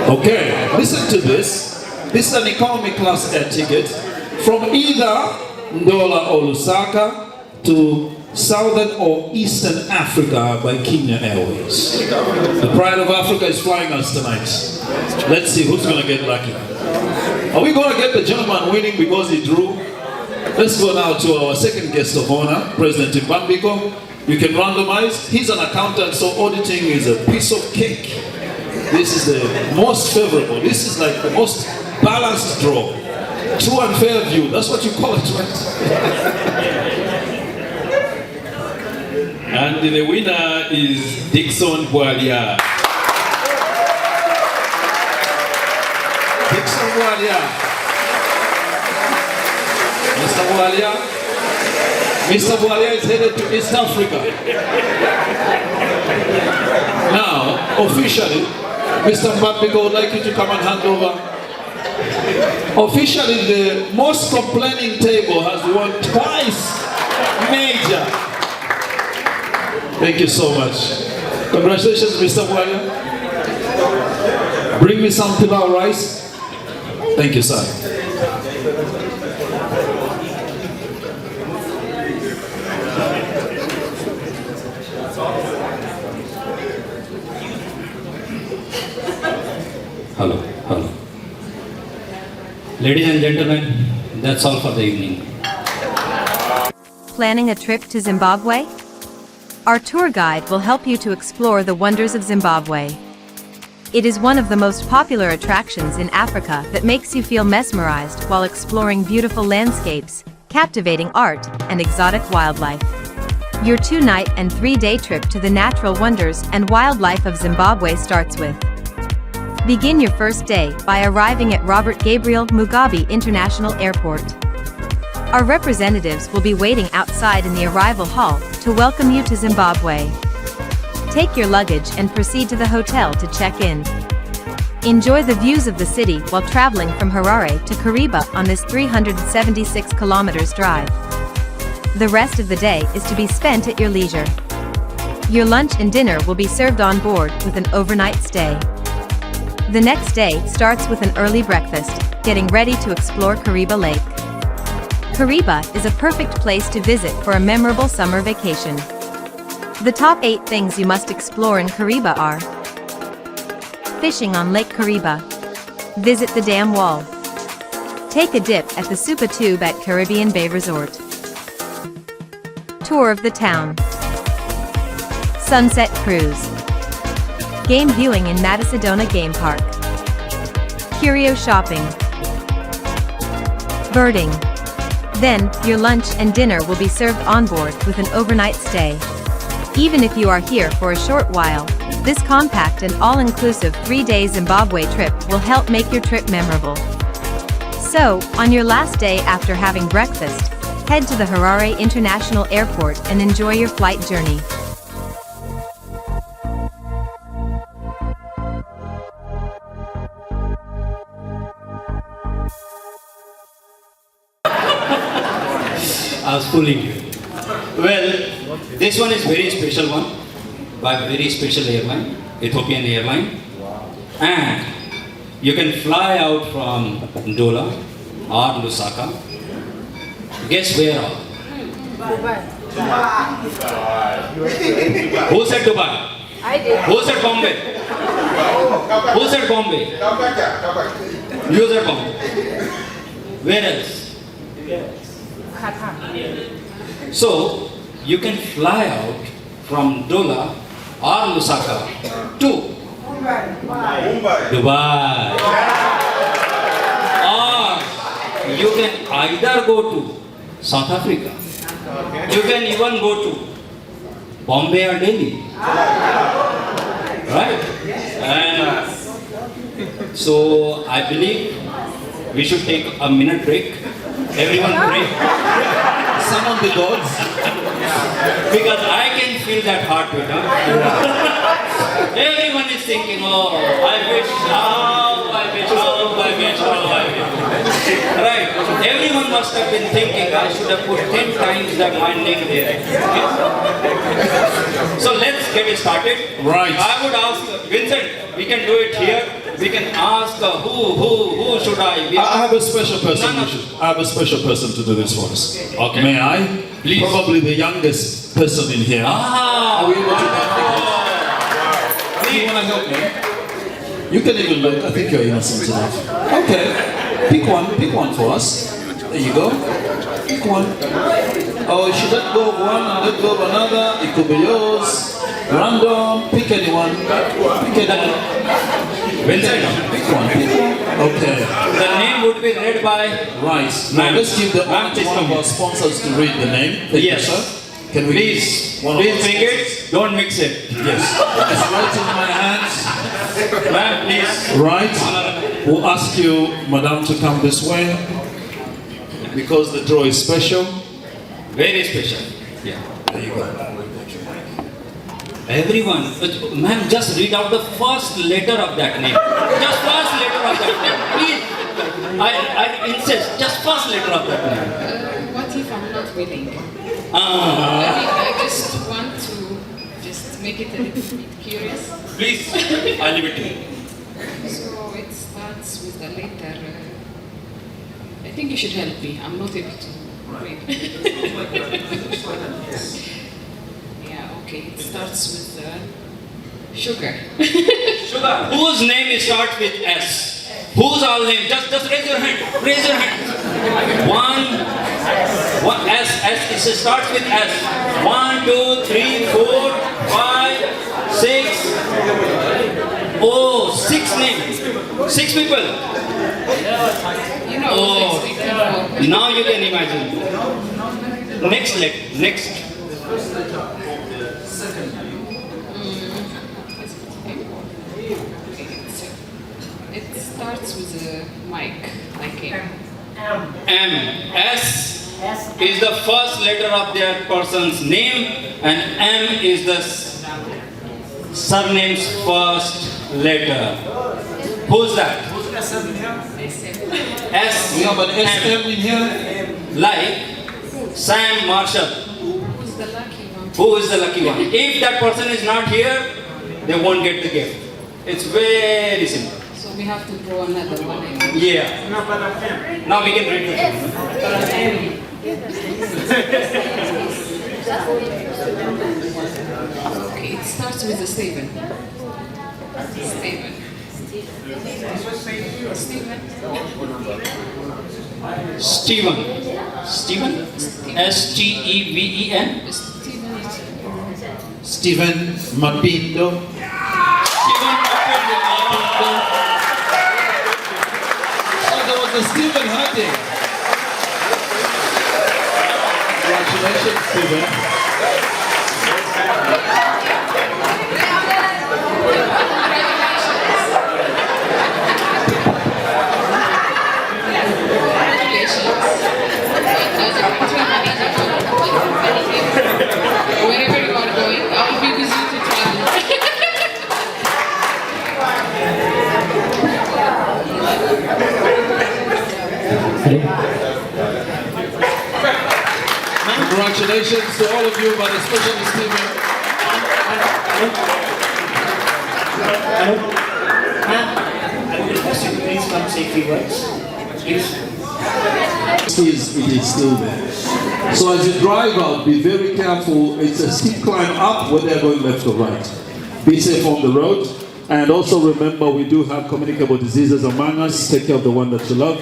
Speaker 3: Okay, listen to this. This is an economy class air ticket from either Ndola or Lusaka to Southern or Eastern Africa by Kenya Airways. The Pride of Africa is flying us tonight. Let's see who's going to get lucky. Are we going to get the gentleman winning because he drew? Let's go now to our second guest of honor, President Mbambiko. You can randomize. He's an accountant, so auditing is a piece of cake. This is the most favorable. This is like the most balanced draw. True and fair view. That's what you call it, right?
Speaker 7: And the winner is Dixon Bwalia.
Speaker 3: Dixon Bwalia. Mr. Bwalia is headed to East Africa. Now, officially, Mr. Mbambiko would like you to come and hand over. Officially, the most complaining table has won twice. Major. Thank you so much. Congratulations, Mr. Bwalia. Bring me some pilau rice. Thank you, sir.
Speaker 8: Hello. Ladies and gentlemen, that's all for the evening.
Speaker 1: Planning a trip to Zimbabwe? Our tour guide will help you to explore the wonders of Zimbabwe. It is one of the most popular attractions in Africa that makes you feel mesmerized while exploring beautiful landscapes, captivating art, and exotic wildlife. Your 2-night and 3-day trip to the natural wonders and wildlife of Zimbabwe starts with. Begin your first day by arriving at Robert Gabriel Mugabe International Airport. Our representatives will be waiting outside in the arrival hall to welcome you to Zimbabwe. Take your luggage and proceed to the hotel to check in. Enjoy the views of the city while traveling from Harare to Kariba on this 376 kilometers drive. The rest of the day is to be spent at your leisure. Your lunch and dinner will be served on board with an overnight stay. The next day starts with an early breakfast, getting ready to explore Kariba Lake. Kariba is a perfect place to visit for a memorable summer vacation. The top 8 things you must explore in Kariba are: fishing on Lake Kariba, visit the dam wall, take a dip at the Supa Tube at Caribbean Bay Resort, tour of the town, sunset cruise, game viewing in Matasadona Game Park, curio shopping, birding. Then, your lunch and dinner will be served on board with an overnight stay. Even if you are here for a short while, this compact and all-inclusive 3-day Zimbabwe trip will help make your trip memorable. So, on your last day after having breakfast, head to the Harare International Airport and enjoy your flight journey.
Speaker 8: I was fooling you. Well, this one is very special one by very special airline, Ethiopian airline. And you can fly out from Ndola or Lusaka. Guess where? Who said Dubai?
Speaker 11: I did.
Speaker 8: Who said Bombay? Who said Bombay? You said Bombay. Where else? So, you can fly out from Dola or Lusaka to Dubai. Or you can either go to South Africa. You can even go to Bombay or Delhi. Right? And so, I believe we should take a minute break. Everyone break. Summon the gods. Because I can feel that heartbeat. Huh? Everyone is thinking, oh, I wish, how, I wish, how, I wish, how, I wish. Right. Everyone must have been thinking, I should have put 10 times that my name there. So let's get it started.
Speaker 3: Right.
Speaker 8: I would ask Vincent, we can do it here. We can ask who should I?
Speaker 3: I have a special person.
Speaker 8: No.
Speaker 3: I have a special person to do this for us.
Speaker 8: Okay.
Speaker 3: May I?
Speaker 8: Please.
Speaker 3: Probably the youngest person in here.
Speaker 2: Ah,
Speaker 3: Are we able to? Do you want to help me? You can even look. I think you're innocent enough. Okay. Pick one for us. There you go. Pick one. Oh, should that go of one and let go of another? It could be yours. Random. Pick anyone. Pick anyone. Pick one. Okay.
Speaker 2: The name would be read by.
Speaker 3: Right. Now let's give the honor to one of our sponsors to read the name. Thank you, sir. Can we
Speaker 2: Please bring it. Don't mix it.
Speaker 3: Yes. It's right in my hands.
Speaker 2: Ma'am, please.
Speaker 3: Right. We'll ask you, madam, to come this way because the draw is special.
Speaker 2: Very special.
Speaker 3: Yeah. There you go.
Speaker 2: Everyone, ma'am, just read out the first letter of that name. Just first letter of that name. Please. I insist. Just first letter of that name.
Speaker 14: What if I'm not willing?
Speaker 2: Ah.
Speaker 14: I just want to just make it a little bit curious.
Speaker 2: Please, I'll leave it to you.
Speaker 14: So it starts with the letter. I think you should help me. I'm not able to read. Yeah, okay. It starts with sugar.
Speaker 2: Sugar. Whose name starts with S? Whose all name? Just raise your hand. Raise your hand. One S. It starts with S. 1, 2, 3, 4, 5, 6. Oh, 6 names. 6 people.
Speaker 14: You know,
Speaker 2: oh, now you can imagine. Next.
Speaker 14: It starts with a mic, like M.
Speaker 2: M. S is the first letter of that person's name, and M is the surname's first letter. Who's that? S.
Speaker 3: We have an SM in here.
Speaker 2: Like Sam Marshall.
Speaker 14: Who's the lucky one?
Speaker 2: Who is the lucky one? If that person is not here, they won't get the gift. It's very simple.
Speaker 14: So we have to draw another one.
Speaker 2: Yeah. Now we can read it.
Speaker 14: Okay, it starts with a Steven.
Speaker 2: Steven. S-T-E-V-E-N.
Speaker 3: Stephen Mapindo. There was a Stephen Harding. Congratulations, Stephen.
Speaker 14: Wherever you are going, I'll be with you to travel.
Speaker 3: Congratulations to all of you, but especially Stephen.
Speaker 13: I will request you to please come say a few words. Please.
Speaker 3: It is still there. So as you drive out, be very careful. It's a steep climb up whether they're going left or right. Be safe on the road. And also remember, we do have communicable diseases among us. Take care of the one that you love.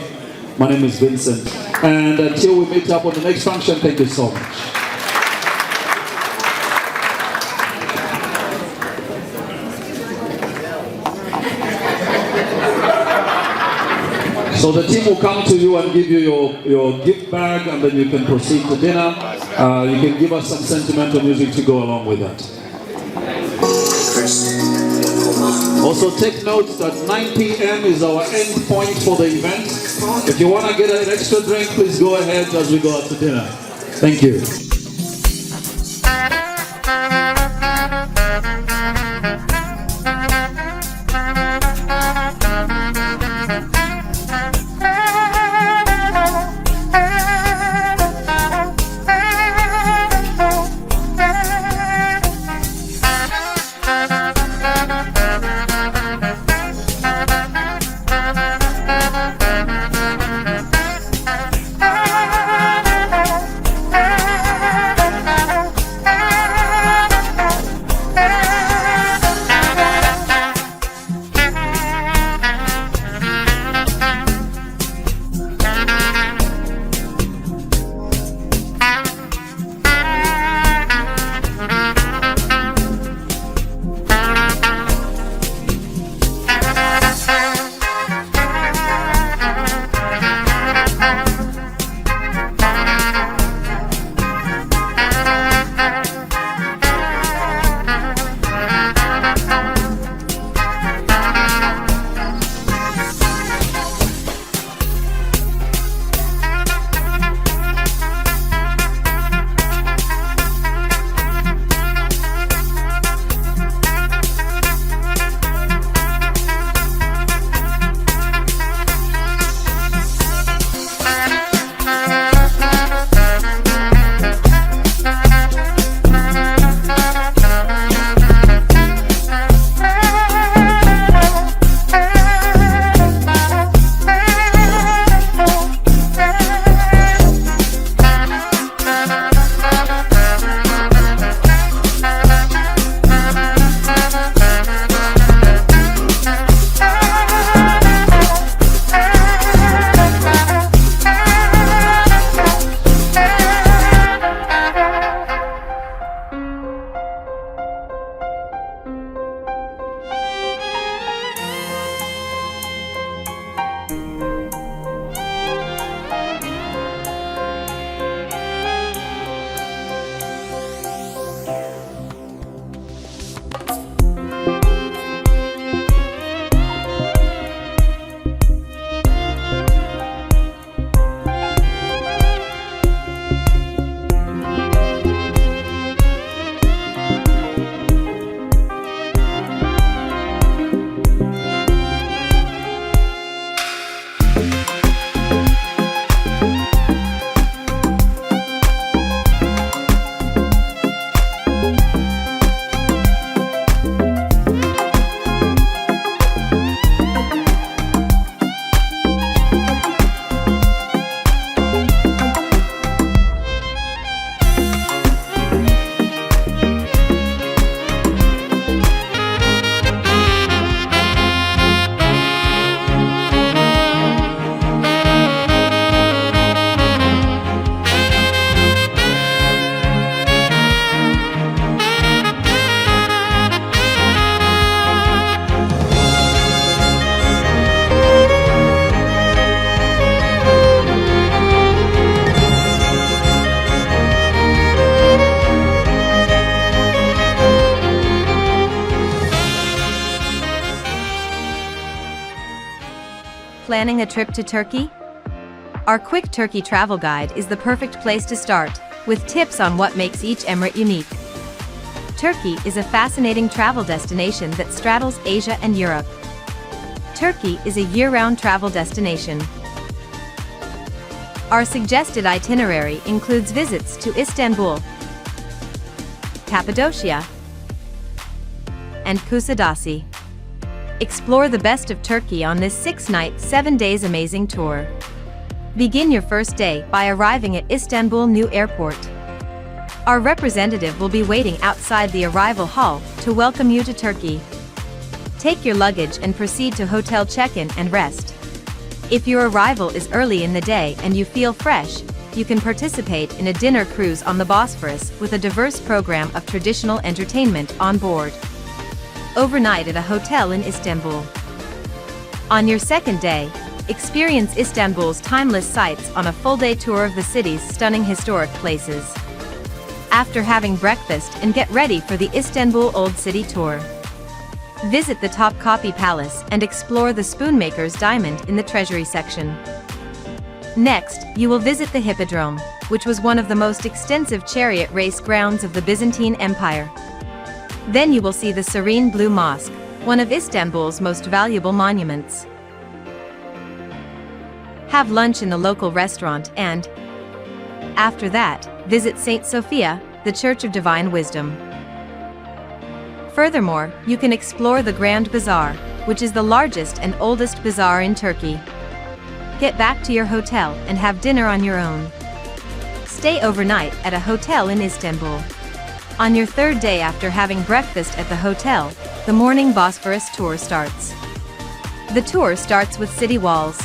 Speaker 3: My name is Vincent. And until we meet up on the next function, thank you so much. So the team will come to you and give you your gift bag, and then you can proceed to dinner. You can give us some sentimental music to go along with that. Also take note that 9 p.m. is our end point for the event. If you want to get an extra drink, please go ahead as we go out to dinner. Thank you.
Speaker 1: planning a trip to Turkey? Our quick Turkey travel guide is the perfect place to start, with tips on what makes each emirate unique. Turkey is a fascinating travel destination that straddles Asia and Europe. Turkey is a year-round travel destination. Our suggested itinerary includes visits to Istanbul, Cappadocia, and Kusadasi. Explore the best of Turkey on this 6-night, 7-day amazing tour. Begin your first day by arriving at Istanbul New Airport. Our representative will be waiting outside the arrival hall to welcome you to Turkey. Take your luggage and proceed to hotel check-in and rest. If your arrival is early in the day and you feel fresh, you can participate in a dinner cruise on the Bosphorus with a diverse program of traditional entertainment on board. Overnight at a hotel in Istanbul. On your second day, experience Istanbul's timeless sights on a full-day tour of the city's stunning historic places. After having breakfast and get ready for the Istanbul Old City tour. Visit the Topkapi Palace and explore the Spoonmaker's Diamond in the Treasury section. Next, you will visit the Hippodrome, which was one of the most extensive chariot race grounds of the Byzantine Empire. Then you will see the serene Blue Mosque, one of Istanbul's most valuable monuments. Have lunch in the local restaurant and, after that, visit St. Sophia, the Church of Divine Wisdom. Furthermore, you can explore the Grand Bazaar, which is the largest and oldest bazaar in Turkey. Get back to your hotel and have dinner on your own. Stay overnight at a hotel in Istanbul. On your third day after having breakfast at the hotel, the morning Bosphorus tour starts. The tour starts with city walls.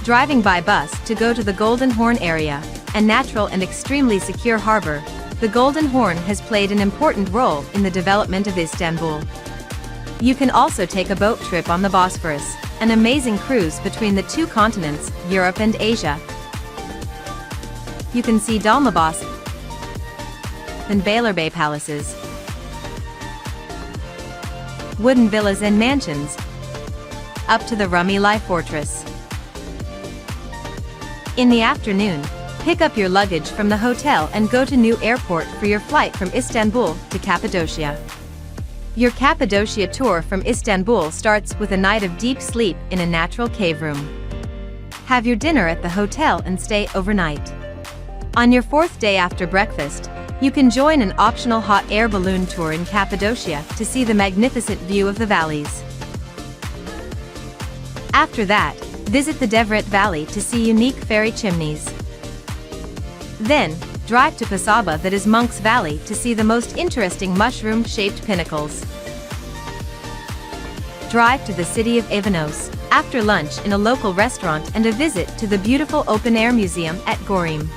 Speaker 1: Driving by bus to go to the Golden Horn area, a natural and extremely secure harbor, the Golden Horn has played an important role in the development of Istanbul. You can also take a boat trip on the Bosphorus, an amazing cruise between the two continents, Europe and Asia. You can see Dolmabahce and Beylerbeyi palaces, wooden villas and mansions, up to the Rumeli Fortress. In the afternoon, pick up your luggage from the hotel and go to New Airport for your flight from Istanbul to Cappadocia. Your Cappadocia tour from Istanbul starts with a night of deep sleep in a natural cave room. Have your dinner at the hotel and stay overnight. On your fourth day after breakfast, you can join an optional hot air balloon tour in Cappadocia to see the magnificent view of the valleys. After that, visit the Devlet Valley to see unique fairy chimneys. Then, drive to Pasaba, that is Monk's Valley, to see the most interesting mushroom-shaped pinnacles. Drive to the city of Avanos, after lunch in a local restaurant and a visit to the beautiful open-air museum at Gorim.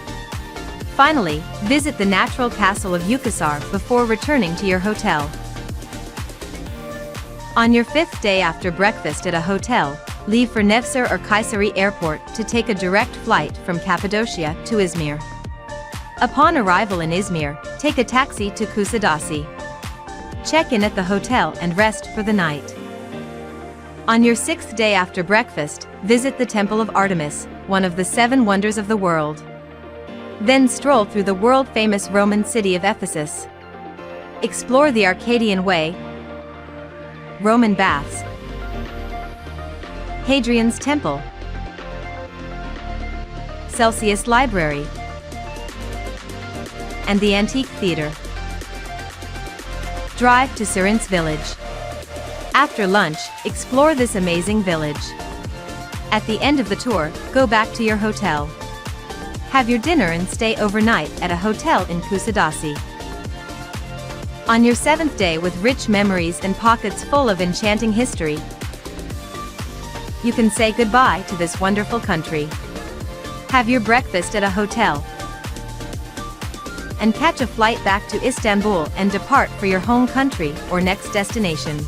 Speaker 1: Finally, visit the natural castle of Yukasar before returning to your hotel. On your fifth day after breakfast at a hotel, leave for Nevşehir or Kayseri Airport to take a direct flight from Cappadocia to Izmir. Upon arrival in Izmir, take a taxi to Kusadasi. Check in at the hotel and rest for the night. On your sixth day after breakfast, visit the Temple of Artemis, one of the 7 wonders of the world. Then stroll through the world-famous Roman city of Ephesus. Explore the Arcadian Way, Roman baths, Hadrian's Temple, Celsius Library, and the Antique Theater. Drive to Serince Village. After lunch, explore this amazing village. At the end of the tour, go back to your hotel. Have your dinner and stay overnight at a hotel in Kusadasi. On your 7th day, with rich memories and pockets full of enchanting history, you can say goodbye to this wonderful country. Have your breakfast at a hotel and catch a flight back to Istanbul and depart for your home country or next destination.